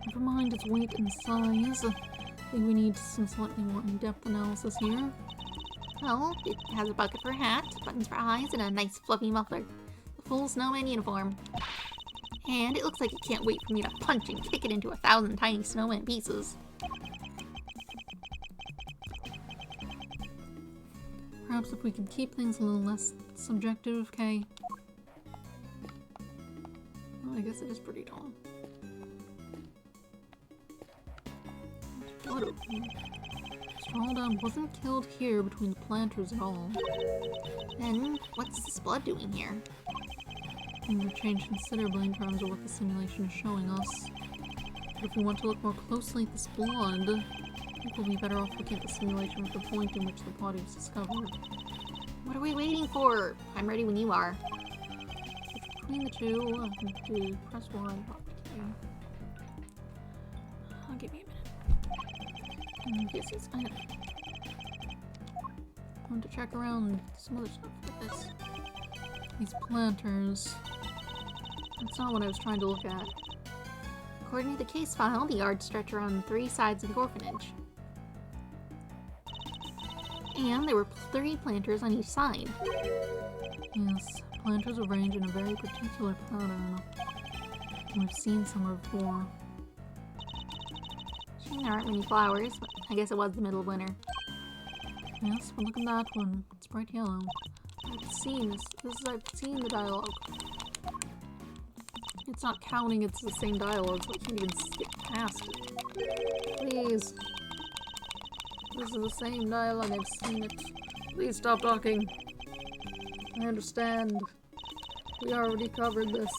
Never mind its weight and size. I think we need some slightly more in-depth analysis here. Well, it has a bucket for a hat, buttons for eyes, and a nice fluffy muffler. The full snowman uniform. And it looks like it can't wait for me to punch and kick it into 1,000 tiny snowman pieces. Perhaps if we could keep things a little less subjective, okay? Well, I guess it is pretty tall. What Mr. Alldown wasn't killed here between the planters at all. Then, what's this blood doing here? Things have changed considerably in terms of what the simulation is showing us. But if we want to look more closely at this blood, I think we'll be better off looking at the simulation with the point in which the body was discovered. What are we waiting 24. I'm ready when you are. Between the two, I'll have to press Y. Okay. Give me a minute. Yes, I want to check around some other stuff like this. These planters. That's not what I was trying to look at. According to the case file, the yard stretched around 3 sides of the orphanage. And there were 3 planters on each side. Yes, planters arranged in a very particular pattern. We've seen some before. Shame there aren't many flowers, but I guess it was the middle of winter. Yes, but look at that one. It's bright yellow. I've seen this. I've seen the dialogue. It's not counting, it's the same dialogue, so I can't even skip past it. Please. This is the same dialogue, I've seen it. Please stop talking. I understand. We already covered this.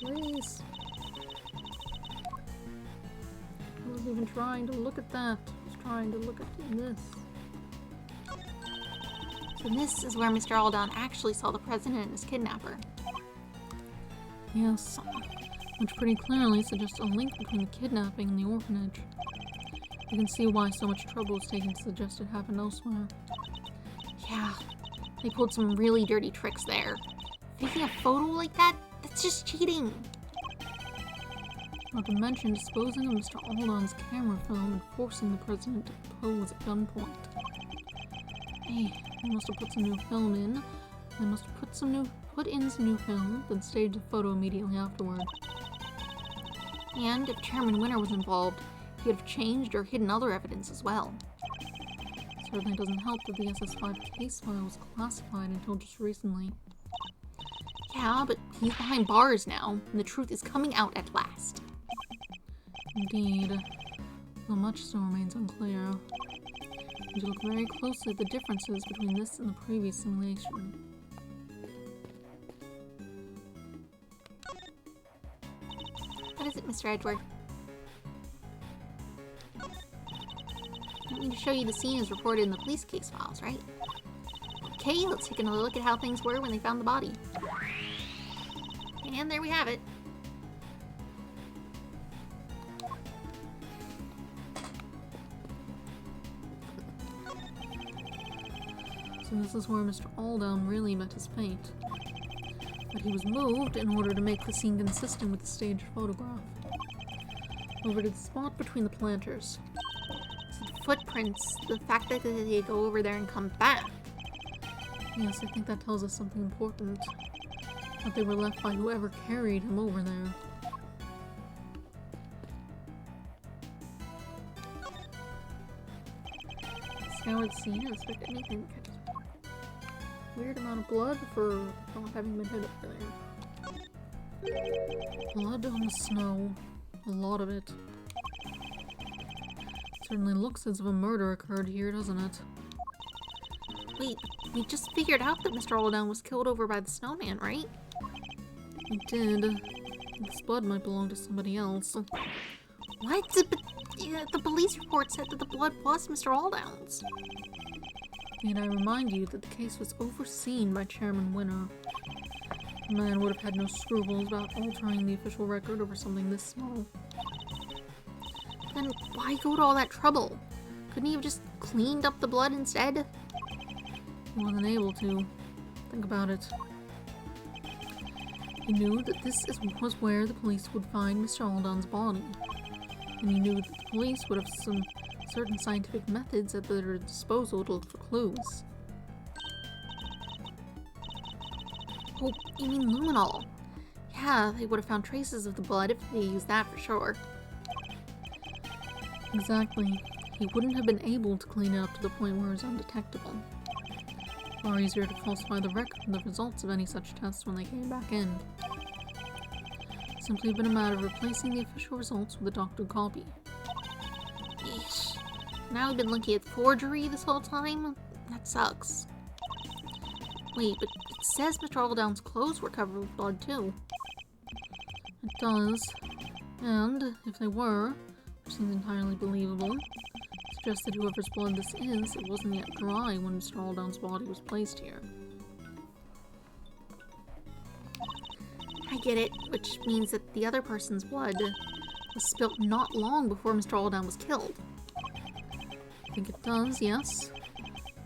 Please. I wasn't even trying to look at that. I was trying to look at this. So this is where Mr. Alden actually saw the president and his kidnapper. Yes, which pretty clearly suggests a link between the kidnapping and the orphanage. You can see why so much trouble was taken to suggest it happened elsewhere. Yeah, they pulled some really dirty tricks there. Taking a photo like that, that's just cheating. Not to mention disposing of Mr. Alden's camera film and forcing the president to pose at gunpoint. Hey, they must have put some new film in. They must have put in some new film, then staged the photo immediately afterward. And if Chairman Winter was involved, he would have changed or hidden other evidence as well. Certainly doesn't help that the SS5 case file was classified until just recently. Yeah, but he's behind bars now, and the truth is coming out at last. Indeed, though much still remains unclear. You look very closely at the differences between this and the previous simulation. What is it, Mr. Edgeworth? I want me to show you the scene as reported in the police case files, right? Okay, let's take another look at how things were when they found the body. And there we have it. So this is where Mr. Alden really met his fate. But he was moved in order to make the scene consistent with the staged photograph. Over to the spot between the planters. So the footprints, the fact that they go over there and come back. Yes, I think that tells us something important. That they were left by whoever carried him over there. Scoured scene, I expect anything. Weird amount of blood for not having been hit over there. Blood on the snow. A lot of it. Certainly looks as if a murder occurred here, doesn't it? Wait, we just figured out that Mr. Alden was killed over by the snowman, right? We did. This blood might belong to somebody else. What? The police report said that the blood was Mr. Alden's. Need I remind you that the case was overseen by Chairman Winter. The man would have had no scruples about altering the official record over something this small. Then why go to all that trouble? Couldn't he have just cleaned up the blood instead? He wasn't able to. Think about it. He knew that this was where the police would find Mr. Alden's body. And he knew that the police would have some certain scientific methods at their disposal to look for clues. Oh, you mean luminol? Yeah, they would have found traces of the blood if they used that for sure. Exactly. He wouldn't have been able to clean it up to the point where it was undetectable. Far easier to falsify the record and the results of any such tests when they came back in. Simply been a matter of replacing the official results with a doctored copy. Eesh. Now we've been looking at forgery this whole time? That sucks. Wait, but it says Mr. Alden's clothes were covered with blood too. It does. And, if they were, Seems entirely believable. Suggests that whoever's blood this is, it wasn't yet dry when Mr. Aldown's body was placed here. I get it, which means that the other person's blood was spilt not long before Mr. Aldown was killed. I think it does, yes.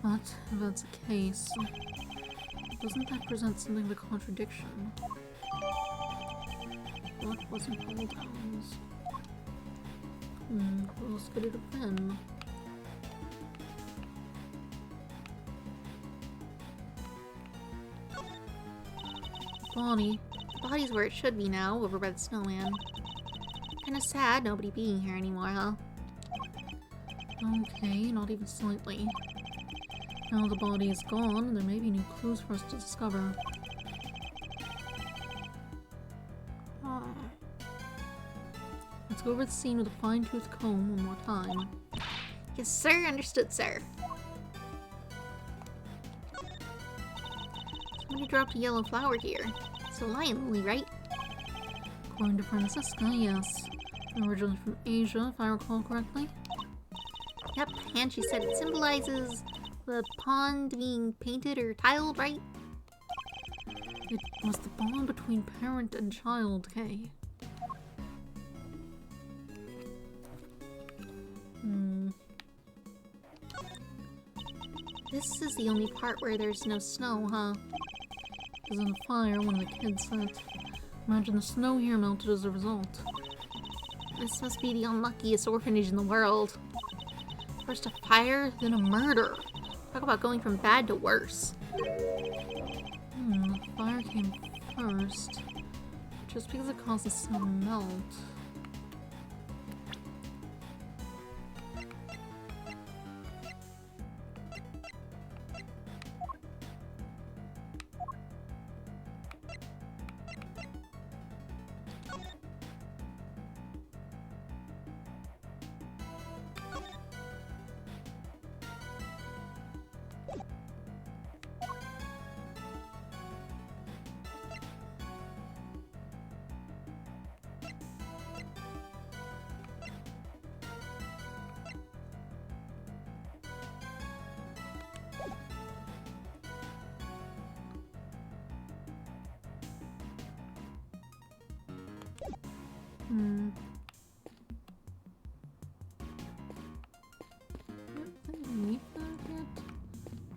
But if that's the case, doesn't that present something of a contradiction? What wasn't Aldown's? What else could it have been? Bonnie. The body's where it should be now, over by the snowman. Kinda sad nobody being here anymore, huh? Okay, not even slightly. Now the body is gone, there may be new clues for us to discover. Let's go over the scene with a fine-tooth comb one more time. Yes, sir. Understood, sir. Somebody dropped a yellow flower here. It's a lion lily, right? According to Francisca, yes. Originally from Asia, if I recall correctly. Yep, and she said it symbolizes the pond being painted or tiled, right? It was the bond between parent and child, Kay. This is the only part where there's no snow, huh? Because in the fire, one of the kids said, imagine the snow here melted as a result. This must be the unluckiest orphanage in the world. First a fire, then a murder. Talk about going from bad to worse. The fire came first. Just because it caused the snow to melt.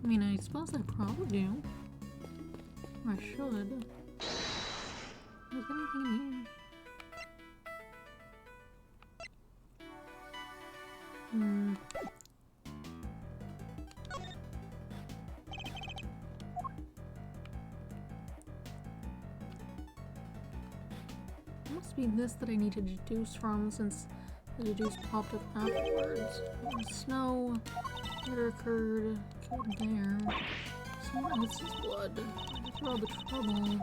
I mean, I suppose I probably do. Or I should. Is there anything in here? It must be this that I need to deduce from, since the deduce popped up afterwards. Snow, murder occurred, killed there. Someone else's blood. After all the trouble.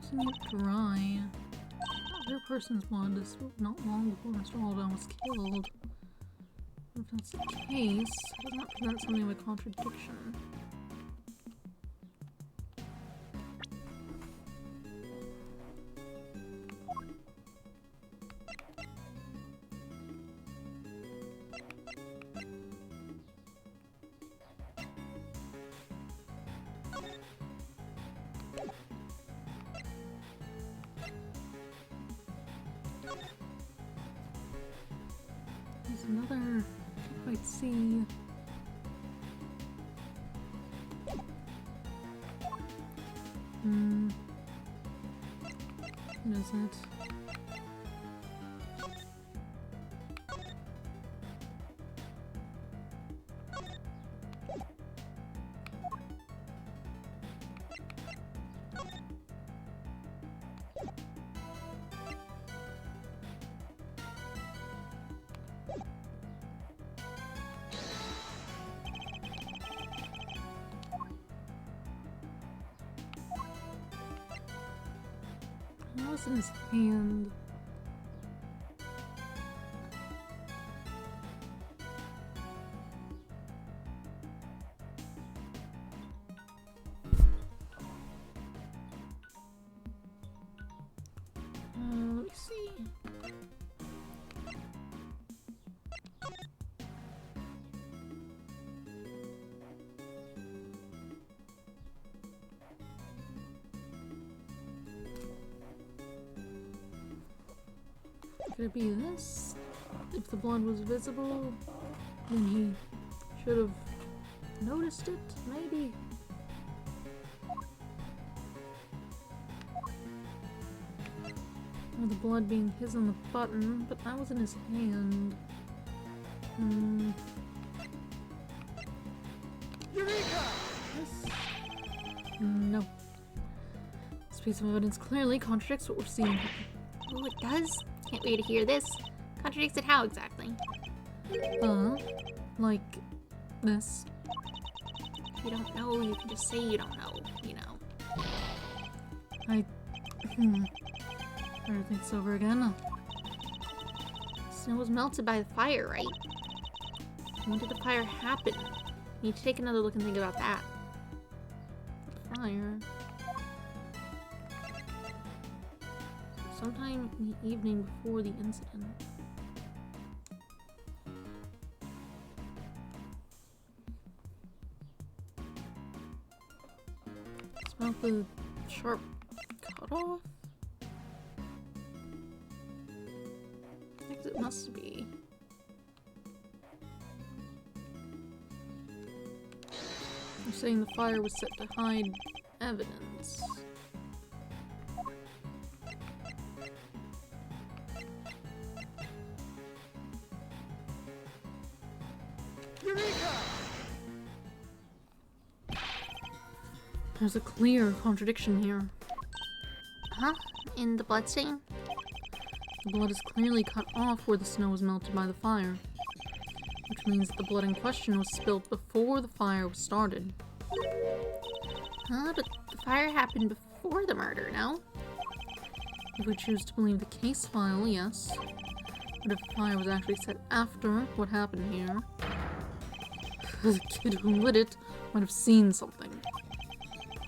Isn't it dry? Other person's blood is not long before Mr. Aldown was killed. If that's the case, does that present something of a contradiction? There's another, can't quite see. What is it? That was in his hand. Could it be this? If the blood was visible, then he should have noticed it, maybe? Or the blood being his on the button, but that was in his hand. Eureka! No. This piece of evidence clearly contradicts what we're seeing here. Oh, it does? Can't wait to hear this. Contradicts it how exactly? Like this. If you don't know, you can just say you don't know, you know. Better think this over again. Snow was melted by the fire, right? When did the fire happen? Need to take another look and think about that. Fire. Sometime in the evening before the incident. Smell the sharp cutoff? I think it must be. You're saying the fire was set to hide evidence. Eureka! There's a clear contradiction here. Huh? In the bloodstain? The blood is clearly cut off where the snow was melted by the fire, which means the blood in question was spilled before the fire was started. Huh? But the fire happened before the murder, no? If we choose to believe the case file, yes. But if the fire was actually set after what happened here, the kid who lit it might have seen something.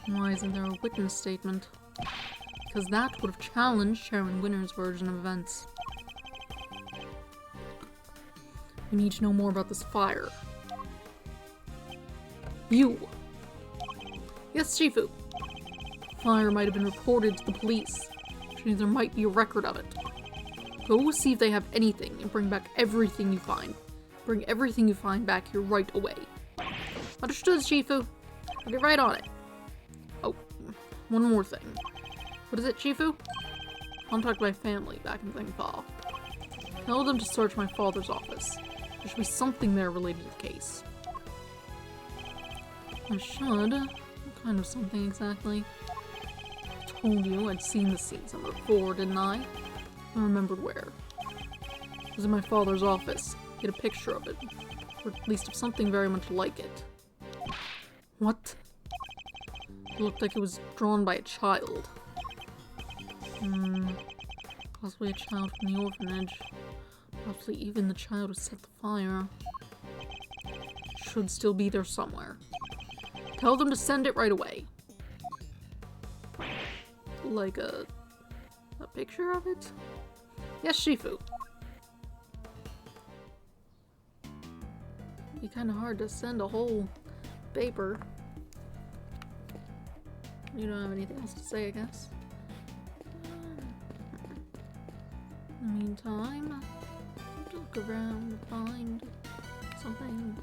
Why isn't there a witness statement? Because that would have challenged Chairman Winner's version of events. We need to know more about this fire. You! Yes, Shifu! Fire might have been reported to the police, which means there might be a record of it. Go see if they have anything and bring back everything you find. Bring everything you find back here right away. Understood, Shifu. I'll get right on it. Oh, one more thing. What is it, Shifu? Contact my family back in Thingfa. Tell them to search my father's office. There should be something there related to the case. I should. What kind of something exactly? I told you I'd seen the scene somewhere before, didn't I? I remembered where. It was in my father's office. Get a picture of it. Or at least of something very much like it. What? It looked like it was drawn by a child. Possibly a child from the orphanage. Possibly even the child who set the fire. Should still be there somewhere. Tell them to send it right away. Like a picture of it? Yes, Shifu. It'd be kind of hard to send a whole paper. You don't have anything else to say, I guess. In the meantime, look around and find something.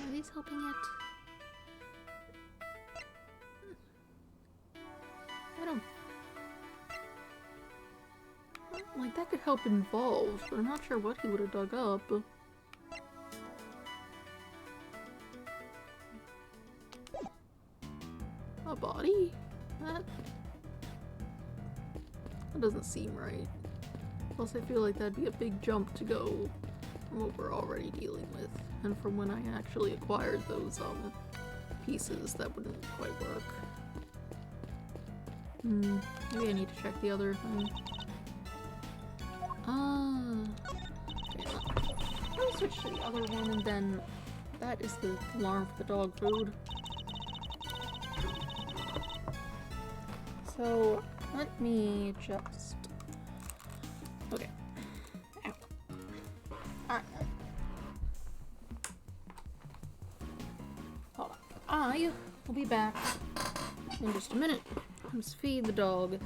Are these helping yet? I don't... Like, that could help involved, but I'm not sure what he would have dug up. A body? That doesn't seem right. Plus, I feel like that'd be a big jump to go from what we're already dealing with, and from when I actually acquired those, pieces that wouldn't quite work. Maybe I need to check the other thing. Okay, let me switch to the other one, and then that is the alarm for the dog food. So, let me just... Okay. Ow. Alright. I will be back in just a minute. Let's feed the dog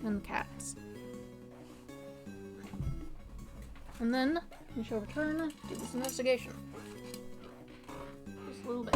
and the cats. And then we shall return to this investigation. Just a little bit.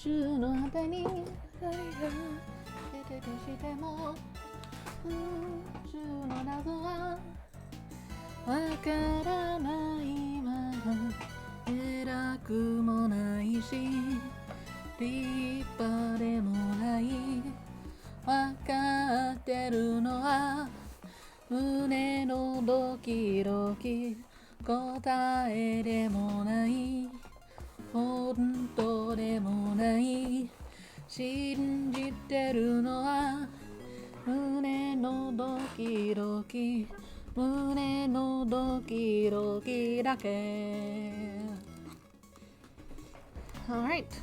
宙の果てに光が出てとしても宇宙の謎はわからないまま偉くもないし立派でもないわかってるのは胸のドキドキ答えでもない本当でもない信じてるのは胸のドキドキ胸のドキドキだけ Alright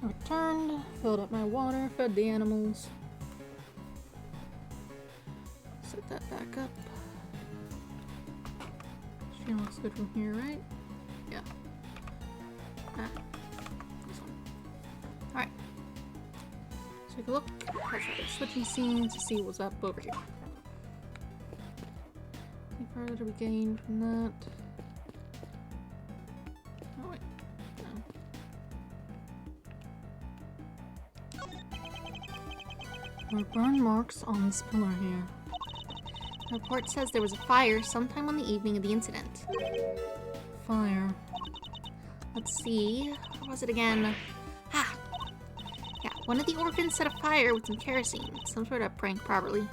Returned, filled up my water, fed the animals. Set that back up. Stream looks good from here, right? Yeah. Ah, this one. Alright. Let's take a look. Let's try switching scenes to see what's up over here. Any further to be gained from that? Oh wait. No. There are burn marks on this pillar here. The report says there was a fire sometime on the evening of the incident. Fire. Let's see. What was it again? Ah! Yeah, one of the orphans set a fire with some kerosene. Some sort of prank, probably.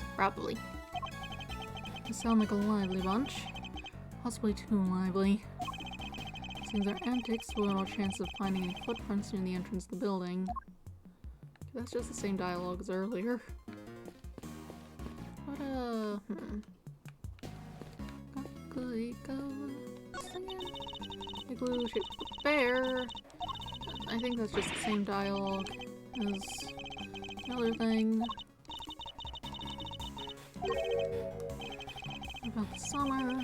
They sound like a lively bunch. Possibly too lively. Seems our antics will have a chance of finding any footprints near the entrance of the building. That's just the same dialogue as earlier. What Igloo shaped bear. I think that's just the same dialogue as the other thing. What about the summer?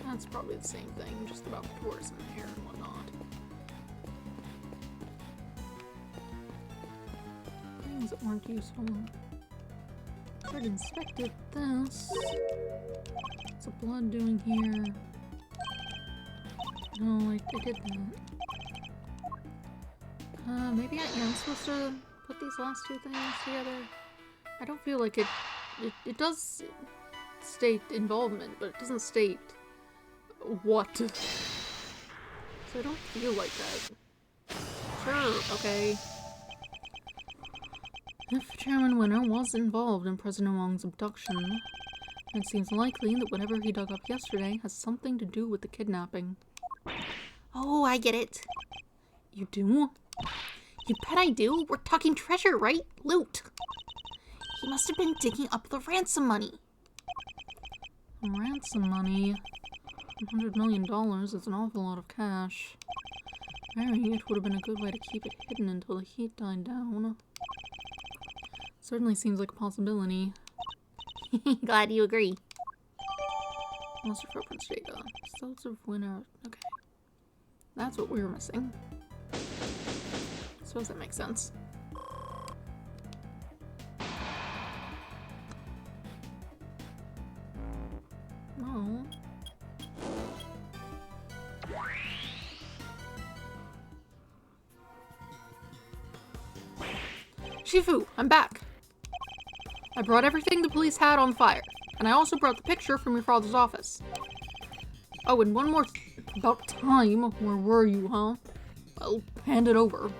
That's probably the same thing, just about the tourism here and whatnot. Things that weren't useful. I've inspected this. What's the blood doing here? No, I did that. Maybe I am supposed to put these last two things together. I don't feel like it does state involvement, but it doesn't state what. So I don't feel like that. Sure, okay. If Chairman Winner was involved in President Wong's abduction, it seems likely that whatever he dug up yesterday has something to do with the kidnapping. Oh, I get it. You do? You bet I do. We're talking treasure, right? Loot. He must have been digging up the ransom money. Ransom money? $100 million is an awful lot of cash. Burying it would have been a good way to keep it hidden until the heat died down. Certainly seems like a possibility. Glad you agree. Monster footprints data. Results of winner. Okay. That's what we were missing. Suppose that makes sense. No. Shifu, I'm back. I brought everything the police had on fire, and I also brought the picture from your father's office. Oh, and one more about time. Where were you, huh? Well, hand it over.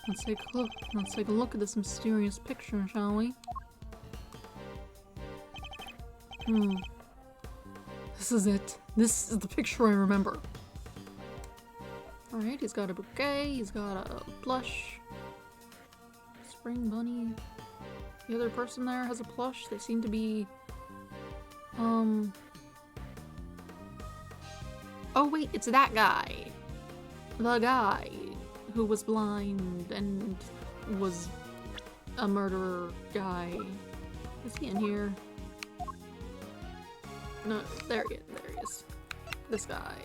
Let's take a look at this mysterious picture, shall we? This is it. This is the picture I remember. Alright, he's got a bouquet, he's got a plush. Spring bunny. The other person there has a plush. They seem to be... Oh wait, it's that guy. The guy who was blind and was a murderer guy. Is he in here? No, there he is. This guy.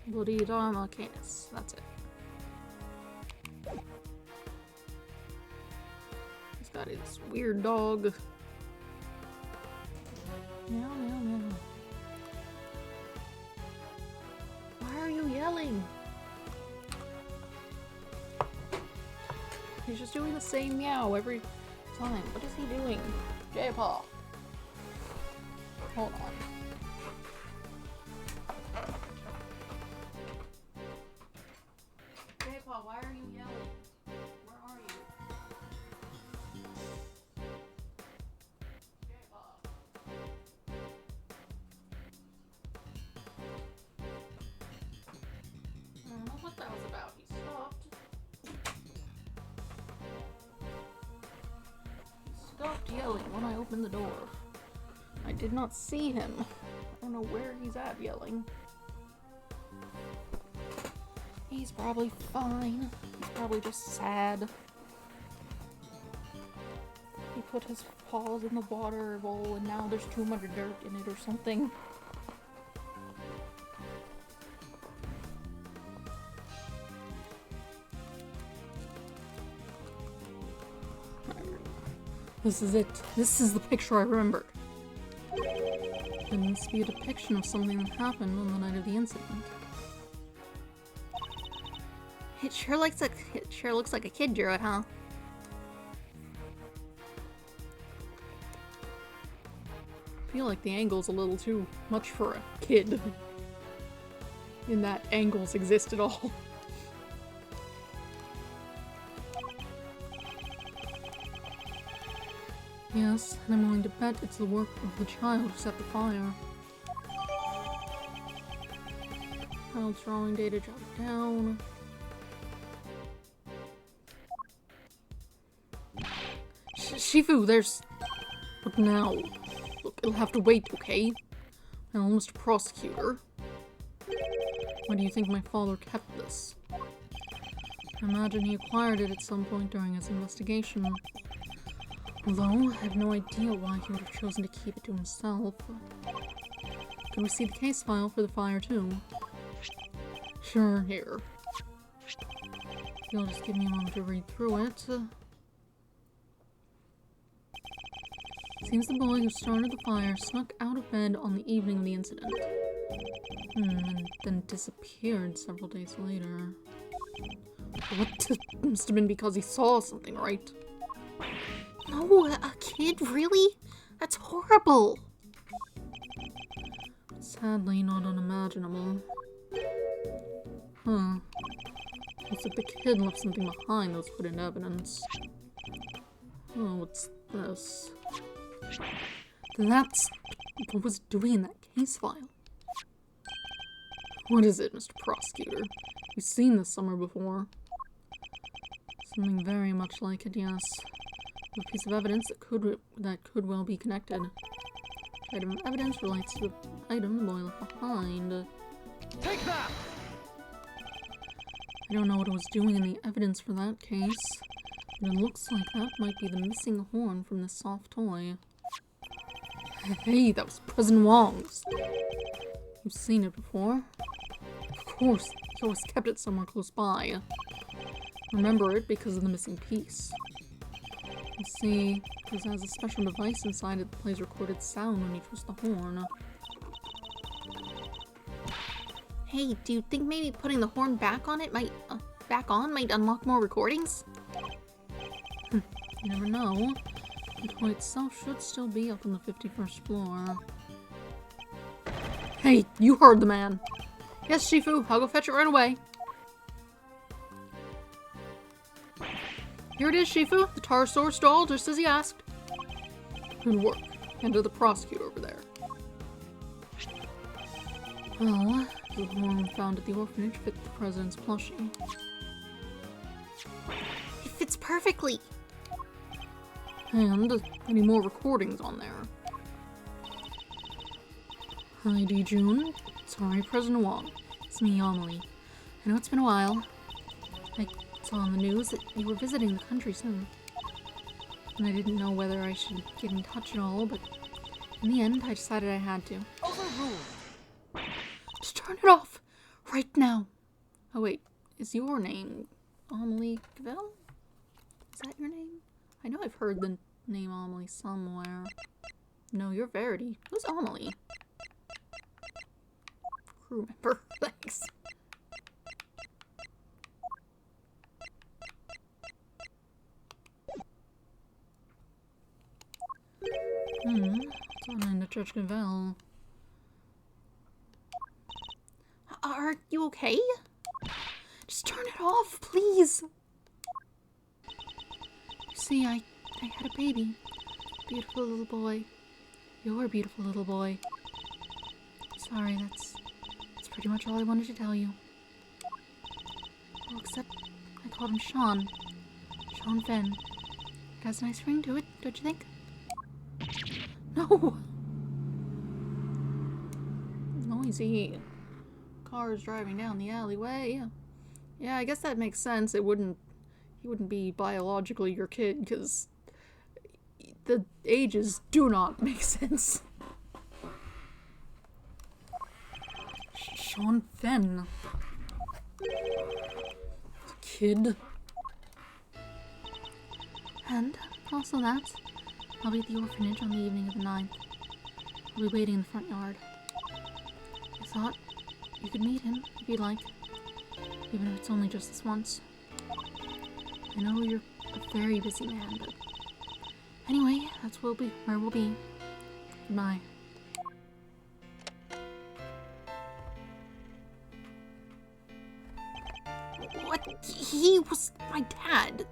Bloody Dharma Canis. That's it. He's got his weird dog. Meow, meow, meow. Why are you yelling? He's just doing the same meow every time. What is he doing? J-Paw. Hold on. J-Paw, why are you yelling? Where are you? J-Paw. I don't know what that was about. He stopped. Stopped yelling when I opened the door. I did not see him. I don't know where he's at yelling. He's probably fine. He's probably just sad. He put his paws in the water bowl and now there's too much dirt in it or something. This is it. This is the picture I remembered. It needs to be a depiction of something that happened on the night of the incident. It sure looks like a kid drew it, huh? I feel like the angle's a little too much for a kid. In that angles exist at all. Yes, and I'm willing to bet it's the work of the child who set the fire. Child's drawing data jotted down. Shifu, there's... What now? Look, it'll have to wait, okay? Now, Mr. Prosecutor. Why do you think my father kept this? I imagine he acquired it at some point during his investigation. Although, I have no idea why he would have chosen to keep it to himself. Can we see the case file for the fire, too? Sure, here. You'll just give me a moment to read through it. Seems the boy who started the fire snuck out of bed on the evening of the incident. And then disappeared several days later. Must have been because he saw something, right? No, a kid? Really? That's horrible. Sadly, not unimaginable. Huh. Looks like the kid left something behind that was put in evidence. Oh, what's this? That's what was doing in that case file. What is it, Mr. Prosecutor? We've seen this somewhere before. Something very much like it, yes. A piece of evidence that could well be connected. The item of evidence relates to the item the boy left behind. Take that! I don't know what it was doing in the evidence for that case, but it looks like that might be the missing horn from this soft toy. Hey, that was President Wong's. You've seen it before? Of course, he always kept it somewhere close by. Remember it because of the missing piece. You see, it has a special device inside it that plays recorded sound when you twist the horn. Hey, do you think maybe putting the horn back on might unlock more recordings? You never know. The toy itself should still be up on the 51st floor. Hey, you heard the man. Yes, Shifu, I'll go fetch it right away. Here it is, Shifu. The Tarsaur stall, just as he asked. Good work. And to the prosecutor over there. Well, the horn found at the orphanage fit the president's plushie. It fits perfectly. And any more recordings on there. Hi, D-June. Sorry, President Wong. It's me, Amelie. I know it's been a while. I saw on the news that you were visiting the country soon. And I didn't know whether I should get in touch at all, but in the end, I decided I had to. Overruled. Just turn it off! Right now! Oh wait, is your name Amelie Gavelle? Is that your name? I know I've heard the name Amelie somewhere. No, you're Verity. Who's Amelie? Crew member. Thanks. It's on the Church Gavelle. Are you okay? Just turn it off, please. You see, I had a baby. Beautiful little boy. You're a beautiful little boy. Sorry, that's pretty much all I wanted to tell you. Well, except I called him Sean. Sean Fenn. It has a nice ring to it, don't you think? No! Noisy. Cars driving down the alleyway. Yeah, I guess that makes sense. He wouldn't be biologically your kid, because the ages do not make sense. Sean Fenn. Kid. And also that, I'll be at the orphanage on the evening of the 9th. I'll be waiting in the front yard. I thought you could meet him if you'd like, even if it's only just this once. I know you're a very busy man, but anyway, that's where we'll be. Goodbye. What? He was my dad.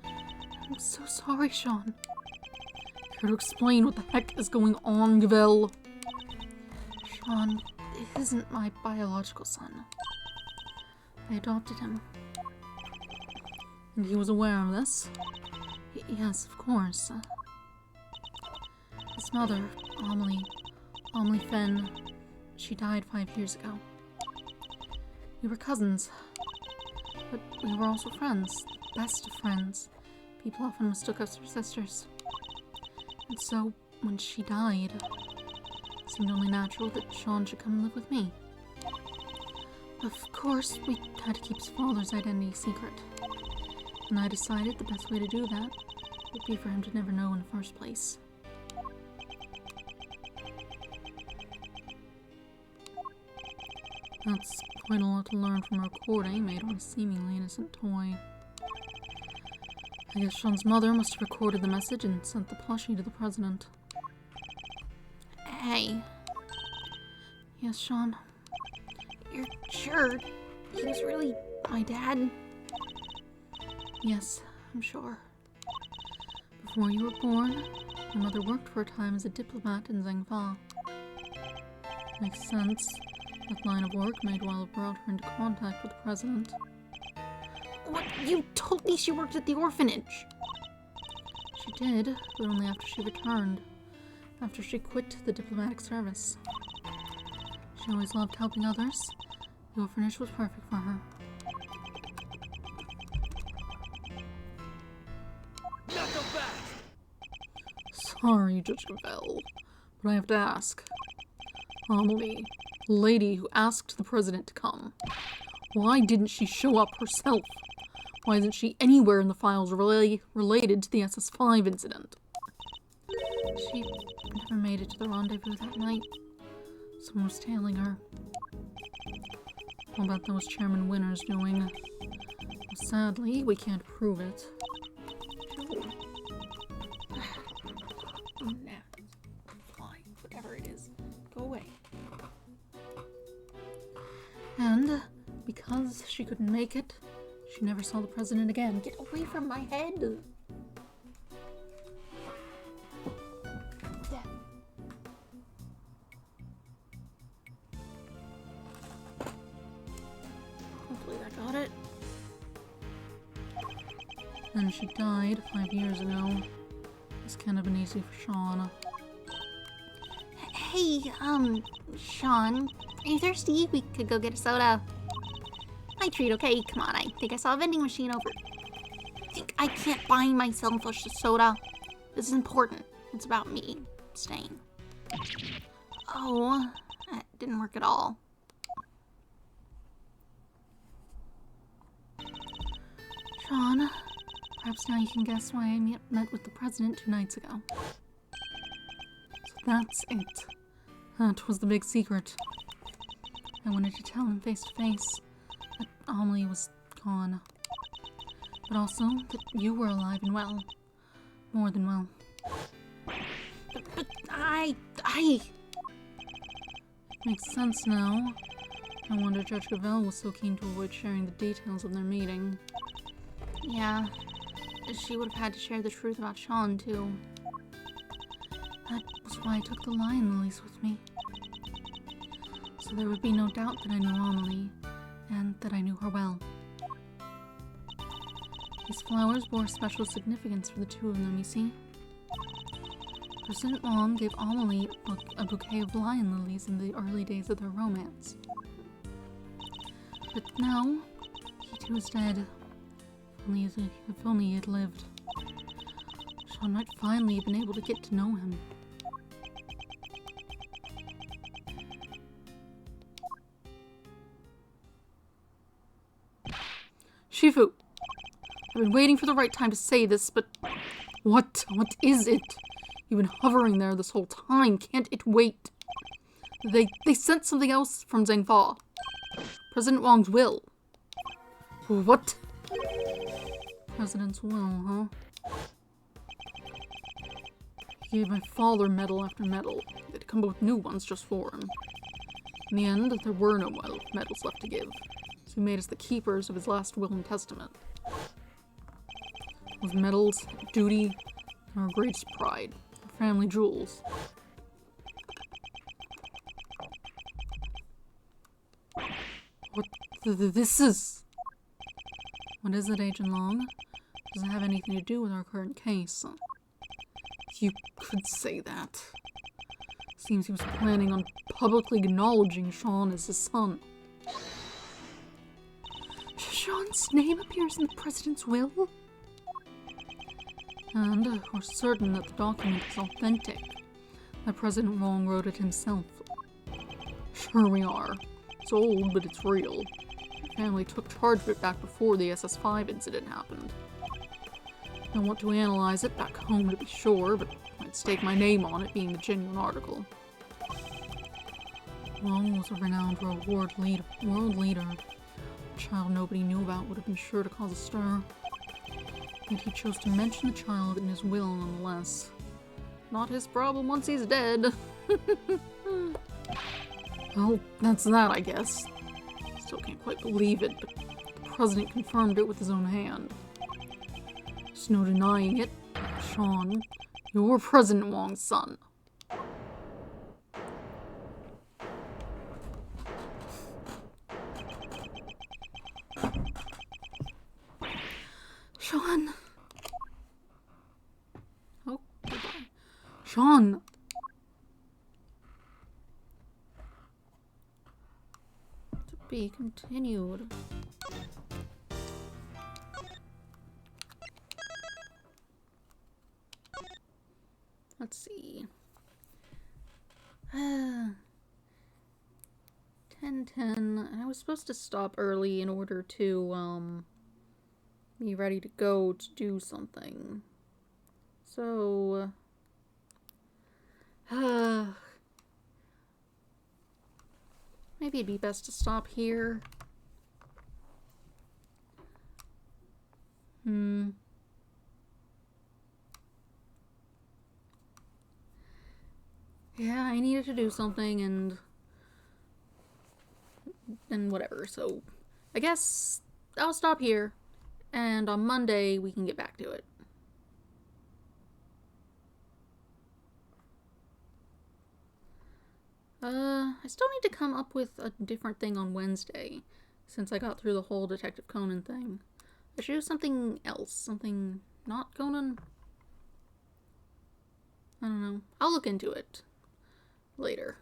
I'm so sorry, Sean. Care to explain what the heck is going on, Gavelle? Sean isn't my biological son. I adopted him. And he was aware of this? Yes, of course. His mother, Amelie Fenn, she died 5 years ago. We were cousins, but we were also friends, best of friends. People often mistook us for sisters. And so, when she died, it seemed only natural that Sean should come live with me. Of course, we had to keep his father's identity secret. And I decided the best way to do that would be for him to never know in the first place. That's quite a lot to learn from a recording made on a seemingly innocent toy. I guess Sean's mother must have recorded the message and sent the plushie to the president. Hey. Yes, Sean. You're sure he was really my dad? Yes, I'm sure. Before you were born, your mother worked for a time as a diplomat in Zhengfa. Makes sense. That line of work may well have brought her into contact with the president. What? You told me she worked at the orphanage! She did, but only after she returned. After she quit the diplomatic service. She always loved helping others. The orphanage was perfect for her. Not so fast! Sorry, Judge Gavelle, but I have to ask. Amelie, the lady who asked the president to come, why didn't she show up herself? Why isn't she anywhere in the files related to the SS5 incident? She never made it to the rendezvous that night. Someone was tailing her. How about those Chairman Winners doing? Well, sadly, we can't prove it. Nah. Fine. Whatever it is. Go away. And because she couldn't make it, she never saw the president again. Get away from my head! Hopefully that got it. And she died 5 years ago. This can't have been easy for Sean. Hey, Sean, are you thirsty? We could go get a soda. My treat, okay? Come on, I think I saw a vending machine over. I can't buy myself a soda. This is important. It's about me staying. Oh, that didn't work at all. Sean, perhaps now you can guess why I met with the president 2 nights ago. So that's it. That was the big secret. I wanted to tell him face to face that Amelie was gone. But also that you were alive and well. More than well. But I... Makes sense now. No wonder Judge Gravel was so keen to avoid sharing the details of their meeting. Yeah. She would have had to share the truth about Sean, too. That was why I took the lion lilies with me. So there would be no doubt that I knew Amelie, and that I knew her well. These flowers bore special significance for the two of them, you see. President Wong gave Amelie a bouquet of lion lilies in the early days of their romance. But now, he too is dead. If only he had lived. Sean might finally have been able to get to know him. Shifu! I've been waiting for the right time to say this, but... What is it? You've been hovering there this whole time. Can't it wait? They sent something else from Zhengfa. President Wong's will. What? President's will, huh? He gave my father medal after medal. They'd come up with new ones just for him. In the end, there were no medals left to give, so he made us the keepers of his last will and testament. Those medals, duty, and our greatest pride. Our family jewels. What this is? What is it, Agent Long? Does it have anything to do with our current case? You could say that. Seems he was planning on publicly acknowledging Sean as his son. Sean's name appears in the president's will? And we're certain that the document is authentic. That President Wong wrote it himself. Sure we are. It's old, but it's real. The family took charge of it back before the SS5 incident happened. I want to analyze it back home to be sure, but I'd stake my name on it being the genuine article. Wong was a renowned world leader. A child nobody knew about would have been sure to cause a stir. Yet he chose to mention the child in his will nonetheless. Not his problem once he's dead. Well, that's that, I guess. Still can't quite believe it, but the president confirmed it with his own hand. There's no denying it. Sean, you're President Wong's son. Sean! Oh, goodbye. Sean! To be continued. Let's see. 10:10, and I was supposed to stop early in order to, be ready to go to do something. So, maybe it'd be best to stop here. Yeah, I needed to do something and whatever, so I guess I'll stop here, and on Monday we can get back to it. I still need to come up with a different thing on Wednesday, since I got through the whole Detective Conan thing. I should do something else, something not Conan. I don't know. I'll look into it later.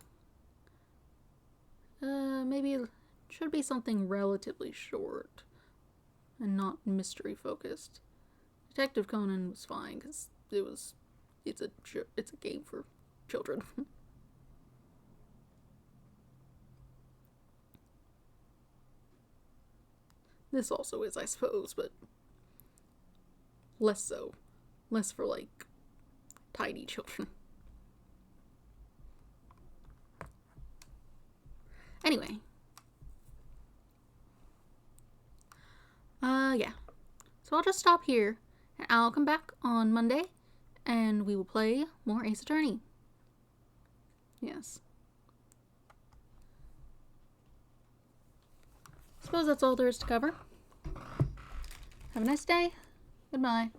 Maybe it should be something relatively short and not mystery focused. Detective Conan was fine because it's a game for children. This also is, I suppose, but less so. Less for, like, tidy children. Anyway. Yeah. So I'll just stop here, and I'll come back on Monday, and we will play more Ace Attorney. Yes. Suppose that's all there is to cover. Have a nice day. Goodbye.